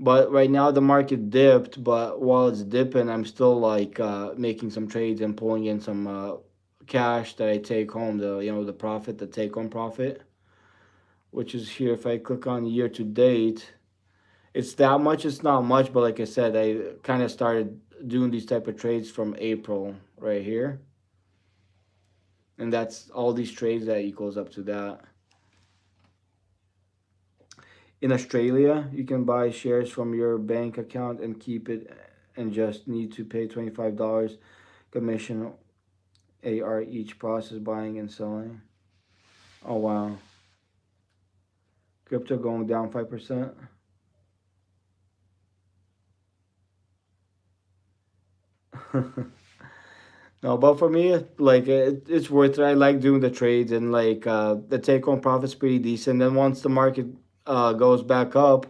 But right now the market dipped, but while it's dipping, I'm still like making some trades and pulling in some cash that I take home. The profit, the take home profit, which is here. If I click on year to date, it's that much. It's not much, but like I said, I kind of started doing these type of trades from April right here, and that's all these trades that equals up to that. In Australia, you can buy shares from your bank account and keep it, and just need to pay $25 commission AR each process buying and selling. Oh wow. Crypto going down 5%. No, but for me, like it's worth it. I like doing the trades, and like the take home profit's pretty decent. Then once the market goes back up,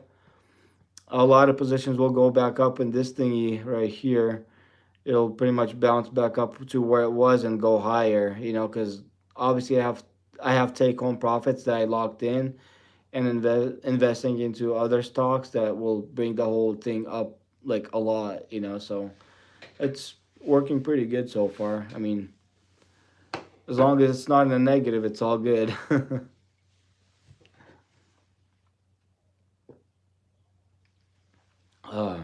a lot of positions will go back up in this thingy right here. It'll pretty much bounce back up to where it was and go higher, because obviously I have take home profits that I locked in, and investing into other stocks that will bring the whole thing up like a lot, so it's working pretty good so far. I mean, as long as it's not in a negative, it's all good. uh,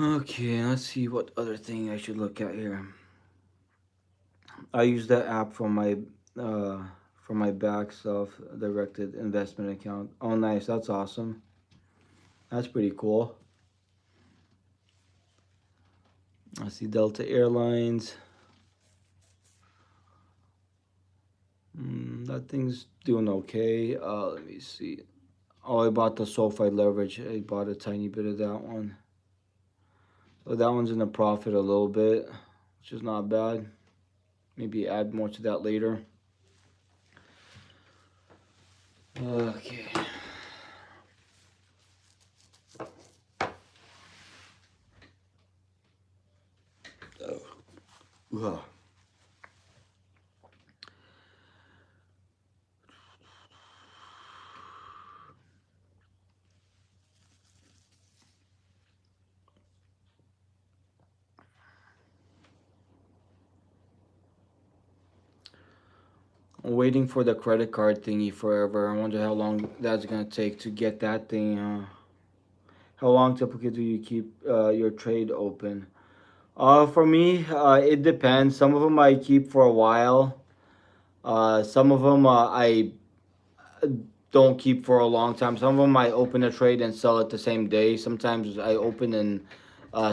okay, let's see what other thing I should look at here. I use that app uh for my back self-directed investment account. Oh, nice. That's awesome. That's pretty cool. I see Delta Airlines. That thing's doing okay. Let me see. Oh, I bought the SoFi leverage. I bought a tiny bit of that one. So that one's in a profit a little bit, which is not bad. Maybe add more to that later. Okay. Ugh. I'm waiting for the credit card thingy forever. I wonder how long that's gonna take to get that thing. How long typically do you keep your trade open? For me, it depends. Some of them I keep for a while. Some of them I don't keep for a long time. Some of them I open a trade and sell it the same day. Sometimes I open and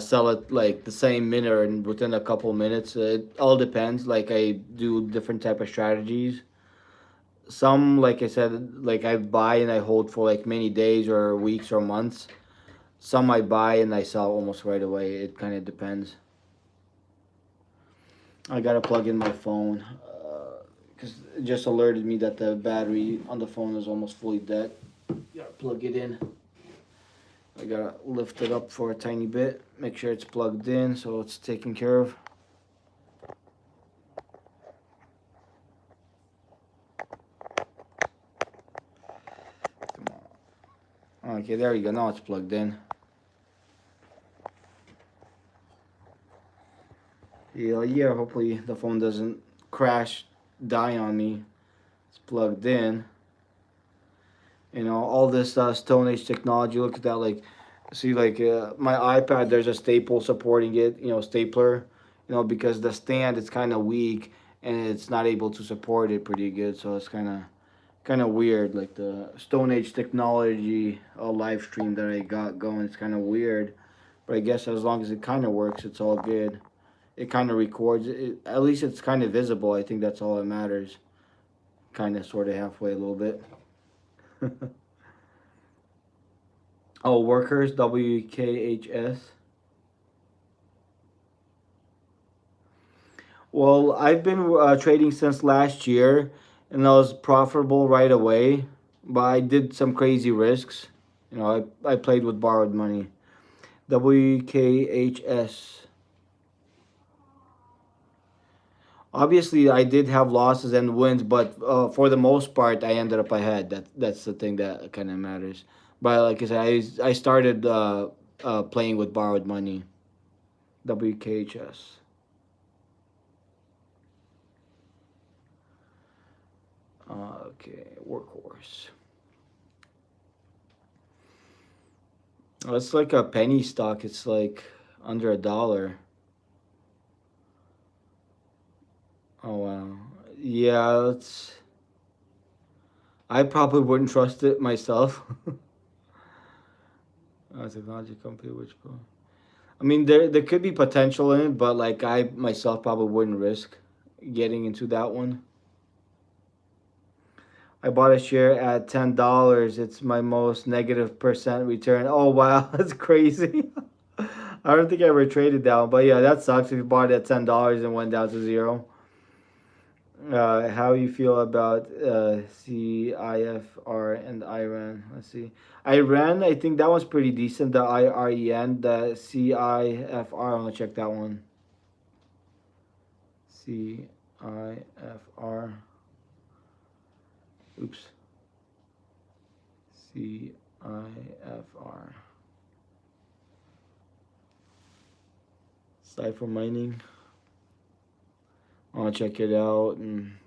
sell it like the same minute and within a couple minutes. It all depends. Like I do different type of strategies. Some, like I said, like I buy and I hold for like many days or weeks or months. Some I buy and I sell almost right away. It kind of depends. I gotta plug in my phone. because it just alerted me that the battery on the phone is almost fully dead. Gotta plug it in. I gotta lift it up for a tiny bit, make sure it's plugged in so it's taken care of. Come on. Okay, there you go. Now it's plugged in. Yeah, hopefully the phone doesn't crash, die on me. It's plugged in. You know, all this Stone Age technology. Look at that. Like, see, like my iPad, there's a staple supporting it. You know, stapler. You know, because the stand is kind of weak and it's not able to support it pretty good. So it's kind of weird. Like the Stone Age technology live stream that I got going, it's kind of weird. But I guess as long as it kind of works, it's all good. It kind of records. At least it's kind of visible. I think that's all that matters. Kind of, sort of, halfway, a little bit. Oh, workers, WKHS. Well, I've been trading since last year, and I was profitable right away. But I did some crazy risks. You know, I played with borrowed money. WKHS. Obviously, I did have losses and wins, but for the most part, I ended up ahead. That's the thing that kind of matters. But like I said, I started playing with borrowed money. WKHS. Okay, workhorse. Oh, it's like a penny stock. It's like under $1. Oh wow. Yeah, it's. I probably wouldn't trust it myself. Technology company, which go. I mean, there could be potential in it, but like I myself probably wouldn't risk getting into that one. I bought a share at $10. It's my most negative percent return. Oh wow, that's crazy. I don't think I ever traded down, but yeah, that sucks if you bought it at $10 and went down to zero. How you feel about CIFR and Iran? Let's see. Iran, I think that one's pretty decent. The IREN, the CIFR. I'm gonna check that one. CIFR. Oops. CIFR. Cipher mining. I'll check it out. And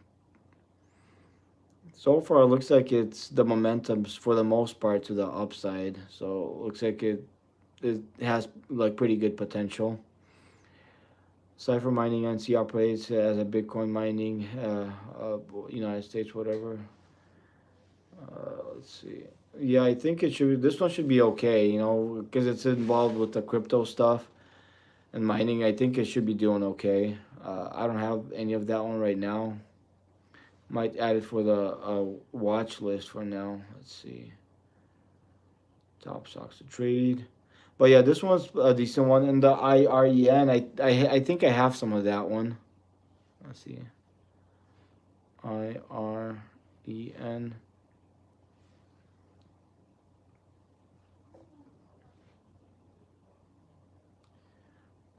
so far, it looks like it's the momentum's for the most part to the upside. So it looks like it has like pretty good potential. Cipher mining NC operates as a Bitcoin mining, United States, whatever. Let's see. Yeah, I think it should. This one should be okay, you know, because it's involved with the crypto stuff and mining. I think it should be doing okay. I don't have any of that one right now. Might add it for the watch list for now. Let's see. Top stocks to trade. But yeah, this one's a decent one. And the IREN, I think I have some of that one. Let's see. IREN.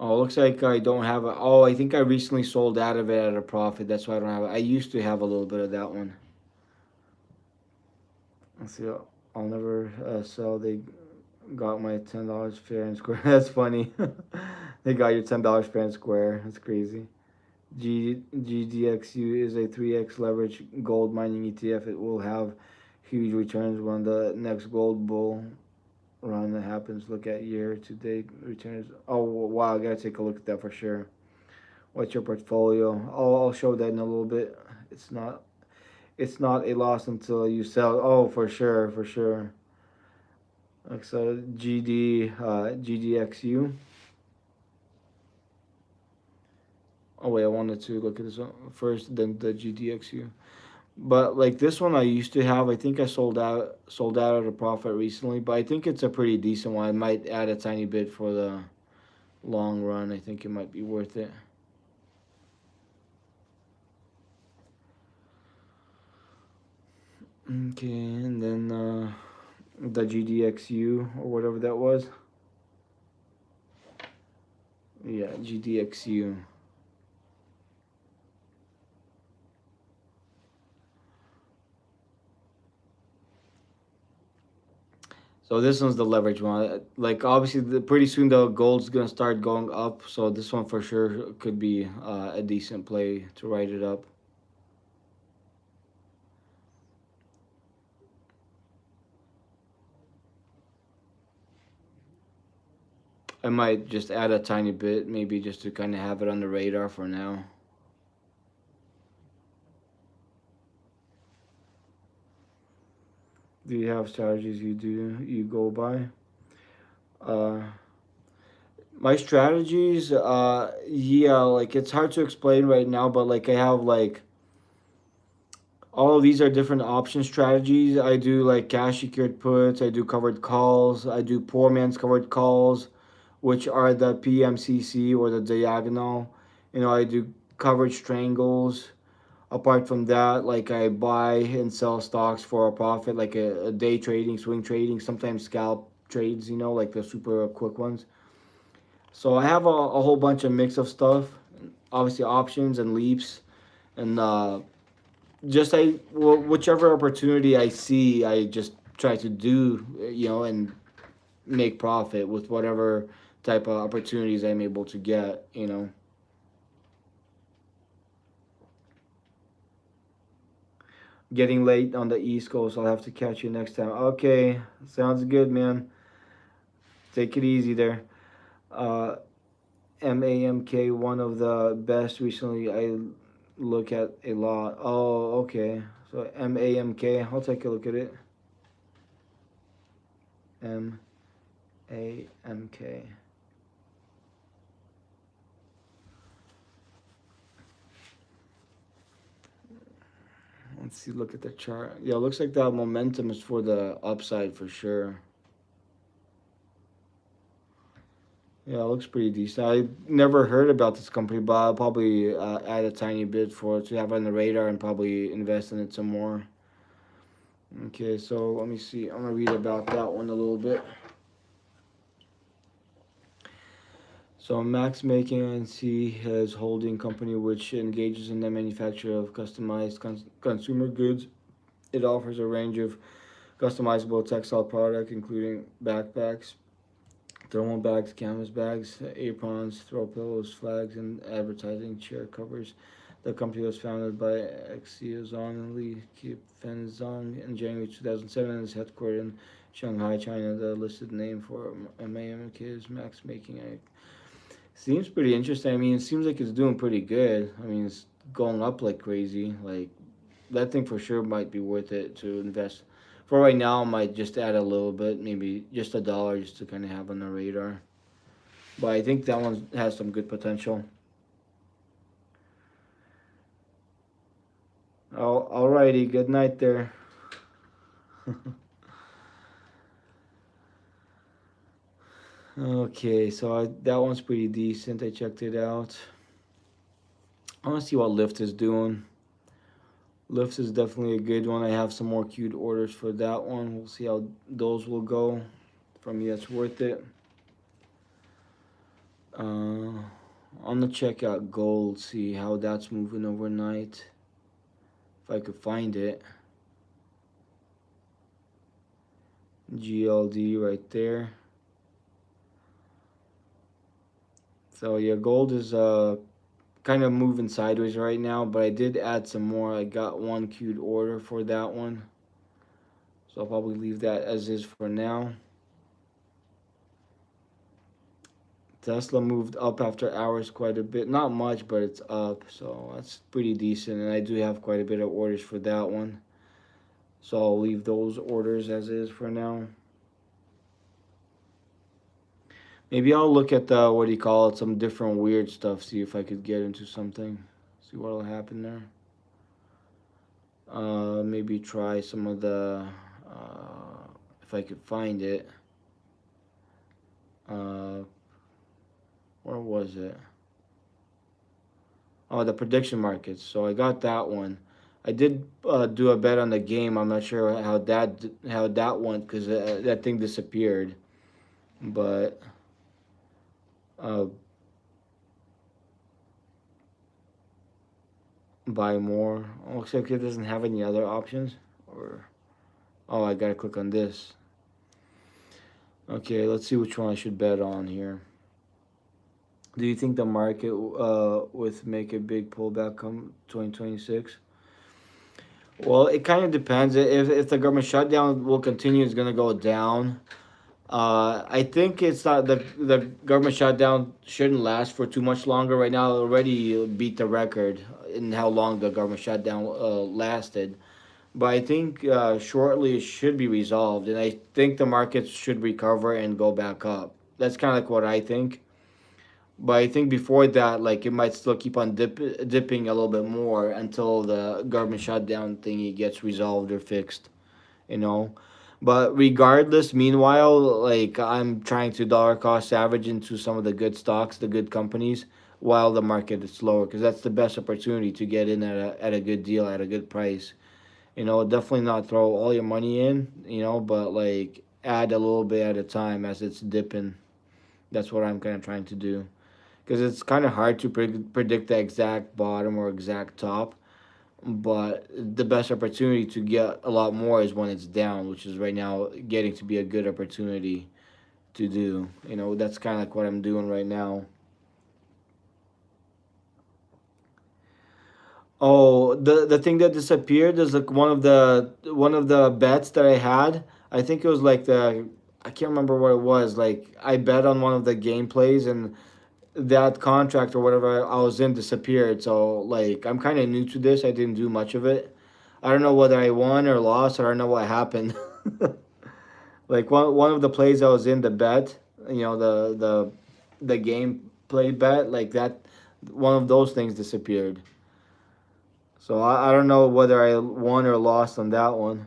Oh, looks like I don't have it. Oh, I think I recently sold out of it at a profit. That's why I don't have it. I used to have a little bit of that one. Let's see. I'll never sell. They got my $10 fair and square. That's funny. They got your $10 fair and square. That's crazy. GDXU is a 3x leverage gold mining ETF. It will have huge returns when the next gold bull run that happens. Look at year to date returns. Oh wow, I gotta take a look at that for sure. What's your portfolio? I'll show that in a little bit. It's not a loss until you sell. Oh, for sure, for sure. Like so, GDXU. Oh wait, I wanted to look at this one first, then the GDXU. But like this one, I used to have. I think I sold out at a profit recently. But I think it's a pretty decent one. I might add a tiny bit for the long run. I think it might be worth it. Okay, and then the GDXU or whatever that was. Yeah, GDXU. So this one's the leverage one. Like obviously, pretty soon the gold's gonna start going up. So this one for sure could be a decent play to write it up. I might just add a tiny bit, maybe just to kind of have it on the radar for now. Do you have strategies you go by? Uh, my strategies, yeah, like it's hard to explain right now, but like I have like all of these are different option strategies. I do like cash secured puts, I do covered calls, I do poor man's covered calls, which are the pmcc or the diagonal. I do covered strangles. Apart from that, like I buy and sell stocks for a profit, like a day trading, swing trading, sometimes scalp trades, like the super quick ones. So I have a whole bunch of mix of stuff, obviously options and leaps, and just whichever opportunity I see, I just try to do, and make profit with whatever type of opportunities I'm able to get. Getting late on the East Coast. I'll have to catch you next time. Okay, sounds good, man. Take it easy there. Uh, MAMK, one of the best recently. I look at a lot. Oh, okay. So MAMK, I'll take a look at it. MAMK. Let's see, look at the chart. Yeah, it looks like that momentum is for the upside for sure. Yeah, it looks pretty decent. I never heard about this company, but I'll probably add a tiny bit for it to have on the radar and probably invest in it some more. Okay, so let me see. I'm gonna read about that one a little bit. So Max Making NC is holding company which engages in the manufacture of customized consumer goods. It offers a range of customizable textile product, including backpacks, thermal bags, canvas bags, aprons, throw pillows, flags, and advertising chair covers. The company was founded by Xia Zhang and Li Kefen Zhang in January 2007 and is headquartered in Shanghai, China. The listed name for MAMK is Max Making. Seems pretty interesting. I mean, it seems like it's doing pretty good. I mean, it's going up like crazy. Like, that thing for sure might be worth it to invest. For right now, I might just add a little bit, maybe just $1 just to kind of have on the radar. But I think that one has some good potential. Alrighty, good night there. Okay, so that one's pretty decent. I checked it out. I want to see what Lyft is doing. Lyft is definitely a good one. I have some more queued orders for that one. We'll see how those will go. For me, that's worth it. On the checkout gold, see how that's moving overnight. If I could find it. GLD right there. So yeah, gold is kind of moving sideways right now, but I did add some more. I got one queued order for that one. So I'll probably leave that as is for now. Tesla moved up after hours quite a bit. Not much, but it's up. So that's pretty decent. And I do have quite a bit of orders for that one. So I'll leave those orders as is for now. Maybe I'll look at the, what do you call it, some different weird stuff, see if I could get into something. See what'll happen there. Maybe try some of the, if I could find it. Uh, where was it? Oh, the prediction markets. So I got that one. I did do a bet on the game. I'm not sure how that went because that thing disappeared. But uh, buy more. Looks like it doesn't have any other options. Or oh, I gotta click on this. Okay, let's see which one I should bet on here. Do you think the market would make a big pullback come 2026? Well, it kind of depends. If the government shutdown will continue, it's gonna go down. I think it's not the government shutdown shouldn't last for too much longer. Right now, it already beat the record in how long the government shutdown lasted. But I think shortly it should be resolved, and I think the markets should recover and go back up. That's kind of like what I think. But I think before that, like it might still keep on dipping a little bit more until the government shutdown thingy gets resolved or fixed. You know. But regardless, meanwhile, like I'm trying to dollar cost average into some of the good stocks, the good companies, while the market is slower, because that's the best opportunity to get in at a good deal at a good price. Definitely not throw all your money in, but like add a little bit at a time as it's dipping. That's what I'm kind of trying to do, because it's kind of hard to predict the exact bottom or exact top. But the best opportunity to get a lot more is when it's down, which is right now getting to be a good opportunity to do. That's kind of like what I'm doing right now. Oh, the thing that disappeared is like one of the bets that I had. I think it was like I can't remember what it was. Like I bet on one of the gameplays and that contract or whatever I was in disappeared. So like I'm kind of new to this. I didn't do much of it. I don't know whether I won or lost. Or I don't know what happened. Like one of the plays I was in the bet, the game play bet like that. One of those things disappeared. So I don't know whether I won or lost on that one.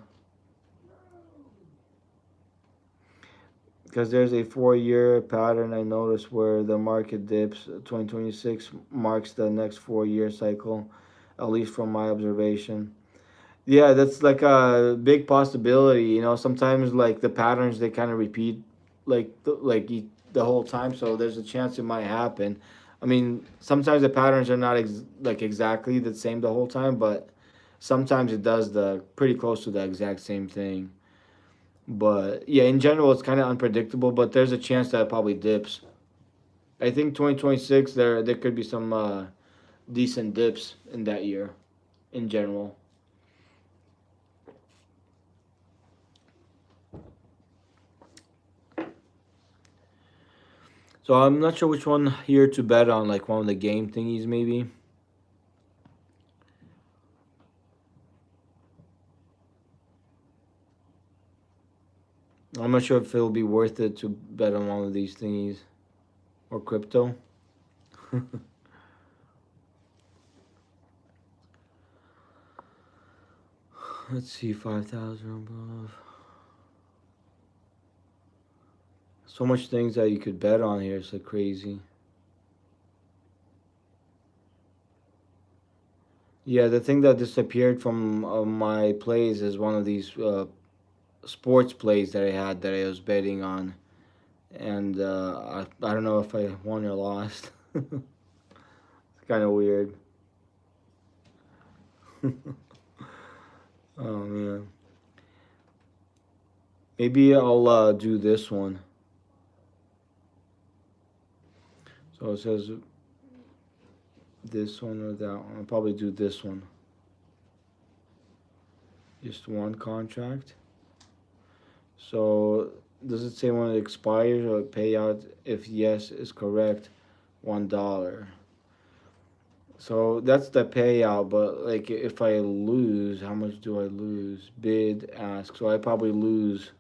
Because there's a 4 year pattern I noticed where the market dips. 2026 marks the next 4 year cycle, at least from my observation. Yeah, that's like a big possibility. Sometimes like the patterns they kind of repeat, the whole time. So there's a chance it might happen. I mean, sometimes the patterns are not like exactly the same the whole time, but sometimes it does the pretty close to the exact same thing. But yeah, in general, it's kind of unpredictable. But there's a chance that it probably dips. I think 2026 there could be some decent dips in that year, in general. So I'm not sure which one here to bet on, like one of the game thingies maybe. I'm not sure if it'll be worth it to bet on one of these thingies or crypto. Let's see, 5,000 above. So much things that you could bet on here. It's like crazy. Yeah, the thing that disappeared from my plays is one of these sports plays that I had that I was betting on, and I don't know if I won or lost. It's kind of weird. Oh man, maybe I'll do this one. So it says this one or that one. I'll probably do this one. Just one contract. So does it say when it expires or payout? If yes is correct, $1. So that's the payout, but like if I lose, how much do I lose? Bid, ask. So I probably lose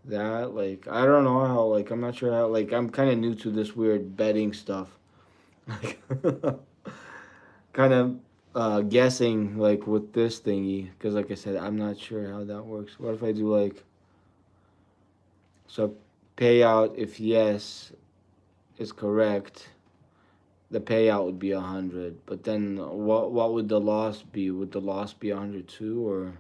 that. Like I don't know how. Like I'm not sure how. Like I'm kind of new to this weird betting stuff. Like kind of guessing like with this thingy because like I said, I'm not sure how that works. What if I do like so payout if yes is correct? the payout would be 100. But then what would the loss be? Would the loss be 100 too, or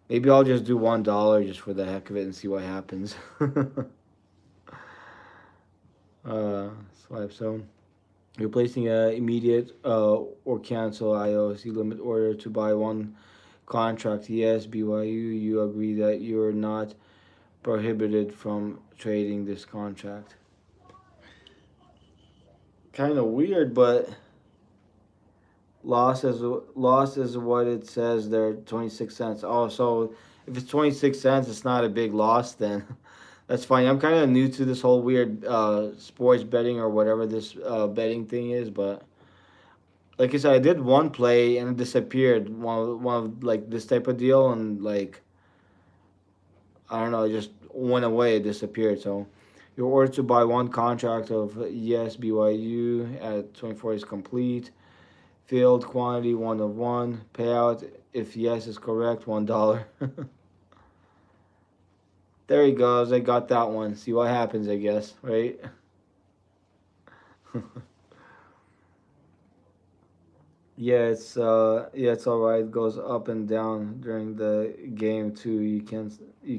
maybe I'll just do $1 just for the heck of it and see what happens. Swipe so. You're placing a immediate or cancel IOC limit order to buy one contract. Yes, BYU, you agree that you're not prohibited from trading this contract. Kind of weird, but loss is what it says there. 26 cents. Oh, so if it's 26 cents, it's not a big loss then. That's fine. I'm kind of new to this whole weird sports betting or whatever this betting thing is, but like I said, I did one play and it disappeared. One of like this type of deal, and like I don't know, it just went away. It disappeared. So your order to buy one contract of yes BYU at 24 is complete. Filled quantity 1 of 1. Payout if yes is correct $1. There he goes. I got that one. See what happens, I guess, right? Yeah, it's all right. It goes up and down during the game too. You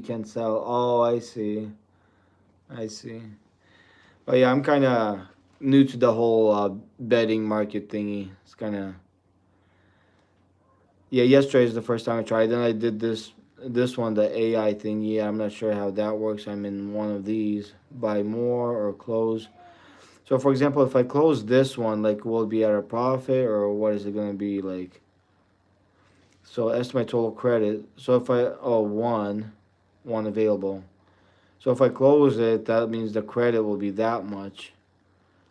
can sell. Oh, I see. I see. But yeah, I'm kind of new to the whole betting market thingy. It's kind of yeah. Yesterday is the first time I tried. Then I did this one, the AI thing. Yeah, I'm not sure how that works. I'm in one of these. Buy more or close. So, for example, if I close this one, like, will it be at a profit or what is it going to be like? So, estimate total credit. So, if I, oh, one available. So, if I close it, that means the credit will be that much.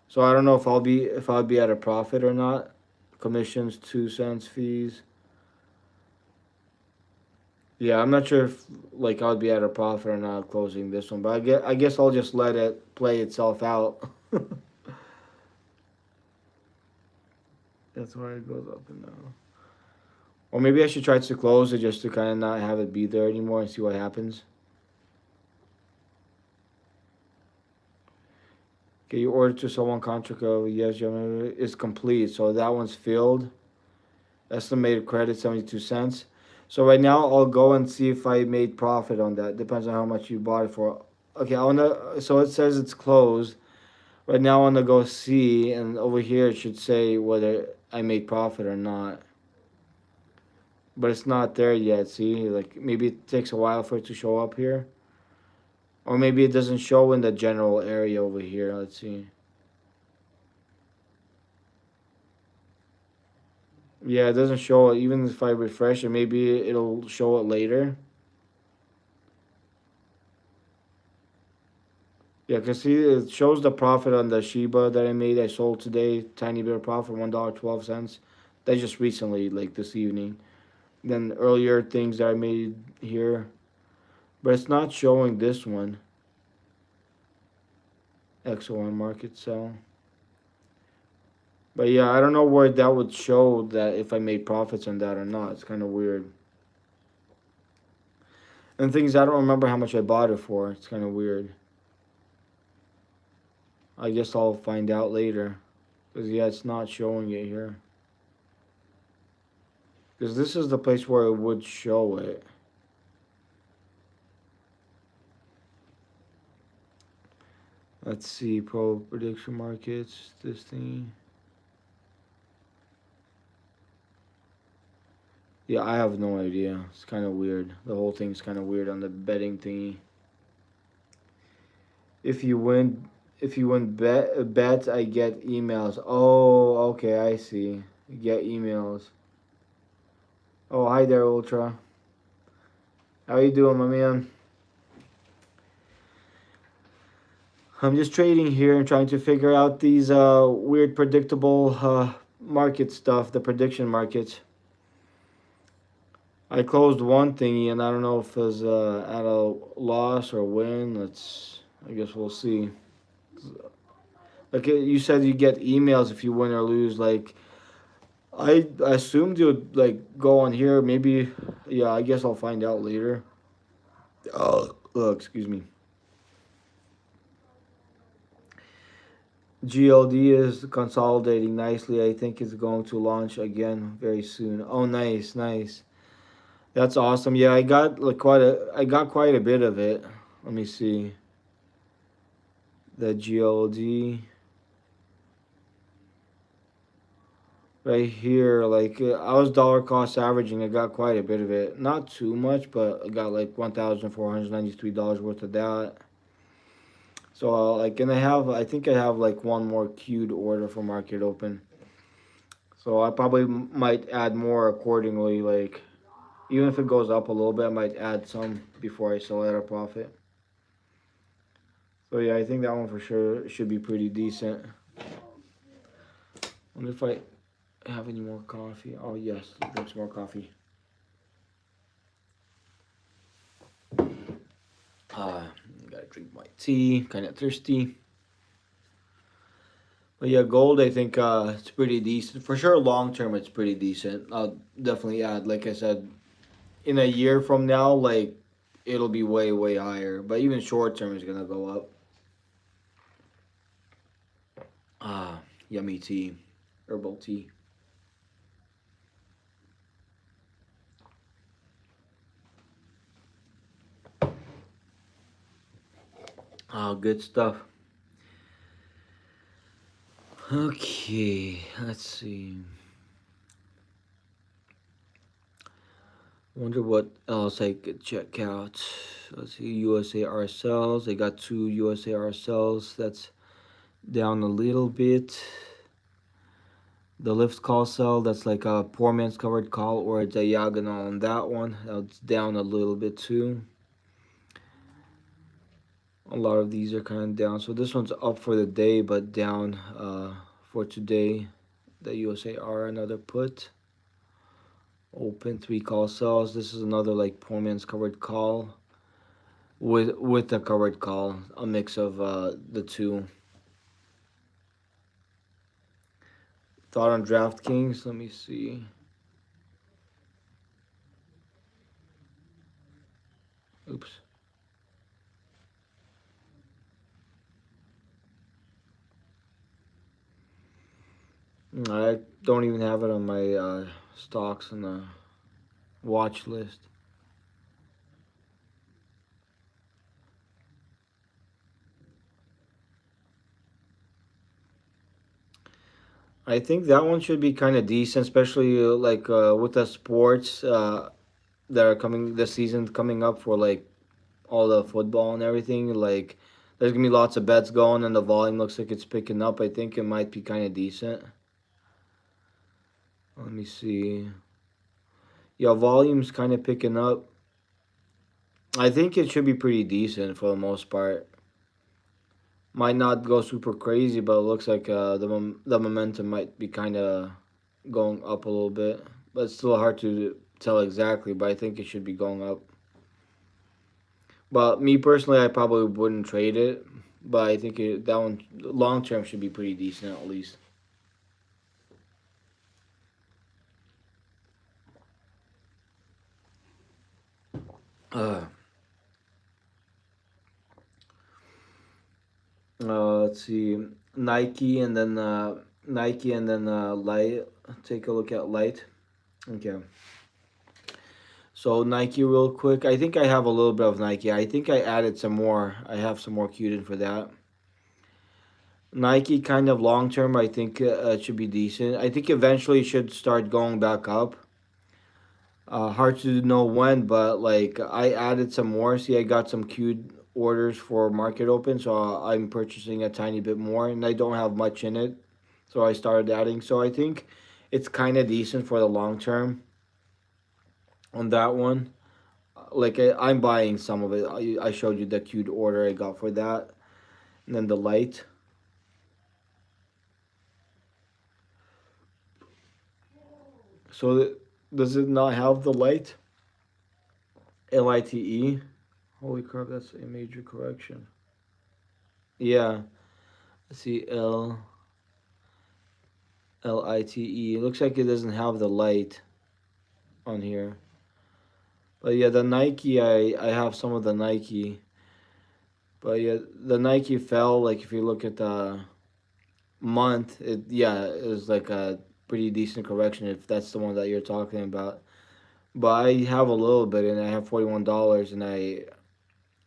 So, I don't know if I'll be at a profit or not. Commissions, 2 cents fees. Yeah, I'm not sure if like I'll be at a profit or not closing this one, but I guess I'll just let it play itself out. That's why it goes up and down. Or maybe I should try to close it just to kind of not have it be there anymore and see what happens. Okay, you order to someone contract of yes, is complete. So that one's filled. Estimated credit 72 cents. So right now I'll go and see if I made profit on that. Depends on how much you bought it for. Okay, I wanna. So it says it's closed. Right now I wanna go see, and over here it should say whether I made profit or not. But it's not there yet. See, like maybe it takes a while for it to show up here. Or maybe it doesn't show in the general area over here. Let's see. Yeah, it doesn't show it. Even if I refresh it, maybe it'll show it later. Yeah, because see, it shows the profit on the Shiba that I made. I sold today. Tiny bit of profit, $1.12. That's just recently, like this evening. Then earlier things that I made here. But it's not showing this one. XO1 market sell. But yeah, I don't know where that would show that if I made profits on that or not. It's kind of weird. And things I don't remember how much I bought it for. It's kind of weird. I guess I'll find out later. Because yeah, it's not showing it here. Because this is the place where it would show it. Let's see, pro prediction markets, this thing. Yeah, I have no idea. It's kind of weird. The whole thing's kind of weird on the betting thingy. If you win, if you win bets, I get emails. Oh, okay, I see. You get emails. Oh, hi there, Ultra. How you doing, my man? I'm just trading here and trying to figure out these weird predictable market stuff, the prediction markets. I closed one thingy and I don't know if it's at a loss or win. I guess we'll see. Like you said, you get emails if you win or lose. Like I assumed you'd like go on here. Maybe, yeah. I guess I'll find out later. Oh, excuse me. GLD is consolidating nicely. I think it's going to launch again very soon. Oh, nice, nice. That's awesome. Yeah, I got quite a bit of it. Let me see. The GLD right here, I was dollar cost averaging. I got quite a bit of it. Not too much, but I got like $1,493 worth of that. So and I think I have like one more queued order for market open. So I probably might add more accordingly. Like even if it goes up a little bit, I might add some before I sell at a profit. So yeah, I think that one for sure should be pretty decent. Wonder if I have any more coffee. Oh yes, drink some more coffee. Gotta drink my tea. Kind of thirsty. But yeah, gold. I think it's pretty decent for sure. Long term, it's pretty decent. I'll definitely add. Like I said, in a year from now, like it'll be way higher. But even short term is gonna go up. Yummy tea, herbal tea. Good stuff. Okay, let's see. Wonder what else I could check out. Let's see, USAR cells. They got two USAR cells. That's down a little bit. The lift call cell, that's like a poor man's covered call or a diagonal on that one. That's down a little bit too. A lot of these are kind of down. So this one's up for the day, but down for today. The USAR, another put. Open three call cells. This is another like poor man's covered call with the covered call, a mix of the two. Thought on DraftKings. Let me see. Oops. I don't even have it on my stocks on the watch list. I think that one should be kind of decent, especially with the sports that are coming this season coming up for like all the football and everything. Like, there's gonna be lots of bets going, and the volume looks like it's picking up. I think it might be kind of decent. Let me see. Yeah, volume's kind of picking up. I think it should be pretty decent for the most part. Might not go super crazy, but it looks like the momentum might be kind of going up a little bit. But it's still hard to tell exactly. But I think it should be going up. But me personally, I probably wouldn't trade it. But I think that one long term should be pretty decent at least. Uh, let's see, Nike and then Light. Take a look at Light. Okay. So Nike, real quick. I think I have a little bit of Nike. I think I added some more. I have some more queued in for that. Nike, kind of long term, I think it should be decent. I think eventually it should start going back up. Hard to know when, but like I added some more. See, I got some queued orders for market open, so I'm purchasing a tiny bit more, and I don't have much in it, so I started adding. So I think it's kind of decent for the long term on that one. I'm buying some of it. I showed you the queued order I got for that, and then the light. So does it not have the light? LITE. Holy crap, that's a major correction. Yeah. Let's see, LITE. It looks like it doesn't have the light on here. But yeah, the Nike, I have some of the Nike. But yeah, the Nike fell. Like if you look at month, it was like a pretty decent correction if that's the one that you're talking about. But I have a little bit, and I have $41, and I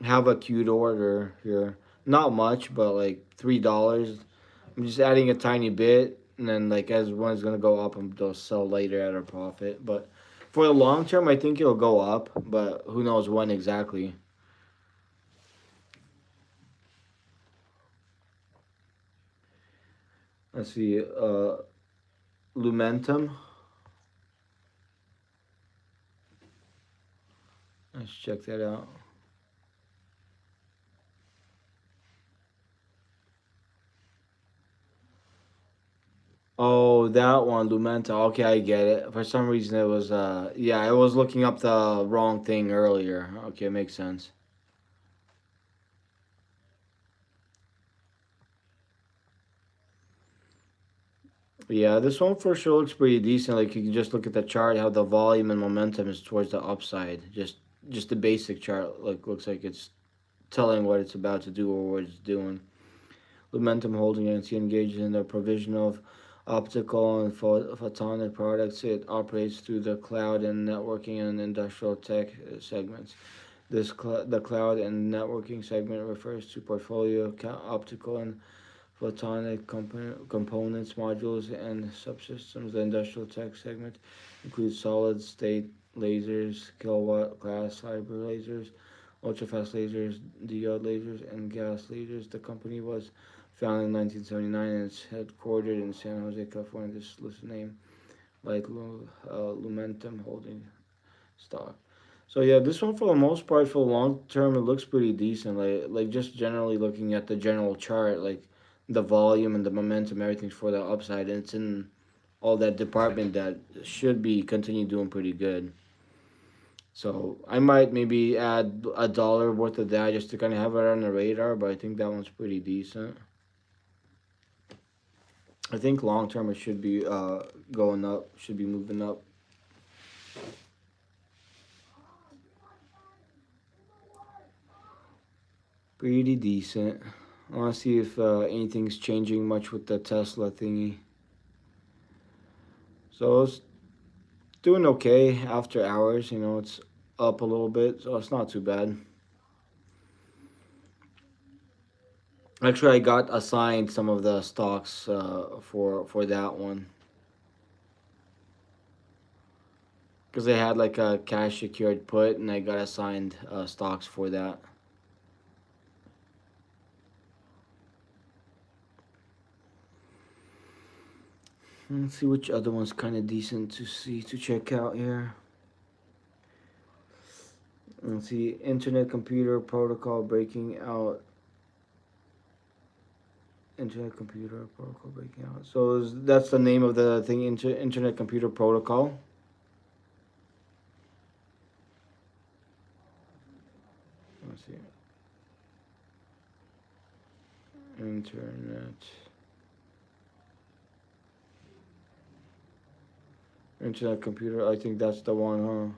have a queued order here. Not much, but like $3. I'm just adding a tiny bit, and then like as one's gonna go up, I'm gonna sell later at a profit. But for the long term, I think it'll go up, but who knows when exactly. Let's see, Lumentum. Let's check that out. Oh, that one, Lumenta. Okay, I get it. For some reason, it was yeah, I was looking up the wrong thing earlier. Okay, makes sense. Yeah, this one for sure looks pretty decent. Like you can just look at the chart, how the volume and momentum is towards the upside. Just the basic chart like looks like it's telling what it's about to do or what it's doing. Momentum Holding LLC engages in the provision of optical and photonic products. It operates through the cloud and networking and industrial tech segments. The cloud and networking segment refers to portfolio optical and photonic components, modules, and subsystems. The industrial tech segment includes solid state lasers, kilowatt class fiber lasers, ultrafast lasers, diode lasers, and gas lasers. The company was founded in 1979 and is headquartered in San Jose, California. This listed name like Lumentum Holding stock. So yeah, this one for the most part for the long term it looks pretty decent. Like just generally looking at the general chart, like the volume and the momentum, everything's for the upside, and it's in all that department that should be continue doing pretty good. So I might maybe add $1 worth of that just to kind of have it on the radar, but I think that one's pretty decent. I think long term it should be going up, should be moving up. Pretty decent. I want to see if anything's changing much with the Tesla thingy. So it's doing okay after hours. You know, it's up a little bit, so it's not too bad. Actually, I got assigned some of the stocks for that one because they had like a cash secured put, and I got assigned stocks for that. Let's see which other one's kind of decent to see to check out here. Let's see, Internet Computer Protocol breaking out. Internet Computer Protocol breaking out. So that's the name of the thing, Internet Computer Protocol. Let's see. Internet. Internet Computer. I think that's the one,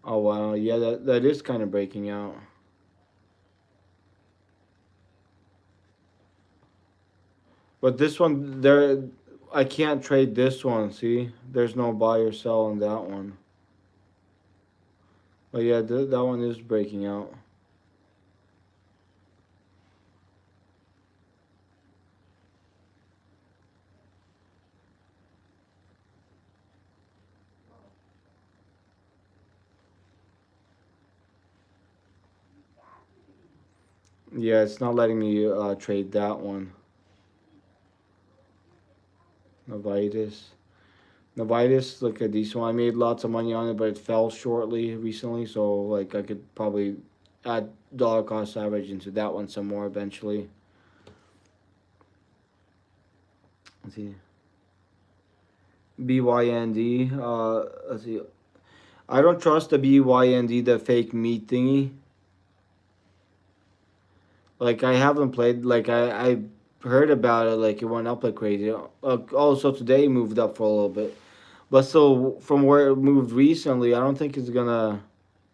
huh? Oh wow, yeah, that is kind of breaking out. But this one, there, I can't trade this one. See, there's no buy or sell on that one. But yeah, that one is breaking out. Yeah, it's not letting me trade that one. Novitis. Novitis, look at this one. I made lots of money on it, but it fell shortly recently. So like I could probably add dollar cost average into that one some more eventually. Let's see. BYND. Let's see. I don't trust the BYND, the fake meat thingy. Like I haven't played. Like I heard about it. Like it went up like crazy. Also today moved up for a little bit. But so from where it moved recently, I don't think it's gonna.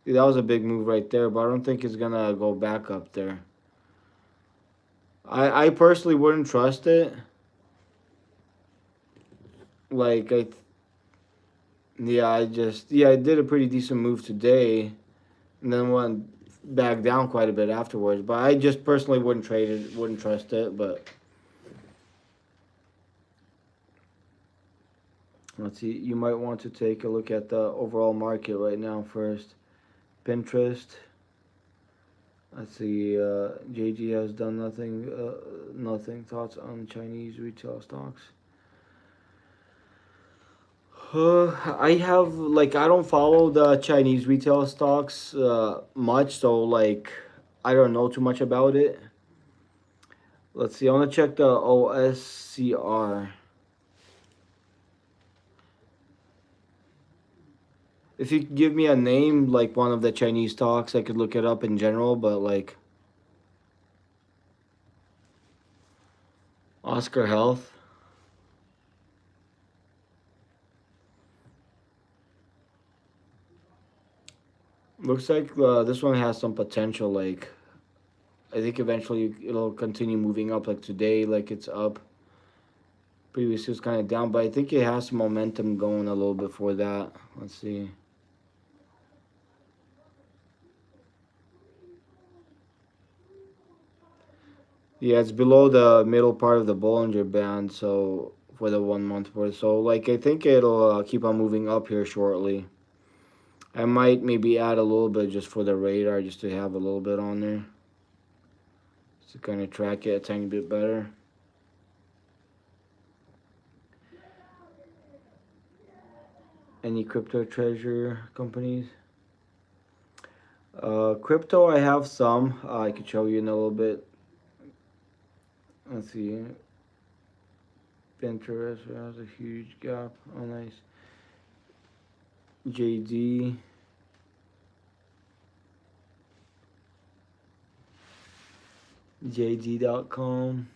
That was a big move right there, but I don't think it's gonna go back up there. I personally wouldn't trust it. Like yeah, I did a pretty decent move today, and then went back down quite a bit afterwards. But I just personally wouldn't trade it, wouldn't trust it. But let's see, you might want to take a look at the overall market right now first. Pinterest. Let's see, JG has done nothing. Nothing. Thoughts on Chinese retail stocks? I have I don't follow the Chinese retail stocks much, so I don't know too much about it. Let's see. I want to check the OSCR. If you could give me a name, like one of the Chinese stocks, I could look it up in general. But Oscar Health. Looks like this one has some potential. I think eventually it'll continue moving up. Like today, it's up. Previously it was kind of down, but I think it has some momentum going a little bit for that. Let's see. Yeah, it's below the middle part of the Bollinger Band, so for the 1 month worth. So I think it'll keep on moving up here shortly. I might maybe add a little bit just for the radar, just to have a little bit on there, just to kind of track it a tiny bit better. Any crypto treasure companies? Crypto, I have some. I could show you in a little bit. Let's see. Pinterest has a huge gap. Oh, nice. JD. JD.com.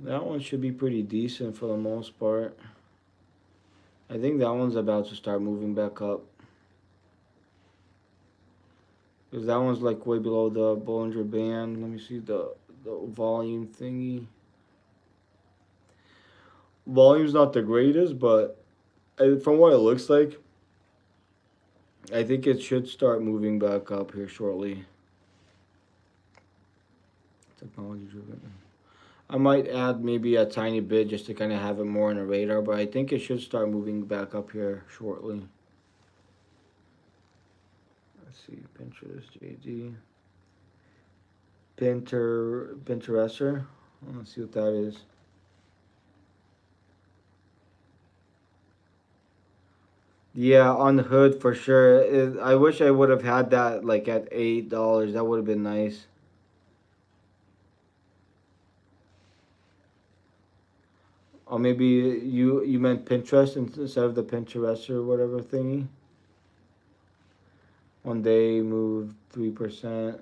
That one should be pretty decent for the most part. I think that one's about to start moving back up. Because that one's way below the Bollinger Band. Let me see the volume thingy. Volume's not the greatest, but from what it looks like, I think it should start moving back up here shortly. Technology driven. I might add maybe a tiny bit just to kind of have it more on the radar, but I think it should start moving back up here shortly. Let's see, Pinterest, JD. Pinteresser. Let's see what that is. Yeah, on the hood for sure. I wish I would have had that at $8. That would have been nice. Or maybe you meant Pinterest instead of the Pinterest or whatever thingy. One day moved 3%.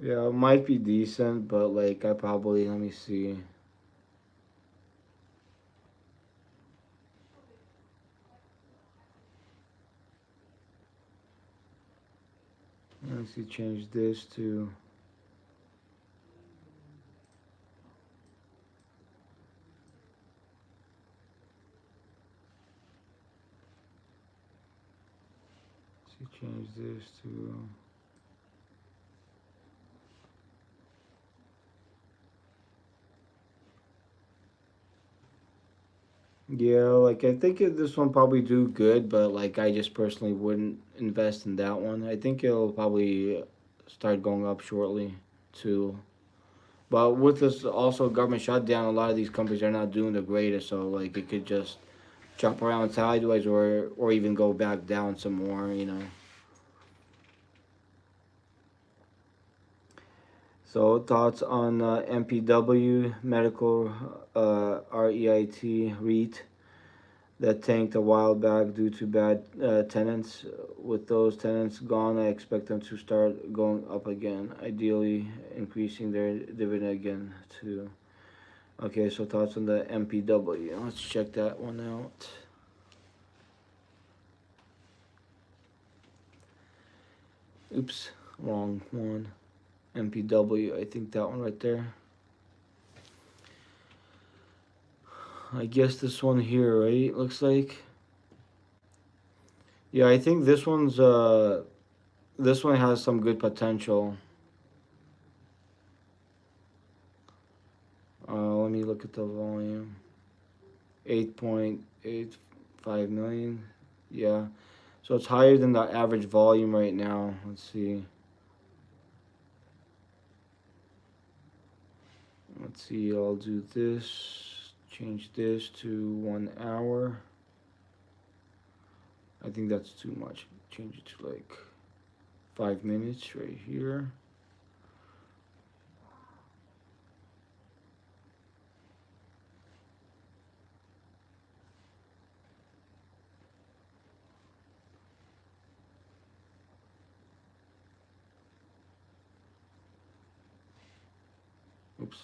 Yeah, it might be decent, but I probably let me see. Let me see. Change this to. Let's see. Change this to. Yeah, I think this one probably do good, but I just personally wouldn't invest in that one. I think it'll probably start going up shortly too. But with this also government shutdown, a lot of these companies are not doing the greatest, so it could just jump around sideways or even go back down some more. So thoughts on MPW Medical REIT REIT. that tanked a while back due to bad tenants. With those tenants gone, I expect them to start going up again, ideally increasing their dividend again too. Okay, so thoughts on the MPW. Let's check that one out. Oops, wrong one. MPW, I think that one right there. I guess this one here, right? Looks like. Yeah, I think this one has some good potential. Let me look at the volume. 8.85 million. Yeah. So it's higher than the average volume right now. Let's see. Let's see. I'll do this. Change this to 1 hour. I think that's too much. Change it to like 5 minutes right here. Oops.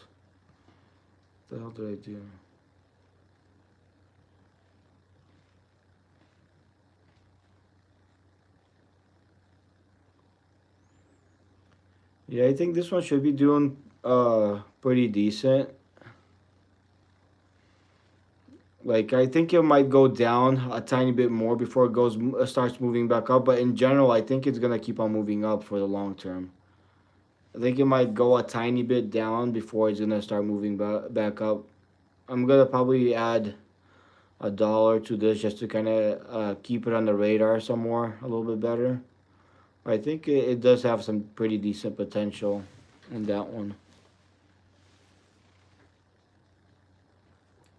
What the hell did I do? Yeah, I think this one should be doing pretty decent. Like I think it might go down a tiny bit more before it starts moving back up, but in general, I think it's gonna keep on moving up for the long term. I think it might go a tiny bit down before it's gonna start moving back up. I'm gonna probably add $1 to this just to kind of keep it on the radar some more, a little bit better. I think it does have some pretty decent potential in that one.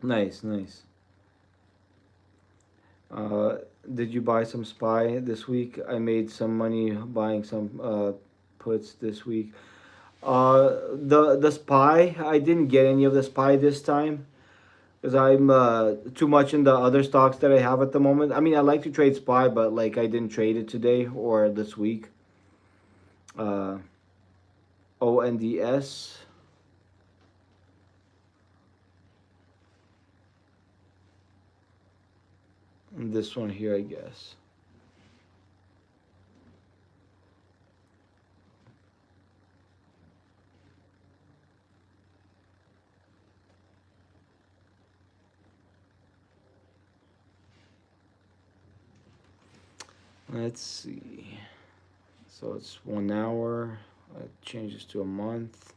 Nice, nice. Uh, did you buy some SPY this week? I made some money buying some puts this week. The SPY, I didn't get any of the SPY this time because I'm too much in the other stocks that I have at the moment. I mean, I like to trade SPY, but like I didn't trade it today or this week. Uh, ONDS. And this one here, I guess. Let's see. So it's 1 hour. It changes to a month.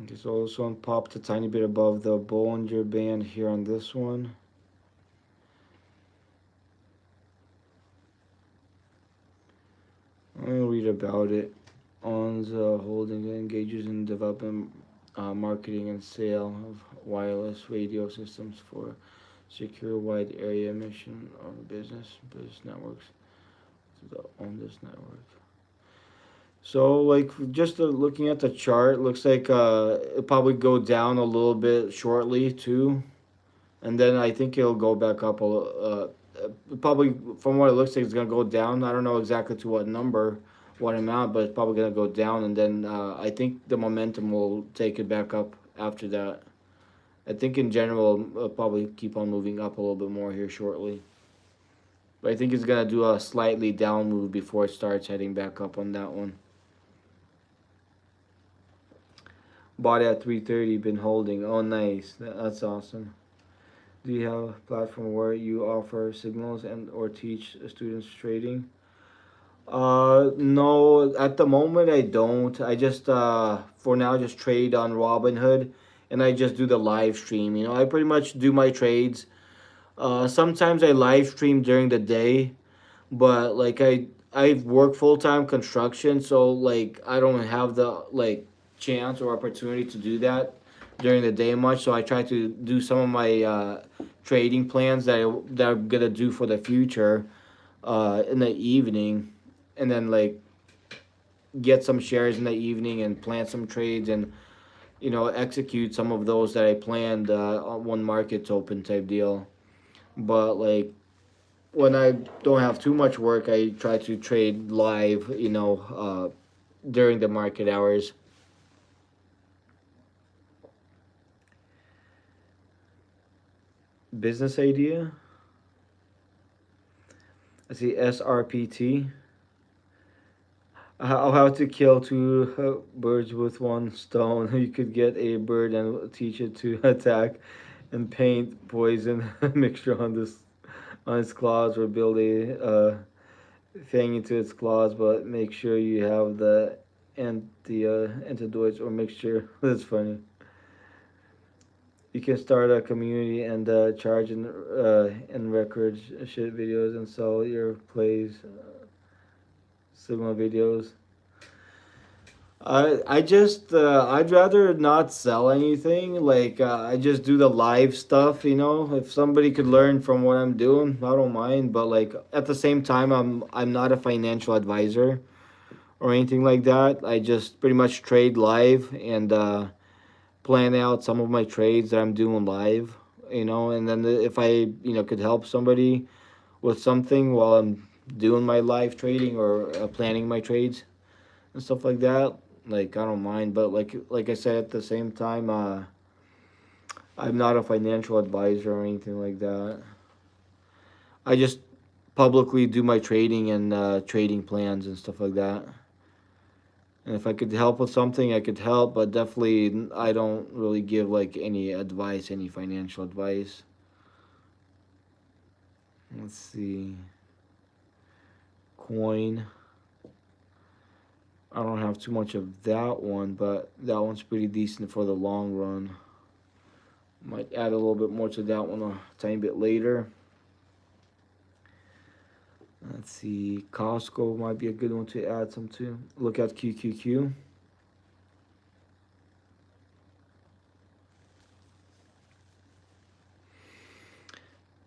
Okay, so this one popped a tiny bit above the Bollinger Band here on this one. I'll read about it. ONZA Holding engages in development, marketing, and sale of wireless radio systems for secure wide area mission of business networks. On this network. So, like, just looking at the chart, looks like it'll probably go down a little bit shortly too, and then I think it'll go back up probably from what it looks like, it's gonna go down. I don't know exactly to what number, what amount, but it's probably gonna go down, and then I think the momentum will take it back up after that. I think in general, it'll probably keep on moving up a little bit more here shortly. But I think it's gonna do a slightly down move before it starts heading back up on that one. Bought at 330, been holding. Oh, nice. That's awesome. Do you have a platform where you offer signals and or teach students trading? No, at the moment I don't. I just for now just trade on Robinhood, and I just do the live stream. You know, I pretty much do my trades. Sometimes I live stream during the day, but like I work full time construction, so like I don't have the like chance or opportunity to do that during the day much. So I try to do some of my trading plans that I'm gonna do for the future in the evening, and then like get some shares in the evening and plan some trades and execute some of those that I planned on one market's open type deal. But like when I don't have too much work, I try to trade live, during the market hours. Business idea. I see SRPT. How to kill two birds with one stone. You could get a bird and teach it to attack and paint poison mixture on its claws, or build a fang into its claws, but make sure you have the antidotes or mixture. That's funny. You can start a community and charge and record shit videos and sell your plays, similar videos. I'd rather not sell anything. Like I just do the live stuff. If somebody could learn from what I'm doing, I don't mind. But like at the same time, I'm not a financial advisor or anything like that. I just pretty much trade live and plan out some of my trades that I'm doing live. And then if I could help somebody with something while I'm doing my live trading or planning my trades and stuff like that. Like I don't mind, but like I said, at the same time, I'm not a financial advisor or anything like that. I just publicly do my trading and trading plans and stuff like that. And if I could help with something, I could help, but definitely I don't really give like any advice, any financial advice. Let's see. Coin. I don't have too much of that one, but that one's pretty decent for the long run. Might add a little bit more to that one a tiny bit later. Let's see. Costco might be a good one to add some to. Look at QQQ.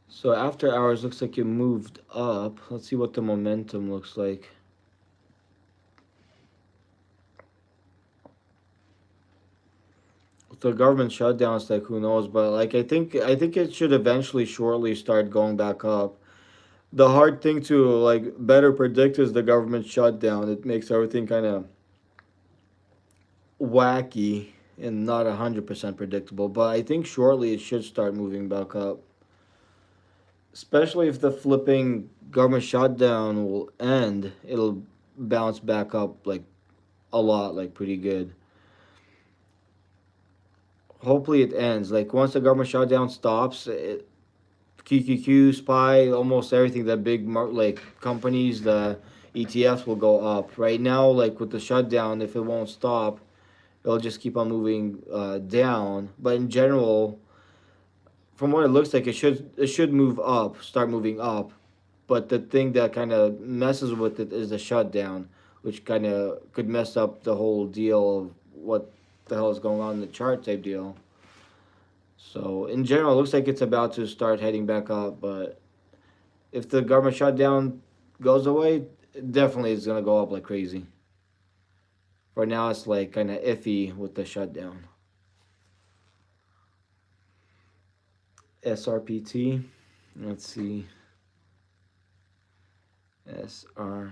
So after hours looks like it moved up. Let's see what the momentum looks like. With the government shutdowns, like who knows? But like I think it should eventually shortly start going back up. The hard thing to like better predict is the government shutdown. It makes everything kind of wacky and not 100% predictable. But I think shortly it should start moving back up, especially if the flipping government shutdown will end. It'll bounce back up like a lot, like pretty good. Hopefully it ends. Like once the government shutdown stops, QQQ, SPY, almost everything that big like companies, the ETFs will go up. Right now, like with the shutdown, if it won't stop, it'll just keep on moving down. But in general, from what it looks like, it should move up, start moving up. But the thing that kind of messes with it is the shutdown, which kind of could mess up the whole deal of what the hell is going on in the chart type deal. So in general, it looks like it's about to start heading back up. But if the government shutdown goes away, it definitely is gonna go up like crazy. For now, it's like kind of iffy with the shutdown. SRPT. Let's see. SRPT.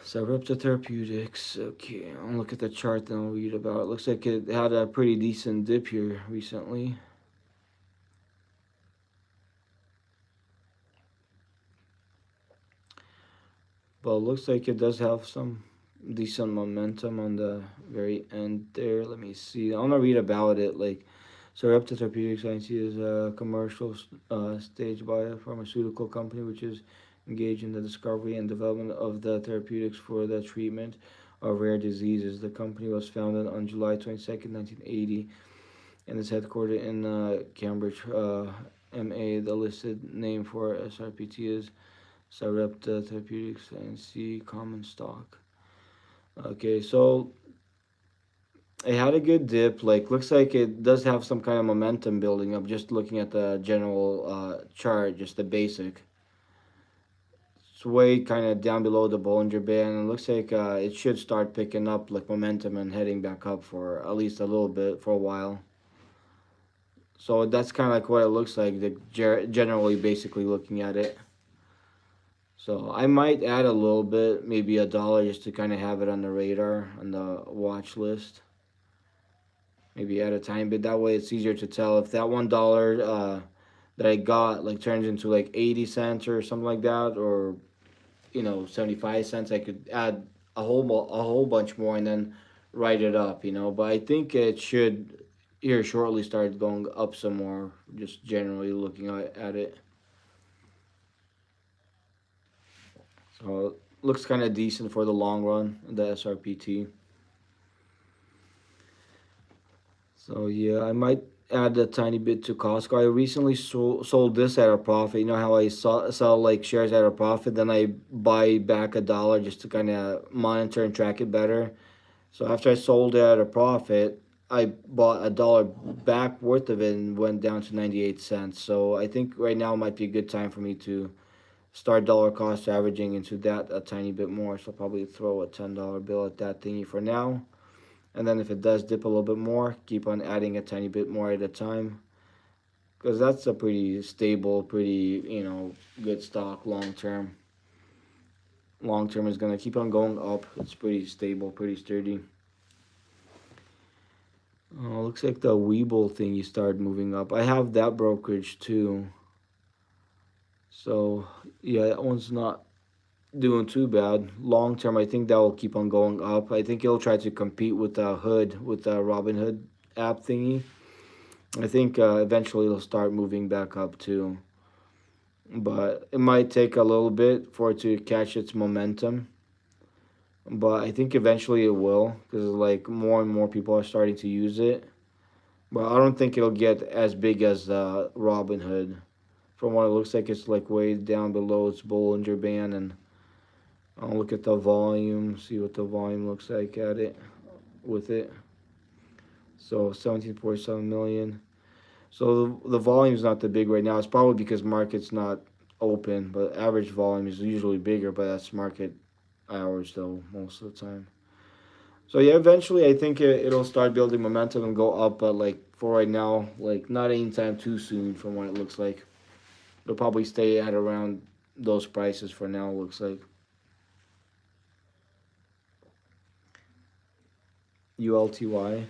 So we're up to therapeutics. Okay, I'll look at the chart then I'll read about it. Looks like it had a pretty decent dip here recently. But it looks like it does have some decent momentum on the very end there. Let me see. I want to read about it. Like, so Repta Therapeutics, I see, is a commercial stage biopharmaceutical company which is engaged in the discovery and development of the therapeutics for the treatment of rare diseases. The company was founded on July 22nd, 1980, and is headquartered in Cambridge, MA. The listed name for SRPT is Sarepta Therapeutics and C common stock. Okay, so it had a good dip. Like, looks like it does have some kind of momentum building up. Just looking at the general chart, just the basic. It's way kind of down below the Bollinger Band. It looks like it should start picking up like momentum and heading back up for at least a little bit for a while. So that's kind of like what it looks like. Generally, basically looking at it. So I might add a little bit, maybe $1, just to kind of have it on the radar on the watch list. Maybe add a tiny bit. That way, it's easier to tell if that $1 that I got like turns into like 80 cents or something like that, or 75 cents. I could add a whole bunch more and then write it up. But I think it should here shortly start going up some more. Just generally looking at it. So looks kind of decent for the long run, the SRPT. So yeah, I might add a tiny bit to Costco. I recently sold this at a profit. You know how I sell like shares at a profit, then I buy back $1 just to kind of monitor and track it better. So after I sold it at a profit, I bought $1 back worth of it and went down to 98 cents. So I think right now might be a good time for me to start dollar cost averaging into that a tiny bit more. So I'll probably throw a $10 bill at that thingy for now. And then if it does dip a little bit more, keep on adding a tiny bit more at a time. Because that's a pretty stable, pretty, good stock long term. Long term is going to keep on going up. It's pretty stable, pretty sturdy. Oh, looks like the Weeble thing you started moving up. I have that brokerage too. So, yeah, that one's not doing too bad. Long term, I think that will keep on going up. I think it'll try to compete with the Hood, with the Robinhood app thingy. I think eventually it'll start moving back up too. But it might take a little bit for it to catch its momentum. But I think eventually it will, because like more and more people are starting to use it. But I don't think it'll get as big as Robinhood. From what it looks like, it's like way down below its Bollinger Band, and I'll look at the volume, see what the volume looks like at it with it. So 17.7 million. So the volume's not that big right now. It's probably because market's not open, but average volume is usually bigger, but that's market hours though most of the time. So yeah, eventually I think it'll start building momentum and go up, but like for right now, like not anytime too soon from what it looks like. It'll probably stay at around those prices for now, looks like. ULTY.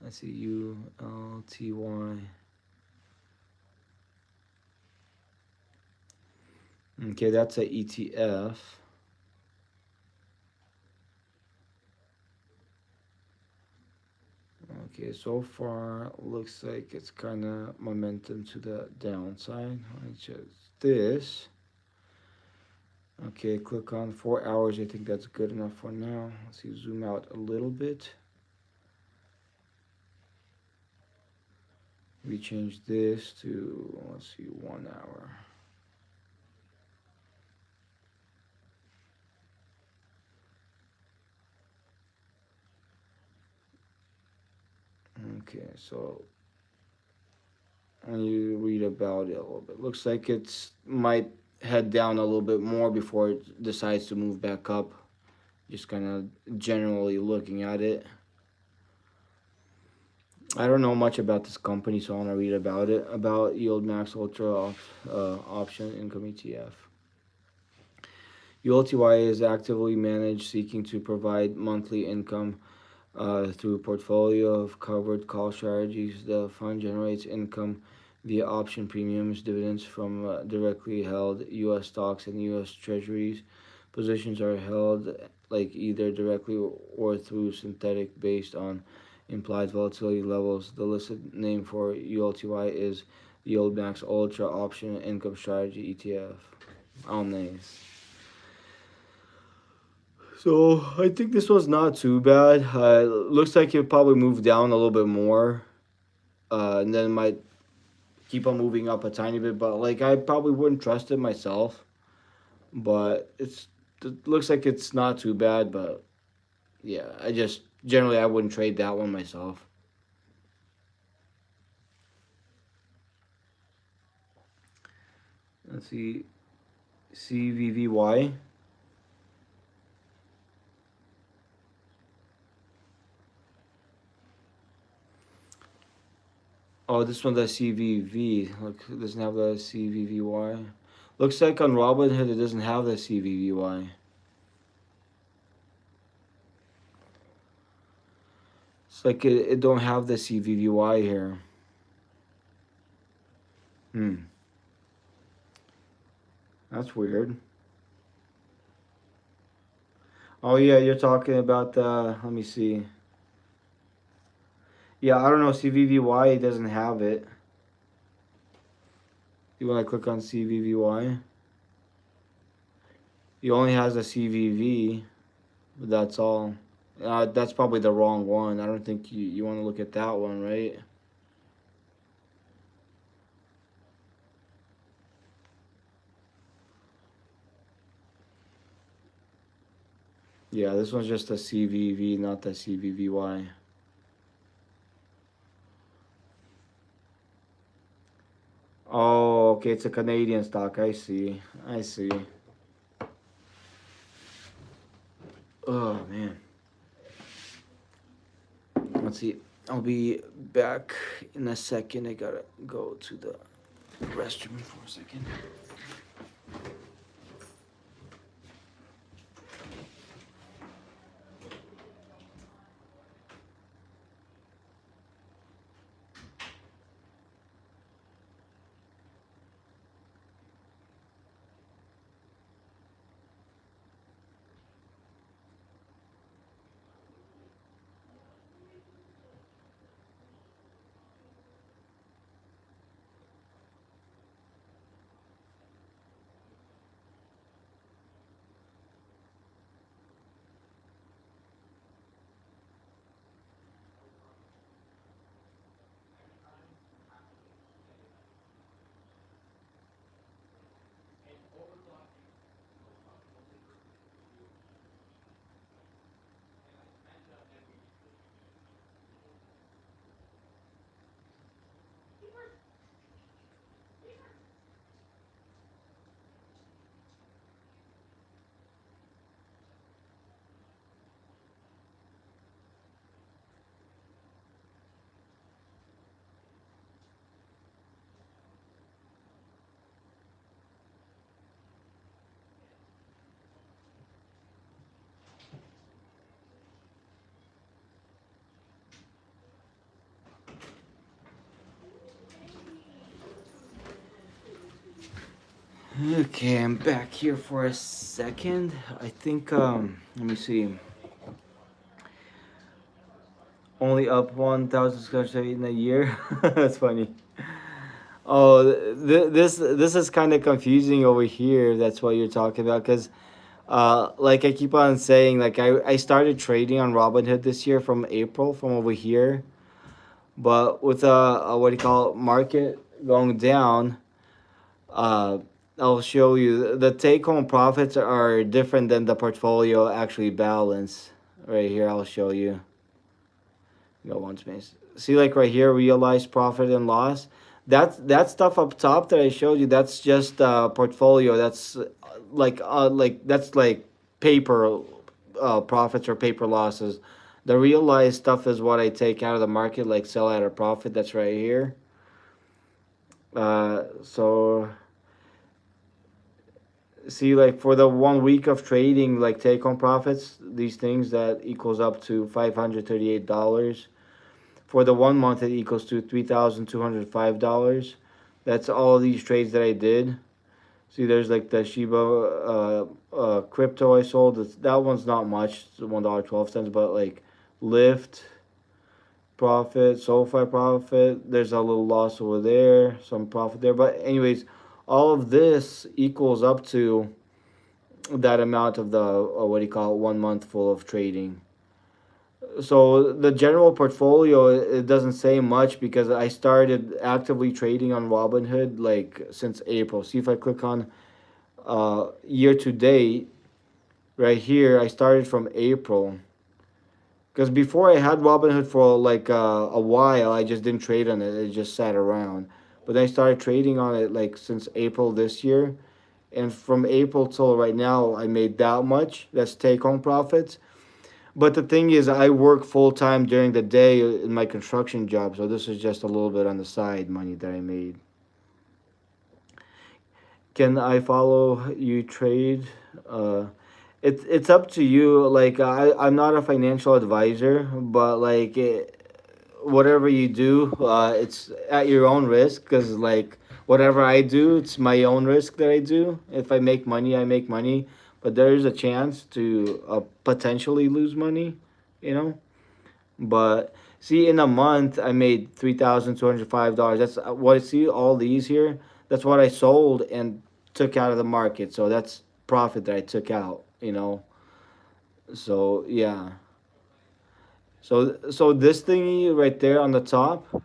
I see ULTY. Okay, that's a ETF. Okay, so far looks like it's kind of momentum to the downside. Let me check this. Okay, click on 4 hours. I think that's good enough for now. Let's see, zoom out a little bit. We change this to, let's see, 1 hour. Okay, so and you read about it a little bit. Looks like it's might head down a little bit more before it decides to move back up. Just kind of generally looking at it. I don't know much about this company, so I want to read about it. About Yield Max Ultra Option Income ETF. ULTY is actively managed, seeking to provide monthly income through a portfolio of covered call strategies. The fund generates income via option premiums, dividends from directly held U.S. stocks and U.S. Treasuries. Positions are held like either directly or through synthetic based on implied volatility levels. The listed name for ULTY is Yield Max Ultra Option Income Strategy ETF. Oh, nice. So I think this was not too bad. Looks like it probably moved down a little bit more, and then might keep on moving up a tiny bit. But like I probably wouldn't trust it myself. But it looks like it's not too bad. But yeah, I just generally I wouldn't trade that one myself. Let's see. CVVY. Oh, this one does CVV. Look, it doesn't have the CVVY. Looks like on Robinhood it doesn't have the CVVY. It's like it don't have the CVVY here. That's weird. Oh yeah, you're talking about the. Let me see. Yeah, I don't know. CVVY it doesn't have it. You want to click on CVVY? It only has a CVV, but that's all. That's probably the wrong one. I don't think you want to look at that one, right? Yeah, this one's just a CVV, not the CVVY. Oh, okay, it's a Canadian stock. I see. I see. Oh, man. Let's see. I'll be back in a second. I gotta go to the restroom for a second. Okay, I'm back here for a second. I think, let me see. Only up 1,000 in a year. That's funny. Oh, this is kind of confusing over here. That's what you're talking about, because like I keep on saying, like I started trading on Robinhood this year from April from over here, but with what do you call it, market going down, uh, I'll show you the take home profits are different than the portfolio actually balance. Right here, I'll show you. Go one space. See, like right here, realized profit and loss. That stuff up top that I showed you. That's just portfolio. That's like that's like paper profits or paper losses. The realized stuff is what I take out of the market, like sell at a profit. That's right here. So see, like for the 1 week of trading, like take home profits, these things that equals up to $538. For the 1 month, it equals to $3,205. That's all of these trades that I did. See, there's like the Shiba crypto I sold. That one's not much, it's $1.12. But like Lyft profit, SoFi profit. There's a little loss over there, some profit there. But anyways, all of this equals up to that amount of the what do you call it, 1 month full of trading. So the general portfolio, it doesn't say much because I started actively trading on Robinhood like since April. See if I click on year to date right here, I started from April. Because before I had Robinhood for like a while, I just didn't trade on it. It just sat around. But then I started trading on it like since April this year, and from April till right now, I made that much. That's take home profits. But the thing is, I work full time during the day in my construction job, so this is just a little bit on the side money that I made. Can I follow you trade? Uh, it's up to you. Like I'm not a financial advisor, but like whatever you do, it's at your own risk. Cause like whatever I do, it's my own risk that I do. If I make money, I make money, but there is a chance to potentially lose money. You know. But see, in a month, I made $3,205. That's what I see. All these here. That's what I sold and took out of the market. So that's profit that I took out. So yeah. So this thingy right there on the top.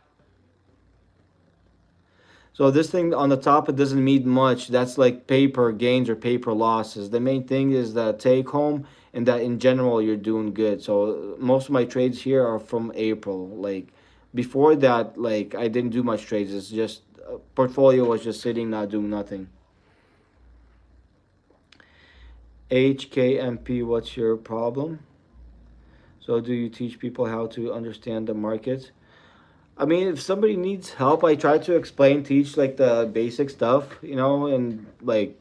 So this thing on the top, it doesn't mean much. That's like paper gains or paper losses. The main thing is the take home and that in general you're doing good. So most of my trades here are from April. Like before that, like I didn't do much trades. It's just portfolio was just sitting, not doing nothing. HKMP, what's your problem? So do you teach people how to understand the market? I mean, if somebody needs help, I try to explain, teach like the basic stuff, and like,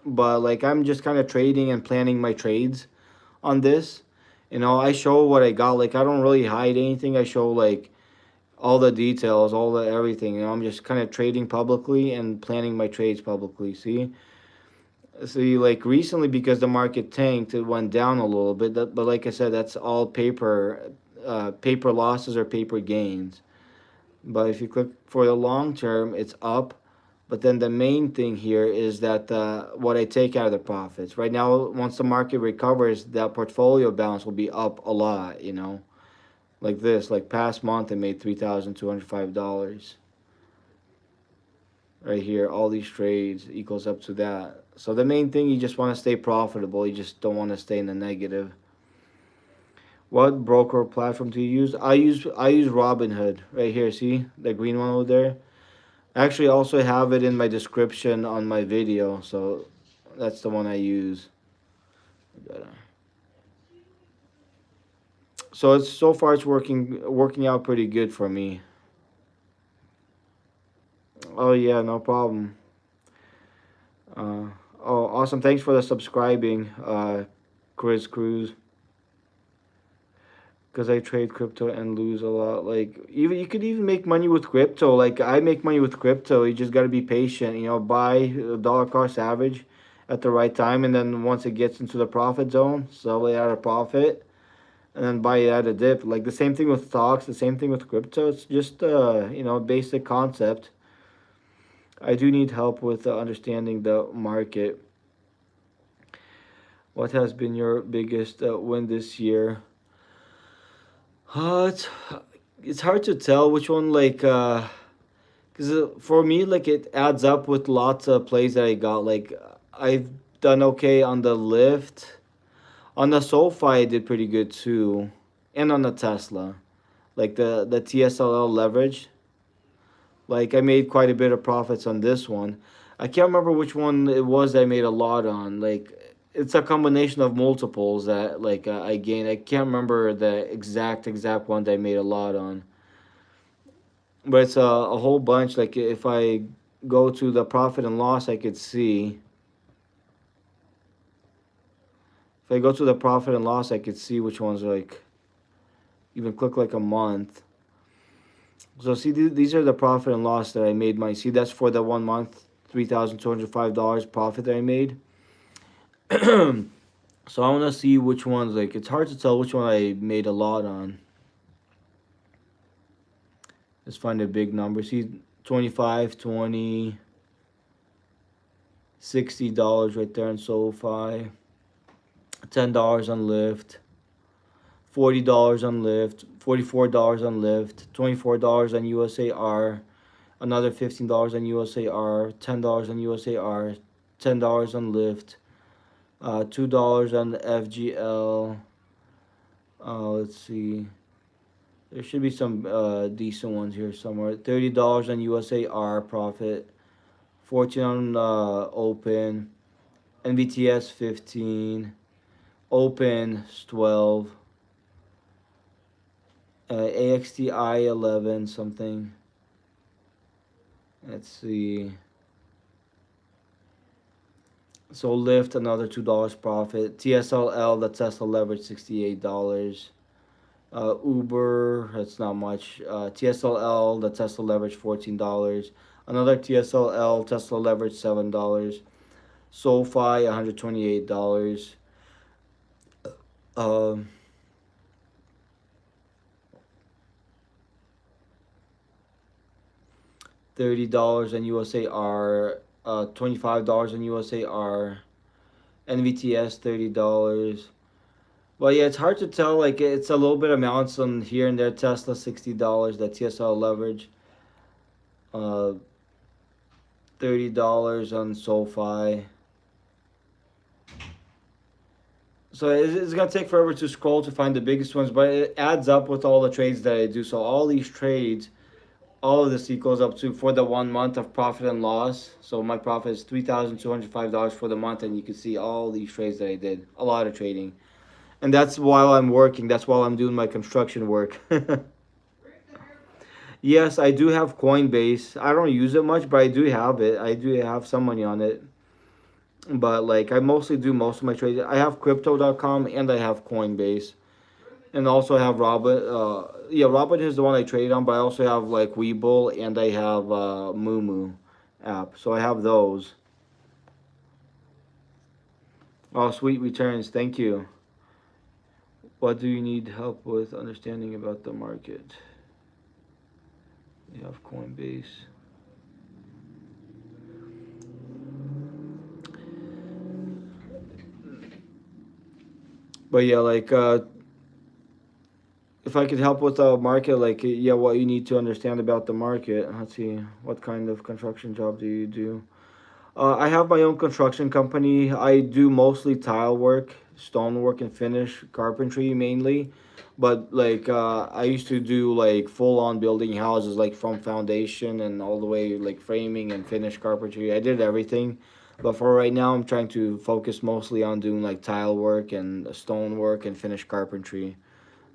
but like I'm just kind of trading and planning my trades on this. I show what I got. Like I don't really hide anything. I show like all the details, all the everything. I'm just kind of trading publicly and planning my trades publicly. See, like recently because the market tanked, it went down a little bit. But like I said, that's all paper losses or paper gains. But if you click for the long term, it's up. But then the main thing here is that what I take out of the profits. Right now, once the market recovers, that portfolio balance will be up a lot. Like this, like past month, I made $3,205. Right here, all these trades equals up to that. So the main thing, you just want to stay profitable. You just don't want to stay in the negative. What broker platform do you use? I use Robinhood right here. See the green one over there. I actually also have it in my description on my video, so that's the one I use. So it's so far it's working out pretty good for me. Oh yeah, no problem. Uh, oh, awesome! Thanks for the subscribing, Chris Cruz. Because I trade crypto and lose a lot. Like even you could even make money with crypto. Like I make money with crypto. You just got to be patient. Buy a dollar cost average at the right time, and then once it gets into the profit zone, sell it at a profit, and then buy it at a dip. Like the same thing with stocks. The same thing with crypto. It's just basic concept. I do need help with understanding the market. What has been your biggest win this year? Uh, it's, it's hard to tell which one because for me like it adds up with lots of plays that I got. Like I've done okay on the lift, on the SoFi I did pretty good too, and on the Tesla, like the TSLL leverage. Like I made quite a bit of profits on this one. I can't remember which one it was that I made a lot on. Like it's a combination of multiples that I gained. I can't remember the exact one that I made a lot on, but it's a whole bunch. Like if I go to the profit and loss, I could see. If I go to the profit and loss, I could see which ones are like. Even click like a month. So see, these are the profit and loss that I made. See, that's for the 1 month, $3,205 profit that I made. So I want to see which ones. Like it's hard to tell which one I made a lot on. Let's find a big number. See, 25, 20, $60 right there on SoFi. $10 on Lyft. $40 on Lyft. $44 on Lyft. $24 on USAR. Another $15 on USAR. $10 on USAR. $10 on Lyft. $2 on FGL. Let's see. There should be some decent ones here somewhere. $30 on USAR profit. 14 on open, NVTS 15, open 12, AXTI 11 something. Let's see. So lift another $2 profit. TSLL, the Tesla leverage $68. Uber, that's not much. TSLL, the Tesla leverage $14. Another TSLL, Tesla leverage $7. SoFi $128. Um, $30 in USAR. $25 in USAR. NVTS $30. Well, yeah, it's hard to tell. Like, it's a little bit amounts on here and there. Tesla $60. The TSL leverage, uh, $30 on SoFi. So it's gonna take forever to scroll to find the biggest ones, but it adds up with all the trades that I do. So all these trades, all of this equals up to for the 1 month of profit and loss. So my profit is $3,205 for the month, and you can see all these trades that I did. A lot of trading, and that's while I'm working. That's while I'm doing my construction work. Yes, I do have Coinbase. I don't use it much, but I do have it. I do have some money on it. But like I mostly do most of my trades. I have crypto.com and I have Coinbase. And also I have Robin. Yeah, Robin is the one I trade on, but I also have like Webull and I have Moomoo app. So I have those. Oh, sweet returns. Thank you. What do you need help with understanding about the market? You have Coinbase. But yeah, like if I could help with the market, like yeah, what you need to understand about the market. Let's see, what kind of construction job do you do? I have my own construction company. I do mostly tile work, stone work, and finish carpentry mainly. But like I used to do like full on building houses, like from foundation and all the way like framing and finish carpentry. I did everything. But for right now, I'm trying to focus mostly on doing like tile work and stone work and finish carpentry.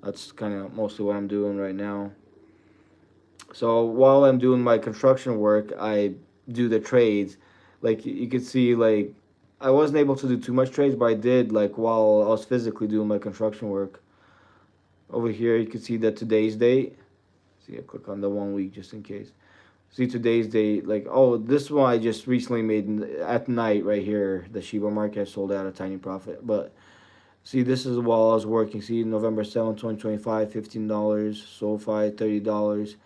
That's kind of mostly what I'm doing right now. So while I'm doing my construction work, I do the trades. Like you could see, like I wasn't able to do too much trades, but I did like while I was physically doing my construction work. Over here, you can see that today's date. See, I click on the 1 week just in case. See today's date. Like, oh, this one I just recently made at night right here. The Shiba market I sold at a tiny profit, but see, this is while I was working. See, November 7th, 2025, $15. SoFi, $30.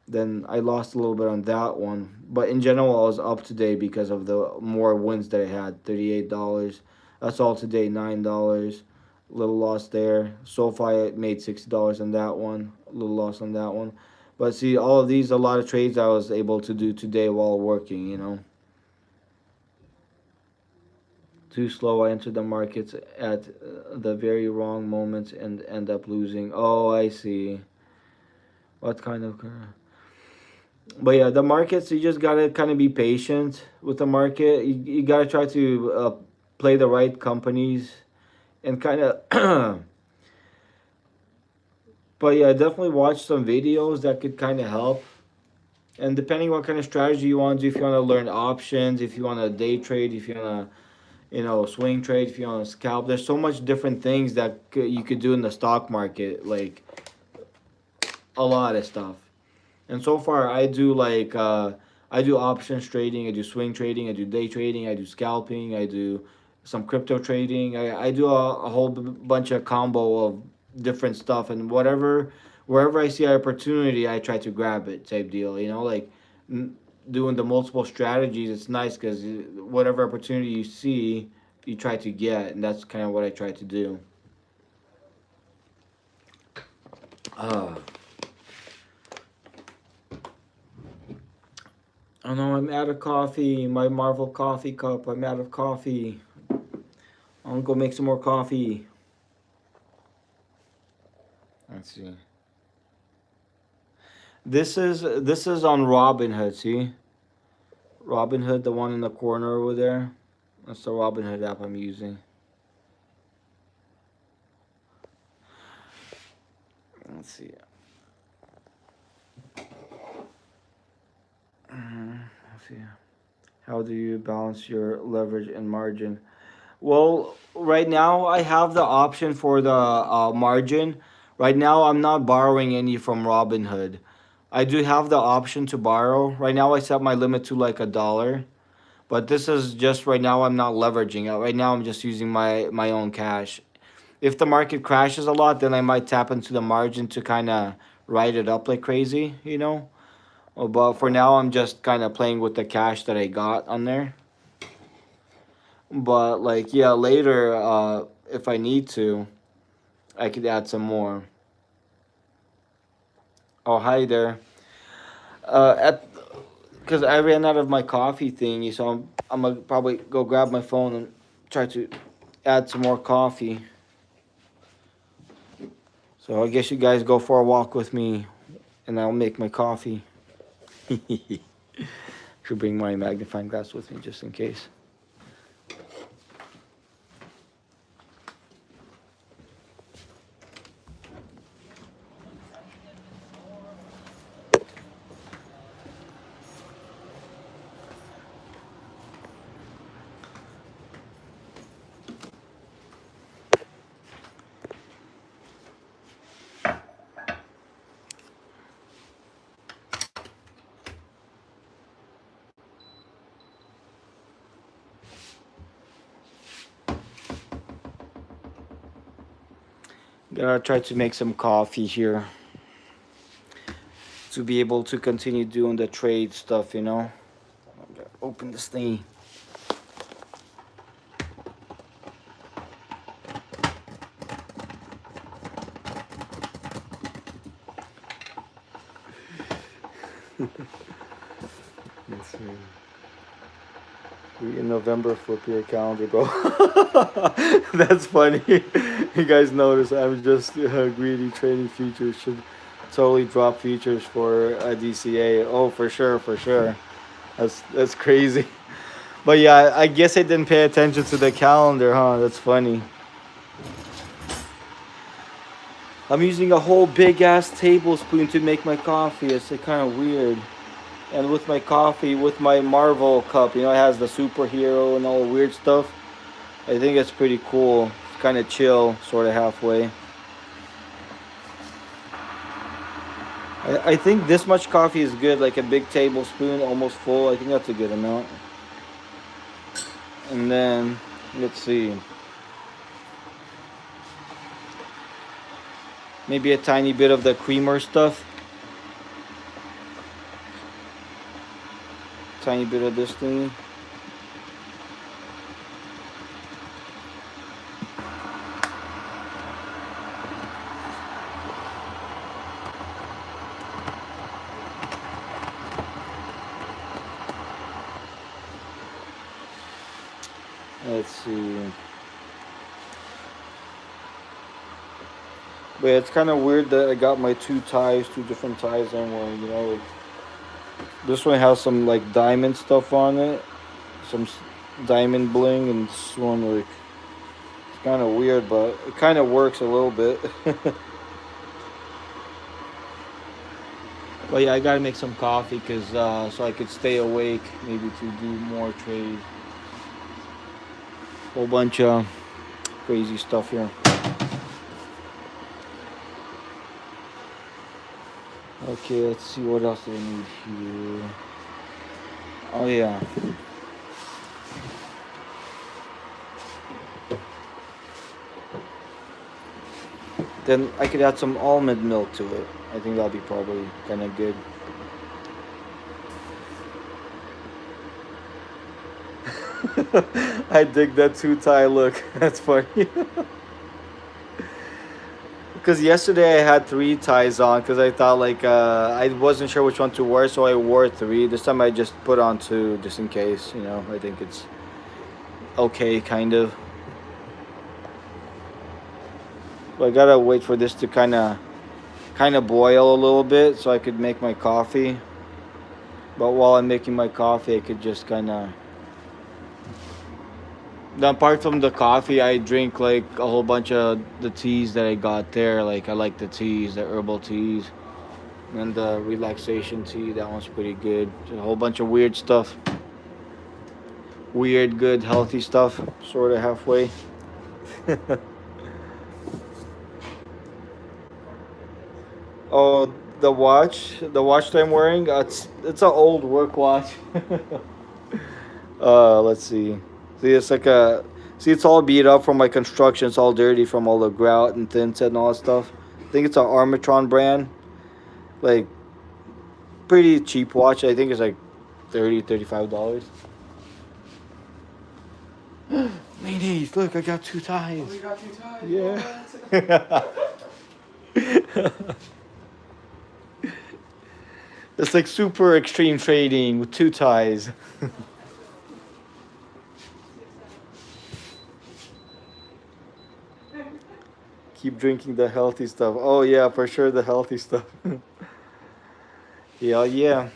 Then I lost a little bit on that one. But in general, I was up today because of the more wins that I had. $38. That's all today, $9. Little loss there. SoFi made $60 on that one. A little loss on that one. But see, all of these, a lot of trades I was able to do today while working, you know. Too slow, I entered the markets at the very wrong moments and end up losing. Oh, I see. What kind of. But yeah, the markets, you just gotta kind of be patient with the market. You gotta try to play the right companies and kind of. But yeah, definitely watch some videos that could kind of help. And depending what kind of strategy you want to do, if you want to learn options, if you want to day trade, if you want to, swing trade, if you want to scalp, there's so much different things that you could do in the stock market, like a lot of stuff. And so far, I do like I do options trading, I do swing trading, I do day trading, I do scalping, I do some crypto trading. I do a whole bunch of combo of different stuff, and wherever I see an opportunity, I try to grab it type deal. Like doing the multiple strategies. It's nice because whatever opportunity you see, you try to get, and that's kind of what I try to do. Uh, Oh no, I'm out of coffee. My Marvel coffee cup. I'm out of coffee. I'm gonna go make some more coffee. Let's see. This is on Robinhood. See, Robinhood, the one in the corner over there. That's the Robinhood app I'm using. Let's see. Let's see. How do you balance your leverage and margin? Well, right now I have the option for the margin. Right now I'm not borrowing any from Robinhood. I do have the option to borrow. Right now I set my limit to like $1. But this is just right now I'm not leveraging it. Right now I'm just using my own cash. If the market crashes a lot, then I might tap into the margin to kind of ride it up like crazy, you know? But for now I'm just kind of playing with the cash that I got on there. But like yeah, later if I need to, I could add some more. Oh, hi there. At Because I ran out of my coffee thingy, so I'm gonna probably go grab my phone and try to add some more coffee. So I guess you guys go for a walk with me, and I'll make my coffee. Should bring my magnifying glass with me just in case. Gotta try to make some coffee here to be able to continue doing the trade stuff, you know. Open this thingy. Let's see. In November, flip your calendar, bro. That's funny. You guys notice I'm just greedy trading futures. Should totally drop futures for a DCA. Oh, for sure, for sure. That's crazy. But yeah, I guess I didn't pay attention to the calendar, huh? That's funny. I'm using a whole big ass tablespoon to make my coffee. It's kind of weird. And with my coffee, with my Marvel cup, you know, it has the superhero and all the weird stuff. I think it's pretty cool. It's kind of chill, sort of halfway. I think this much coffee is good, like a big tablespoon, almost full. I think that's a good amount. And then, let's see. Maybe a tiny bit of the creamer stuff. Tiny bit of this thing. Let's see. But it's kind of weird that I got my two different ties on one, you know. This one has some like diamond stuff on it, some diamond bling, and this one like it's kind of weird, but it kind of works a little bit. But yeah, I gotta make some coffee because so I could stay awake, maybe to do more trades. Whole bunch of crazy stuff here. Okay, let's see what else I need here. Oh yeah. Then I could add some almond milk to it. I think that'll be probably kind of good. I dig that two-tie look. That's funny. Because yesterday I had 3 ties on because I thought like I wasn't sure which one to wear, so I wore 3. This time I just put on 2 just in case, you know. I think it's okay, kind of. But I gotta wait for this to kind of boil a little bit so I could make my coffee. But while I'm making my coffee, I could just kind of. Apart from the coffee, I drink like a whole bunch of the teas that I got there. Like I like the teas, the herbal teas, and the relaxation tea. That one's pretty good. Just a whole bunch of weird stuff. Weird, good, healthy stuff. Sort of halfway. Oh, the watch that I'm wearing. It's an old work watch. Let's see. See, it's like a. See, it's all beat up from my construction. It's all dirty from all the grout and thin set and all that stuff. I think it's an Armatron brand. Like, pretty cheap watch. I think it's like $35. Ladies, look, I got two ties. Oh, you got two ties. Yeah. It's like super extreme trading with two ties. Keep drinking the healthy stuff. Oh yeah, for sure the healthy stuff. Yeah, yeah.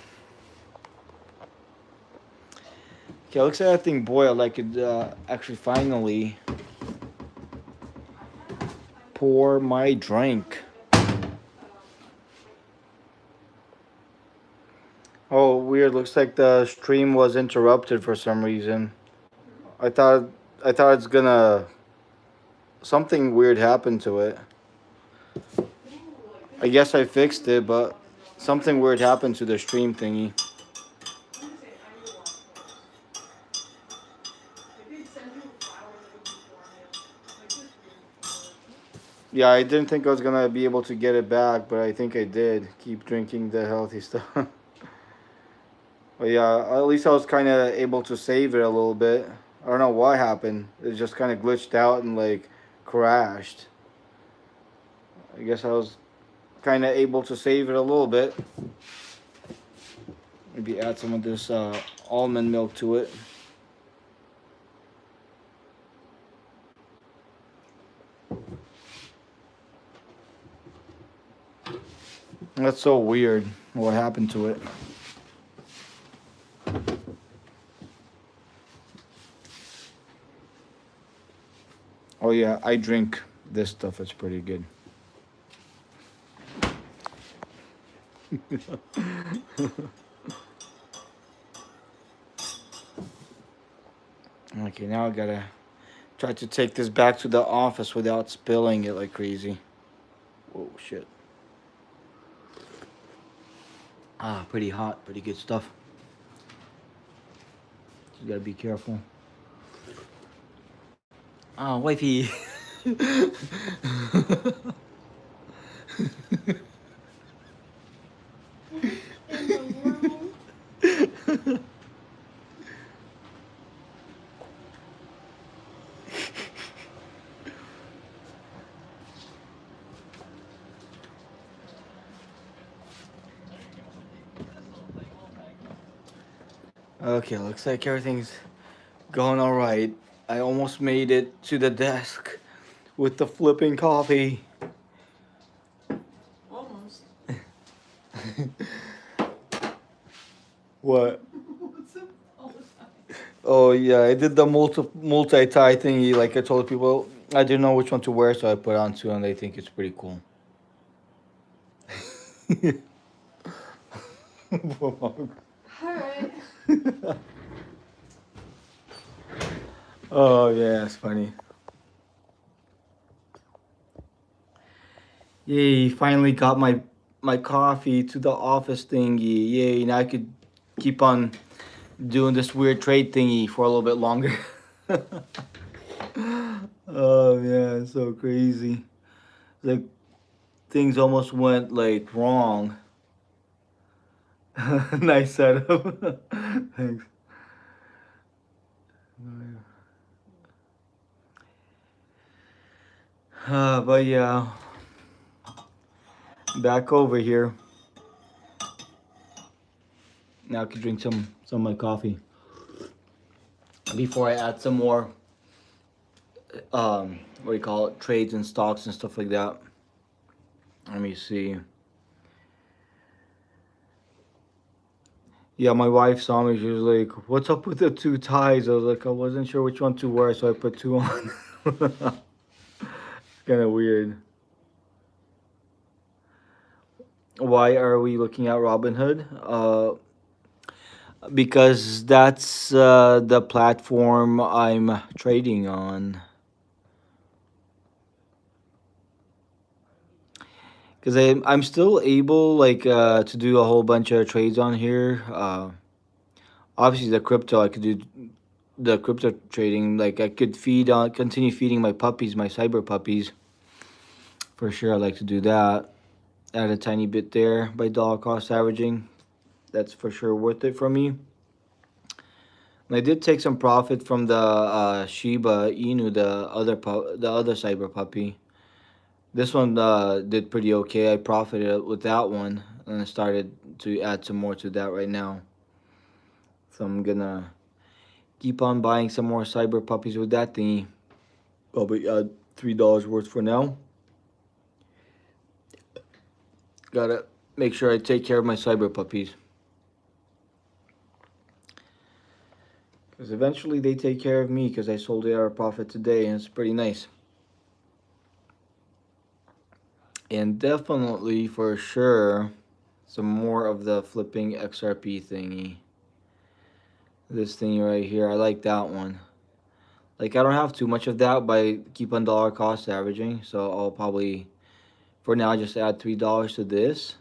Okay, looks like that thing boiled. I could actually finally pour my drink. Oh, weird. Looks like the stream was interrupted for some reason. I thought I thought it's gonna something weird happened to it. I guess I fixed it, but something weird happened to the stream thingy. Yeah, I didn't think I was gonna be able to get it back, but I think I did. Keep drinking the healthy stuff. But yeah, at least I was kind of able to save it a little bit. I don't know what happened. It just kind of glitched out and like crashed. I guess I was kind of able to save it a little bit. Maybe add some of this almond milk to it. That's so weird. What happened to it? Oh yeah, I drink this stuff. It's pretty good. Okay, now I gotta try to take this back to the office without spilling it like crazy. Whoa, shit. Ah, pretty hot, pretty good stuff. You gotta be careful. Ah, wifey. In the world. Okay, looks like everything's going all right. I almost made it to the desk with the flipping coffee. Almost. What? What's up all the time? Oh yeah, I did the multi tie thingy. Like I told people, I didn't know which one to wear, so I put on two, and they think it's pretty cool. Alright. Oh yeah, it's funny. Yay! Finally got my coffee to the office thingy. Yay! Now I could keep on doing this weird trade thingy for a little bit longer. Oh man, it's so crazy. Like things almost went like wrong. Nice setup. Thanks. But yeah, back over here. Now I can drink some of my coffee before I add some more what do you call it, trades and stocks and stuff like that. Let me see. Yeah, my wife saw me. She was like, "What's up with the two ties?" I was like, "I wasn't sure which one to wear, so I put two on." Kind of weird. Why are we looking at Robinhood? Because that's the platform I'm trading on. Because I'm still able to do a whole bunch of trades on here. Obviously, the crypto I could do the crypto trading. Like I could continue feeding my puppies, my cyber puppies. For sure, I like to do that. Add a tiny bit there by dollar cost averaging. That's for sure worth it for me. And I did take some profit from the Shiba Inu, the other cyber puppy. This one did pretty okay. I profited with that one, and I started to add some more to that right now. So I'm gonna keep on buying some more cyber puppies with that thingy. Probably add $3 worth for now. Gotta make sure I take care of my cyber puppies. Because eventually they take care of me because I sold it at a profit today and it's pretty nice. And definitely for sure some more of the flipping XRP thingy. This thingy right here, I like that one. Like I don't have too much of that, but I keep on dollar cost averaging, so I'll probably for now just add $3 to this.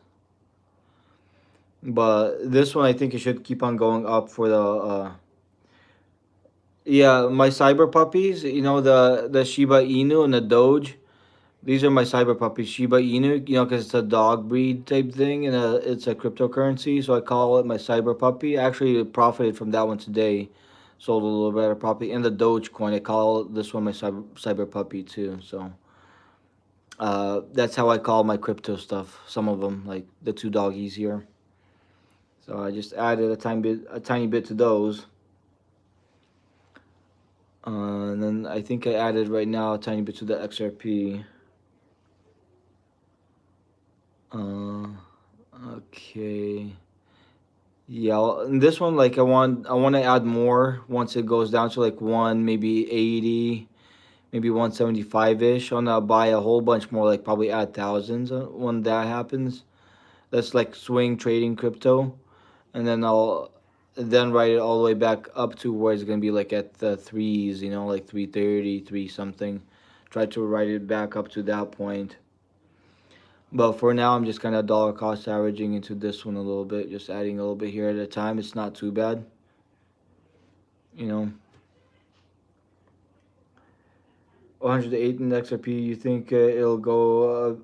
But this one I think it should keep on going up for the yeah, my cyber puppies, the Shiba Inu and the Doge. These are my cyber puppies, Shiba Inu, because it's a dog breed type thing and it's a cryptocurrency. So I call it my cyber puppy. I actually profited from that one today. Sold a little bit of profit. And the Dogecoin, I call this one my cyber puppy too. So that's how I call my crypto stuff. Some of them, like the two doggies here. So I just added a tiny bit to those. And then I think I added right now a tiny bit to the XRP. Uh, okay. Yeah, well, and this one like I want to add more once it goes down to like one maybe 80, maybe 175 ish. I want to buy a whole bunch more, like probably add thousands when that happens. That's like swing trading crypto, and then I'll then write it all the way back up to where it's gonna be like at the threes, like 330, three something. Try to write it back up to that point. But for now, I'm just kind of dollar cost averaging into this one a little bit, just adding a little bit here at a time. It's not too bad, you know. 108 in XRP. You think it'll go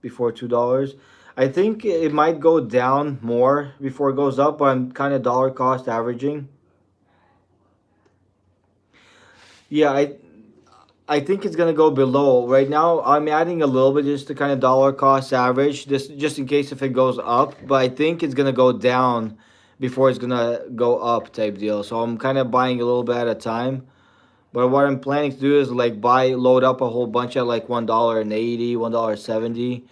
before $2? I think it might go down more before it goes up, but I'm kind of dollar cost averaging. Yeah, I think it's gonna go below. Right now, I'm adding a little bit just to kind of dollar cost average, just in case if it goes up. But I think it's gonna go down before it's gonna go up type deal. So I'm kind of buying a little bit at a time. But what I'm planning to do is like load up a whole bunch at like $1.80, $1.70.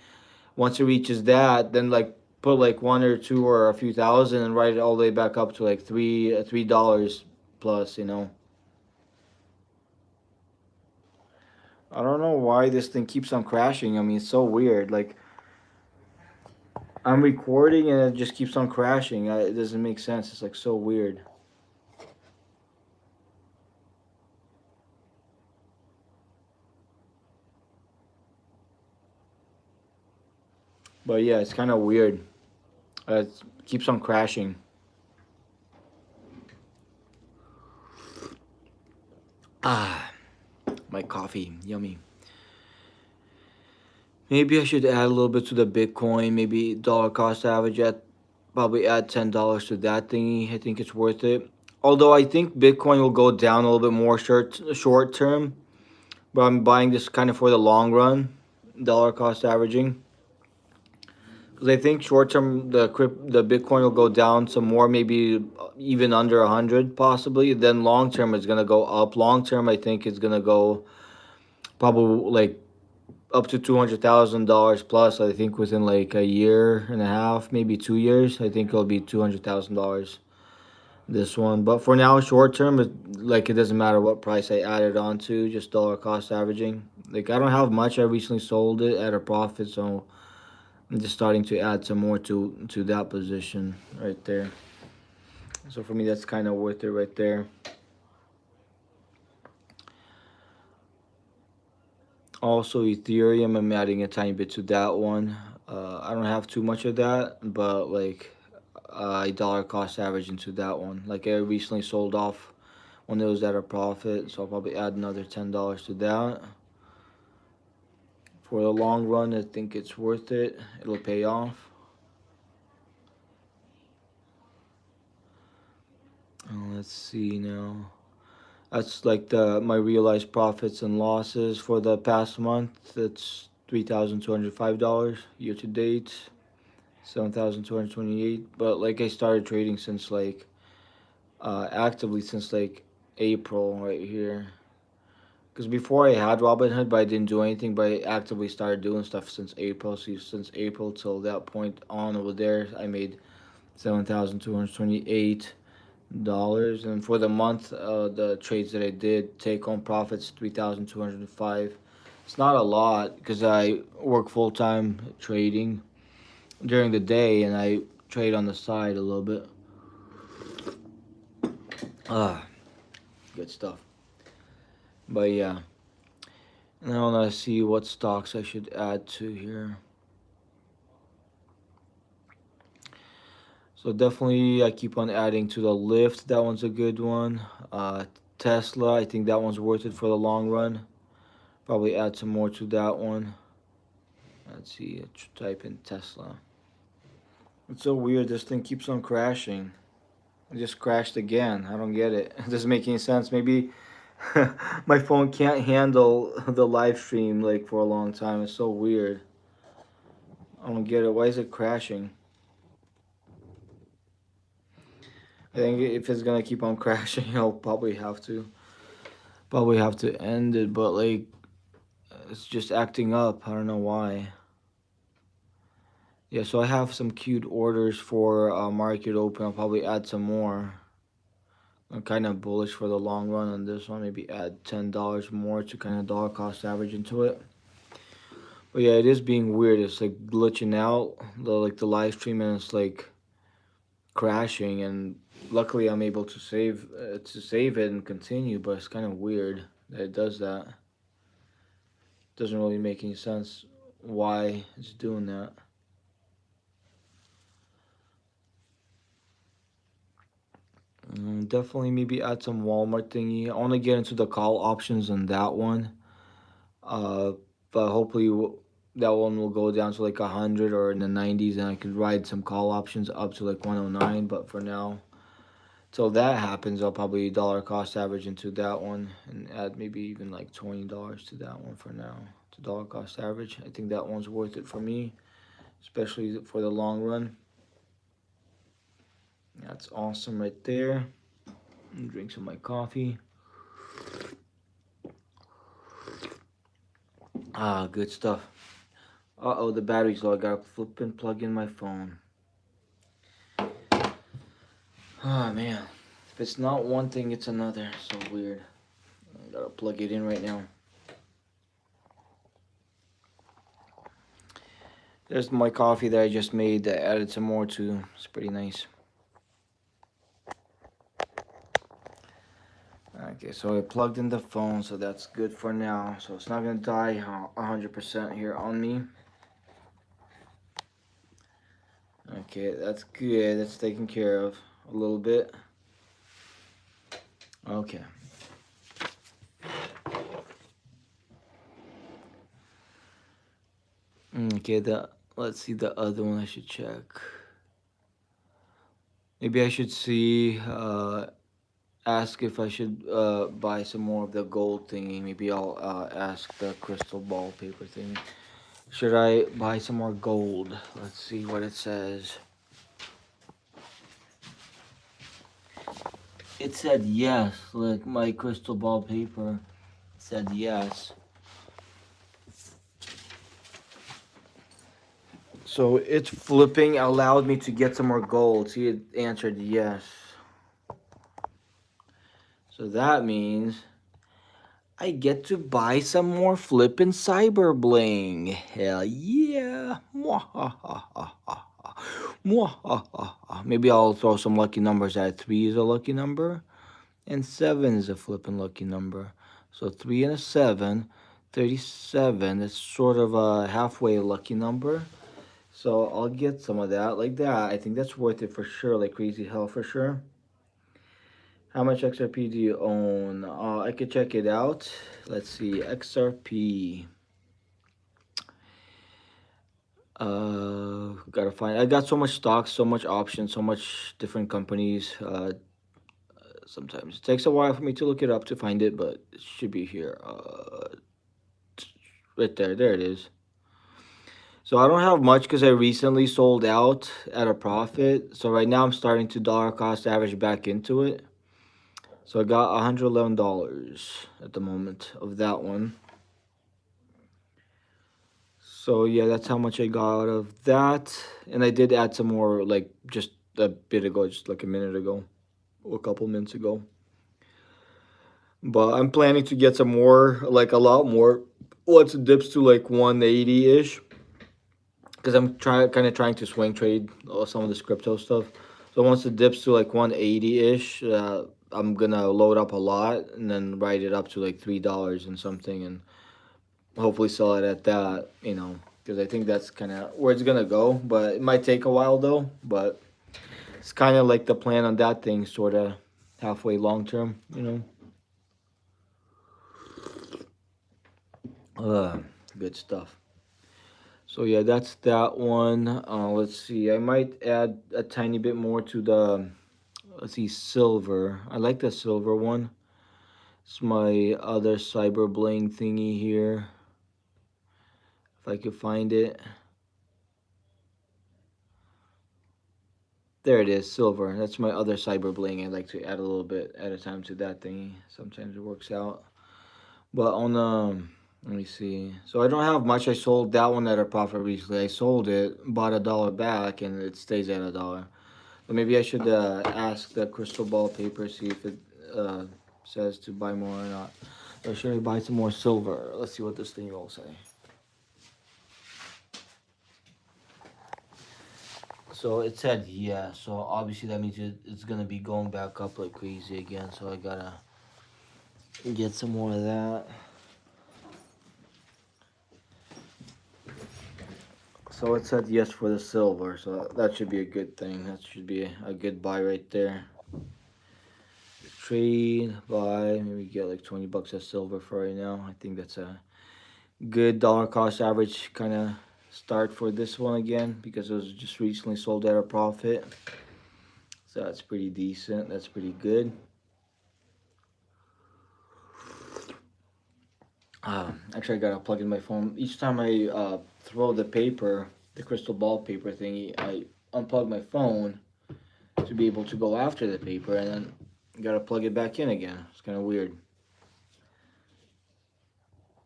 Once it reaches that, then like put like one or two or a few thousand and write it all the way back up to like $3 plus. I don't know why this thing keeps on crashing. I mean, it's so weird. Like, I'm recording and it just keeps on crashing. It doesn't make sense. It's like so weird. But yeah, it's kind of weird. It keeps on crashing. Ah, my coffee. Yummy. Maybe I should add a little bit to the Bitcoin. Maybe dollar cost average at probably add $10 to that thingy. I think it's worth it. Although I think Bitcoin will go down a little bit more short term, but I'm buying this kind of for the long run, dollar cost averaging. Because I think short term the Bitcoin will go down some more, maybe even under 100 possibly. Then long term it's gonna go up. Long term I think it's gonna go probably like up to $200,000 plus. I think within like a year and a half, maybe 2 years. I think it'll be $200,000. This one, but for now, short term, like it doesn't matter what price I add it on to, just dollar cost averaging. Like I don't have much. I recently sold it at a profit, so I'm just starting to add some more to that position right there. So for me, that's kind of worth it right there. Also, Ethereum, I'm adding a tiny bit to that one. I don't have too much of that, but like I dollar cost average into that one. Like I recently sold off when it was at a profit, so I'll probably add another $10 to that. For the long run, I think it's worth it. It'll pay off. Let's see now. That's like the my realized profits and losses for the past month. It's $3,205 year to date, 7,228. But like I started trading since like actively since like April right here. Because before I had Robinhood, but I didn't do anything. But I actively started doing stuff since April. So since April till that point on over there, I made $7,228. And for the month, the trades that I did, take home profits 3,205. It's not a lot because I work full time trading during the day and I trade on the side a little bit. Ah, good stuff. But yeah, now let's see what stocks I should add to here. So definitely, I keep on adding to the Lyft. That one's a good one. Tesla, I think that one's worth it for the long run. Probably add some more to that one. Let's see. Type in Tesla. It's so weird. This thing keeps on crashing. It just crashed again. I don't get it. It doesn't make any sense. Maybe my phone can't handle the live stream like for a long time. It's so weird. I don't get it. Why is it crashing? I think if it's gonna keep on crashing, I'll probably have to end it. But like, it's just acting up. I don't know why. Yeah, so I have some cute orders for market open. I'll probably add some more. I'm kind of bullish for the long run on this one. Maybe add $10 more to kind of dollar cost average into it. But yeah, it is being weird. It's like glitching out the live stream and it's like crashing. And luckily, I'm able to save it and continue. But it's kind of weird that it does that. Doesn't really make any sense why it's doing that. Definitely maybe add some Walmart thingy. I want to get into the call options on that one. Uh, but hopefully that one will go down to like 100 or in the 90s, and I could ride some call options up to like 109. But for now, till that happens, I'll probably dollar cost average into that one and add maybe even like $20 to that one for now to dollar cost average. I think that one's worth it for me, especially for the long run. That's awesome right there. Drink some of my coffee. Ah, good stuff. Uh-oh, the battery's low. I gotta flip and plug in my phone. Oh, man. If it's not one thing, it's another. So weird. I gotta plug it in right now. There's my coffee that I just made that I added some more to. It's pretty nice. Okay, so I plugged in the phone, so that's good for now. So it's not gonna die 100% here on me. Okay, that's good. That's taken care of a little bit. Okay. Okay, let's see the other one I should check. Maybe I should see ask if I should buy some more of the gold thingy. Maybe I'll ask the crystal ball paper thing. Should I buy some more gold? Let's see what it says. It said yes. Like my crystal ball paper said yes. So it's flipping allowed me to get some more gold. See, it answered yes. So that means I get to buy some more flippin' cyber bling. Hell yeah. Mwahahaha. Mwahahaha. Maybe I'll throw some lucky numbers at 3 is a lucky number. And 7 is a flippin' lucky number. So 3 and a 7, 37. That's sort of a halfway lucky number. So I'll get some of that like that. I think that's worth it for sure, like crazy hell for sure. How much XRP do you own? I could check it out. Let's see, XRP. Gotta find. I got so much stocks, so much options, so much different companies. Sometimes it takes a while for me to look it up to find it, but it should be here. Right there. There it is. So I don't have much because I recently sold out at a profit. So right now I'm starting to dollar cost average back into it. So I got $111 at the moment of that one. So yeah, that's how much I got out of that. And I did add some more like just a bit ago, just like a minute ago, or a couple minutes ago. But I'm planning to get some more, like a lot more, once it dips to like 180-ish. Because I'm kind of trying to swing trade some of this crypto stuff. So once it dips to like 180-ish, I'm gonna load up a lot and then ride it up to like $3 and something, and hopefully sell it at that. Because I think that's kind of where it's gonna go. But it might take a while though. But it's kind of like the plan on that thing, sort of halfway long term. Good stuff. So yeah, that's that one. Let's see. I might add a tiny bit more to the. Let's see, silver. I like the silver one. It's my other cyber bling thingy here. If I could find it. There it is, silver. That's my other cyber bling. I like to add a little bit at a time to that thingy. Sometimes it works out. But on let me see. So I don't have much. I sold that one at a profit recently. I sold it, bought $1 back, and it stays at $1. So maybe I should ask the crystal ball paper, see if it says to buy more or not. Or should I buy some more silver? Let's see what this thing will say. So it said yeah. So obviously that means it's gonna be going back up like crazy again. So I gotta get some more of that. So it said yes for the silver. So that should be a good thing. That should be a good buy right there. Trade, buy, maybe get like 20 bucks of silver for right now. I think that's a good dollar cost average kind of start for this one again, because it was just recently sold at a profit. So that's pretty decent. That's pretty good. Actually, I gotta plug in my phone. Each time I throw the paper, the crystal ball paper thingy, I unplug my phone to be able to go after the paper, and then gotta plug it back in again. It's kind of weird.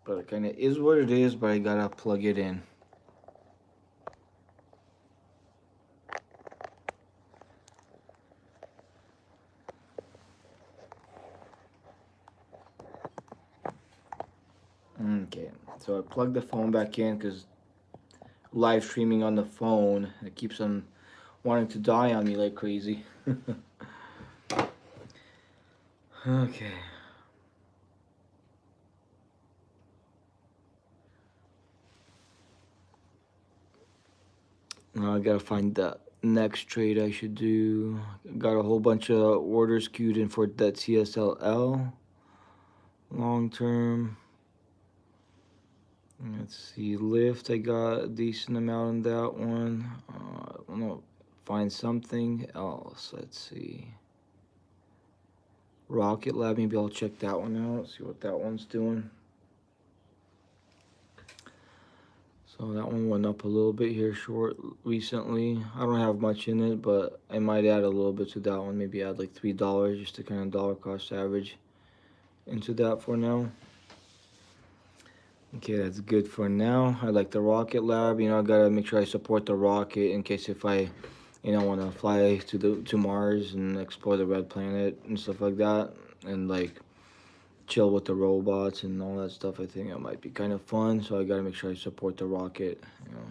But it kind of is what it is, but I gotta plug it in. Okay, so I plugged the phone back in because live streaming on the phone, it keeps on wanting to die on me like crazy. Okay. Now I gotta find the next trade I should do. Got a whole bunch of orders queued in for that CSLL long term. Let's see, lift. I got a decent amount on that one. I want to find something else. Let's see. Rocket Lab. Maybe I'll check that one out. See what that one's doing. So that one went up a little bit here recently. I don't have much in it, but I might add a little bit to that one. Maybe add like $3 just to kind of dollar cost average into that for now. Okay, that's good for now. I like the rocket lab. You know, I gotta make sure I support the rocket in case if I, want to fly to Mars and explore the red planet and stuff like that, and like chill with the robots and all that stuff. I think it might be kind of fun. So I gotta make sure I support the rocket. You know,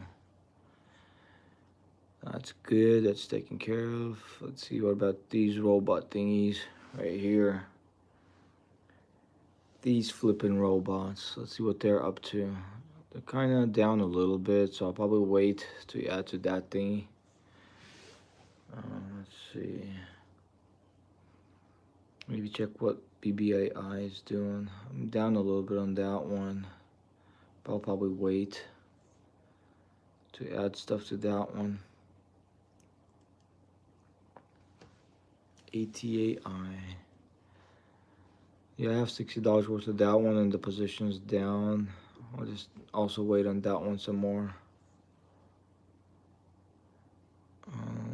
that's good. That's taken care of. Let's see. What about these robot thingies right here? These flipping robots. Let's see what they're up to. They're kind of down a little bit, so I'll probably wait to add to that thingy. Let's see. Maybe check what BBAI is doing. I'm down a little bit on that one. But I'll probably wait to add stuff to that one. ATAI. Yeah, I have $60 worth of that one, and the position's down. I'll just also wait on that one some more.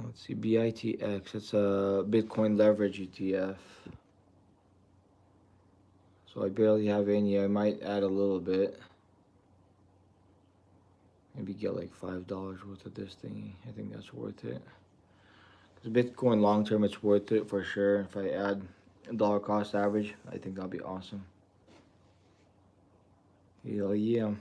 Let's see, BITX. It's a Bitcoin leverage ETF. So I barely have any. I might add a little bit. Maybe get like $5 worth of this thingy. I think that's worth it. Because Bitcoin long term, it's worth it for sure. If I add a dollar cost average, I think that'll be awesome. Hell yeah.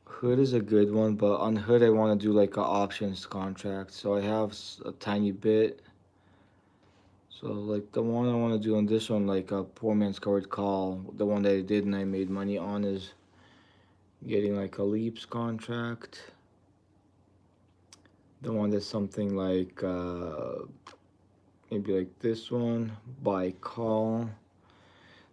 Hood is a good one, but on Hood I want to do like a options contract. So I have a tiny bit. So like the one I want to do on this one, like a poor man's covered call, the one that I did and I made money on is getting like a leaps contract. The one that's something like maybe like this one, buy call.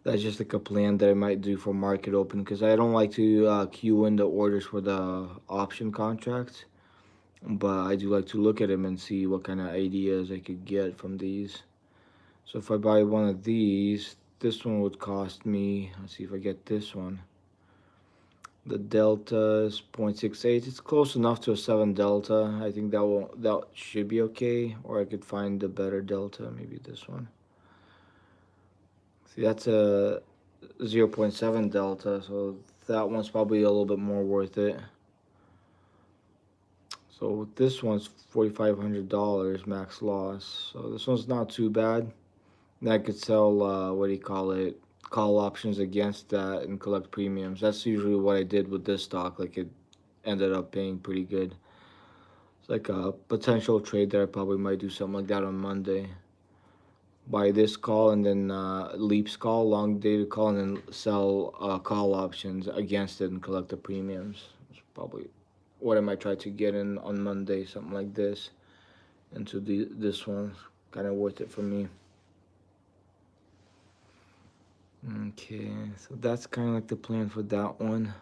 That's just like a plan that I might do for market open because I don't like to queue in the orders for the option contracts, but I do like to look at them and see what kind of ideas I could get from these. So if I buy one of these, this one would cost me, let's see if I get this one. The delta is 0.68. It's close enough to a 7 delta. I think that should be okay. Or I could find a better delta, maybe this one. See, that's a 0.7 delta, so that one's probably a little bit more worth it. So this one's $4,500 max loss. So this one's not too bad. And I could sell what do you call it? Call options against that and collect premiums. That's usually what I did with this stock. Like it ended up paying pretty good. It's like a potential trade that I probably might do something like that on Monday. Buy this call and then leaps call, long dated call, and then sell call options against it and collect the premiums. It's probably what I might try to get in on Monday, something like this. Into this one, kind of worth it for me. Okay, so that's kind of like the plan for that one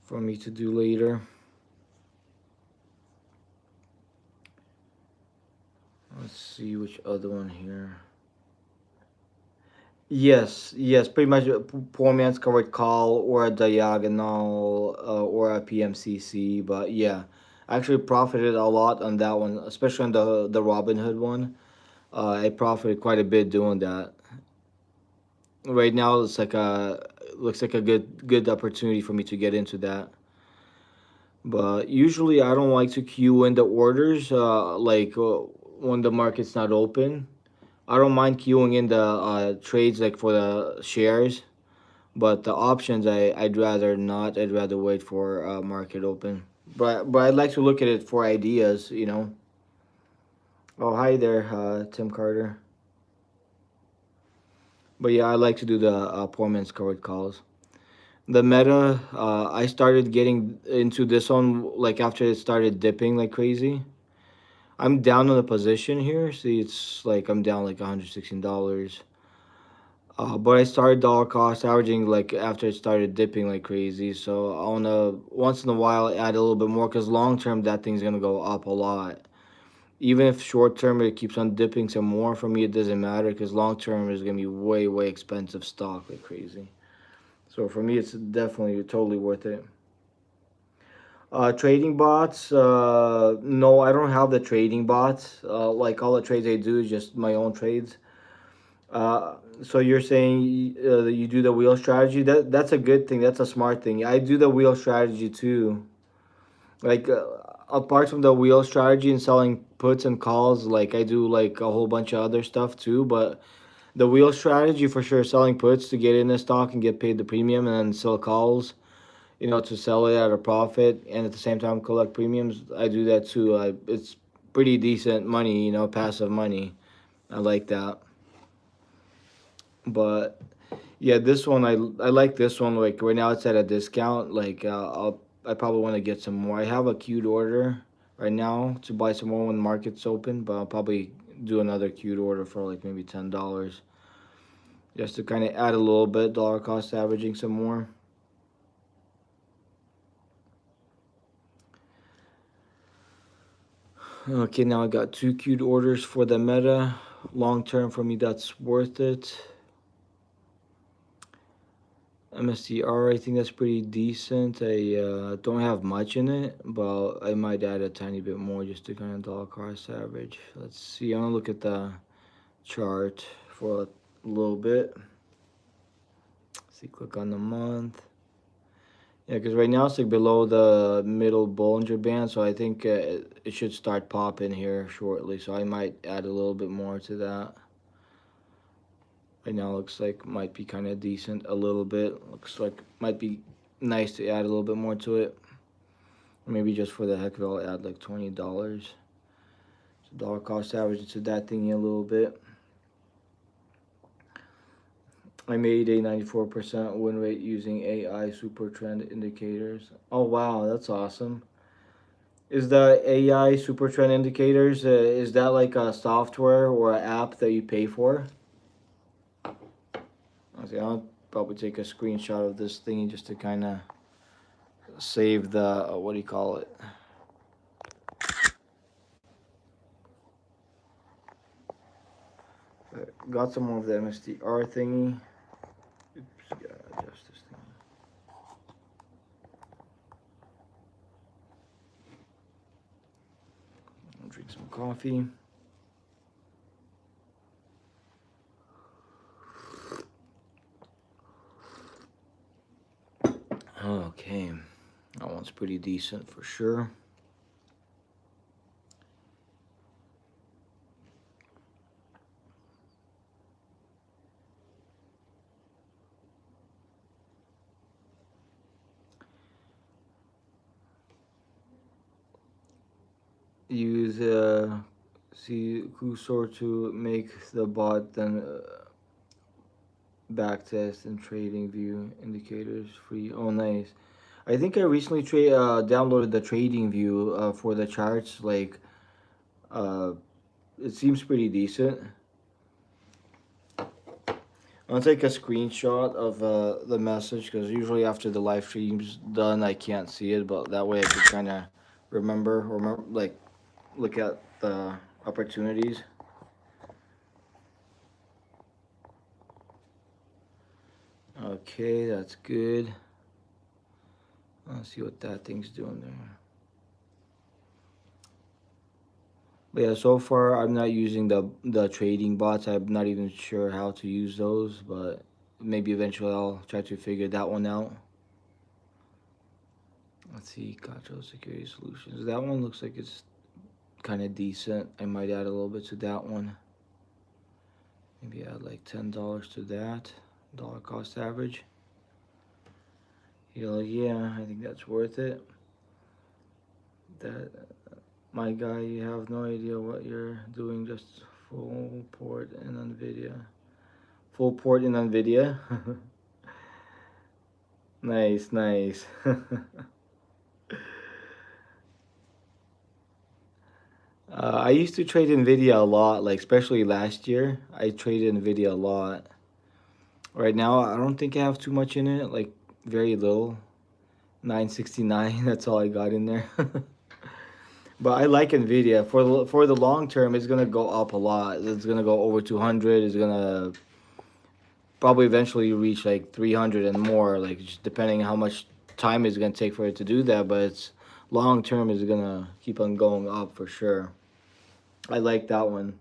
for me to do later. Let's see which other one here. Yes, pretty much a poor man's covered call or a diagonal or a PMCC. But yeah, I actually profited a lot on that one, especially on the Robinhood one. I profited quite a bit doing that. Right now, it's like a looks like a good opportunity for me to get into that. But usually, I don't like to queue in the orders when the market's not open. I don't mind queuing in the trades like for the shares. But the options, I'd rather not. I'd rather wait for market open. But I'd like to look at it for ideas, you know. Oh, hi there, Tim Carter. But yeah, I like to do the poor man's covered calls. The meta, I started getting into this one like after it started dipping like crazy. I'm down on the position here. See, it's like I'm down like $116. But I started dollar cost averaging like after it started dipping like crazy. So I wanna once in a while add a little bit more because long term that thing's gonna go up a lot. Even if short term it keeps on dipping some more for me, it doesn't matter because long term is gonna be way expensive stock like crazy. So for me, it's definitely totally worth it. Trading bots, no, I don't have the trading bots. Like all the trades I do is just my own trades. So you're saying you do the wheel strategy? That's a good thing. That's a smart thing. I do the wheel strategy too. Like apart from the wheel strategy and selling puts and calls, like I do like a whole bunch of other stuff too. But the wheel strategy for sure, selling puts to get in the stock and get paid the premium, and then sell calls, to sell it at a profit and at the same time collect premiums. I do that too. It's pretty decent money, passive money. I like that. But yeah, this one I like this one. Like right now, it's at a discount. Like I probably want to get some more. I have a queued order right now to buy some more when the market's open, but I'll probably do another queued order for like maybe $10 just to kind of add a little bit dollar cost averaging some more. Okay, now I got two queued orders for the meta. Long term for me, that's worth it. MSTR, I think that's pretty decent. I don't have much in it, but I might add a tiny bit more just to kind of dollar cost average. Let's see. I'm gonna look at the chart for a little bit. See, click on the month. Yeah, because right now it's like below the middle Bollinger Band, so I think it should start popping here shortly. So I might add a little bit more to that. Right now looks like might be kind of decent a little bit. Looks like might be nice to add a little bit more to it. Or maybe just for the heck of it, I'll add like $20. So dollar cost average to that thingy a little bit. I made a 94% win rate using AI super trend indicators. Oh wow, that's awesome. Is the AI super trend indicators, is that like a software or an app that you pay for? Okay, I'll probably take a screenshot of this thingy just to kind of save the, what do you call it? Got some more of the MSTR thingy. Oops, gotta adjust this thing. I'll drink some coffee. Okay, that one's pretty decent for sure. Use see cursor to make the bot, then backtest and trading view indicators free. Oh, nice. I think I recently downloaded the trading view for the charts. Like, uh, it seems pretty decent. I'll take a screenshot of the message because usually after the live stream's done, I can't see it, but that way I can kind of remember, like look at the opportunities. Okay, that's good. Let's see what that thing's doing there. But yeah, so far I'm not using the trading bots. I'm not even sure how to use those, but maybe eventually I'll try to figure that one out. Let's see, Gato Security Solutions. That one looks like it's kind of decent. I might add a little bit to that one. Maybe add like $10 to that. Dollar cost average. Hell yeah, I think that's worth it. That my guy, you have no idea what you're doing. Just full port in NVIDIA. Full port in NVIDIA. Nice, nice. I used to trade Nvidia a lot, like especially last year. I traded Nvidia a lot. Right now, I don't think I have too much in it, like very little. 969, that's all I got in there. But I like Nvidia for the long term. It's gonna go up a lot. It's gonna go over 200. It's gonna probably eventually reach like 300 and more. Like just depending how much time it's gonna take for it to do that. But it's long term is gonna keep on going up for sure. I like that one.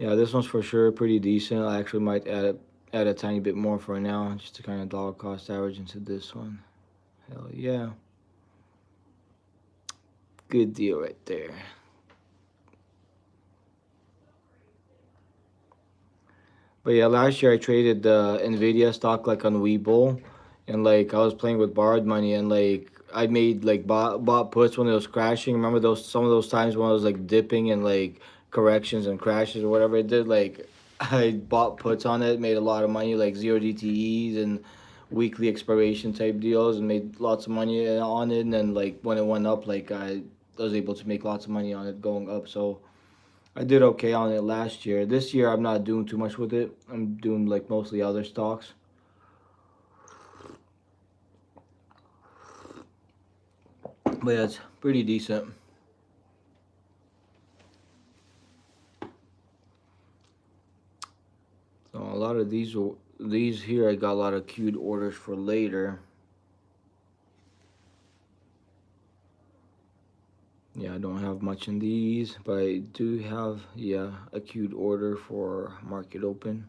Yeah, this one's for sure pretty decent. I actually might add a tiny bit more for now, just to kind of dollar cost average into this one. Hell yeah. Good deal right there. But yeah, last year I traded the Nvidia stock like on Webull, and like I was playing with borrowed money, and like I made like bought puts when it was crashing. Remember those some of those times when I was like dipping and like corrections and crashes or whatever it did. Like I bought puts on it, made a lot of money, like zero DTEs and weekly expiration type deals, and made lots of money on it. And then like when it went up, like I was able to make lots of money on it going up. So I did okay on it last year. This year I'm not doing too much with it. I'm doing like mostly other stocks. But yeah, it's pretty decent. So a lot of these here I got a lot of queued orders for later. Yeah, I don't have much in these, but I do have, yeah, a queued order for market open.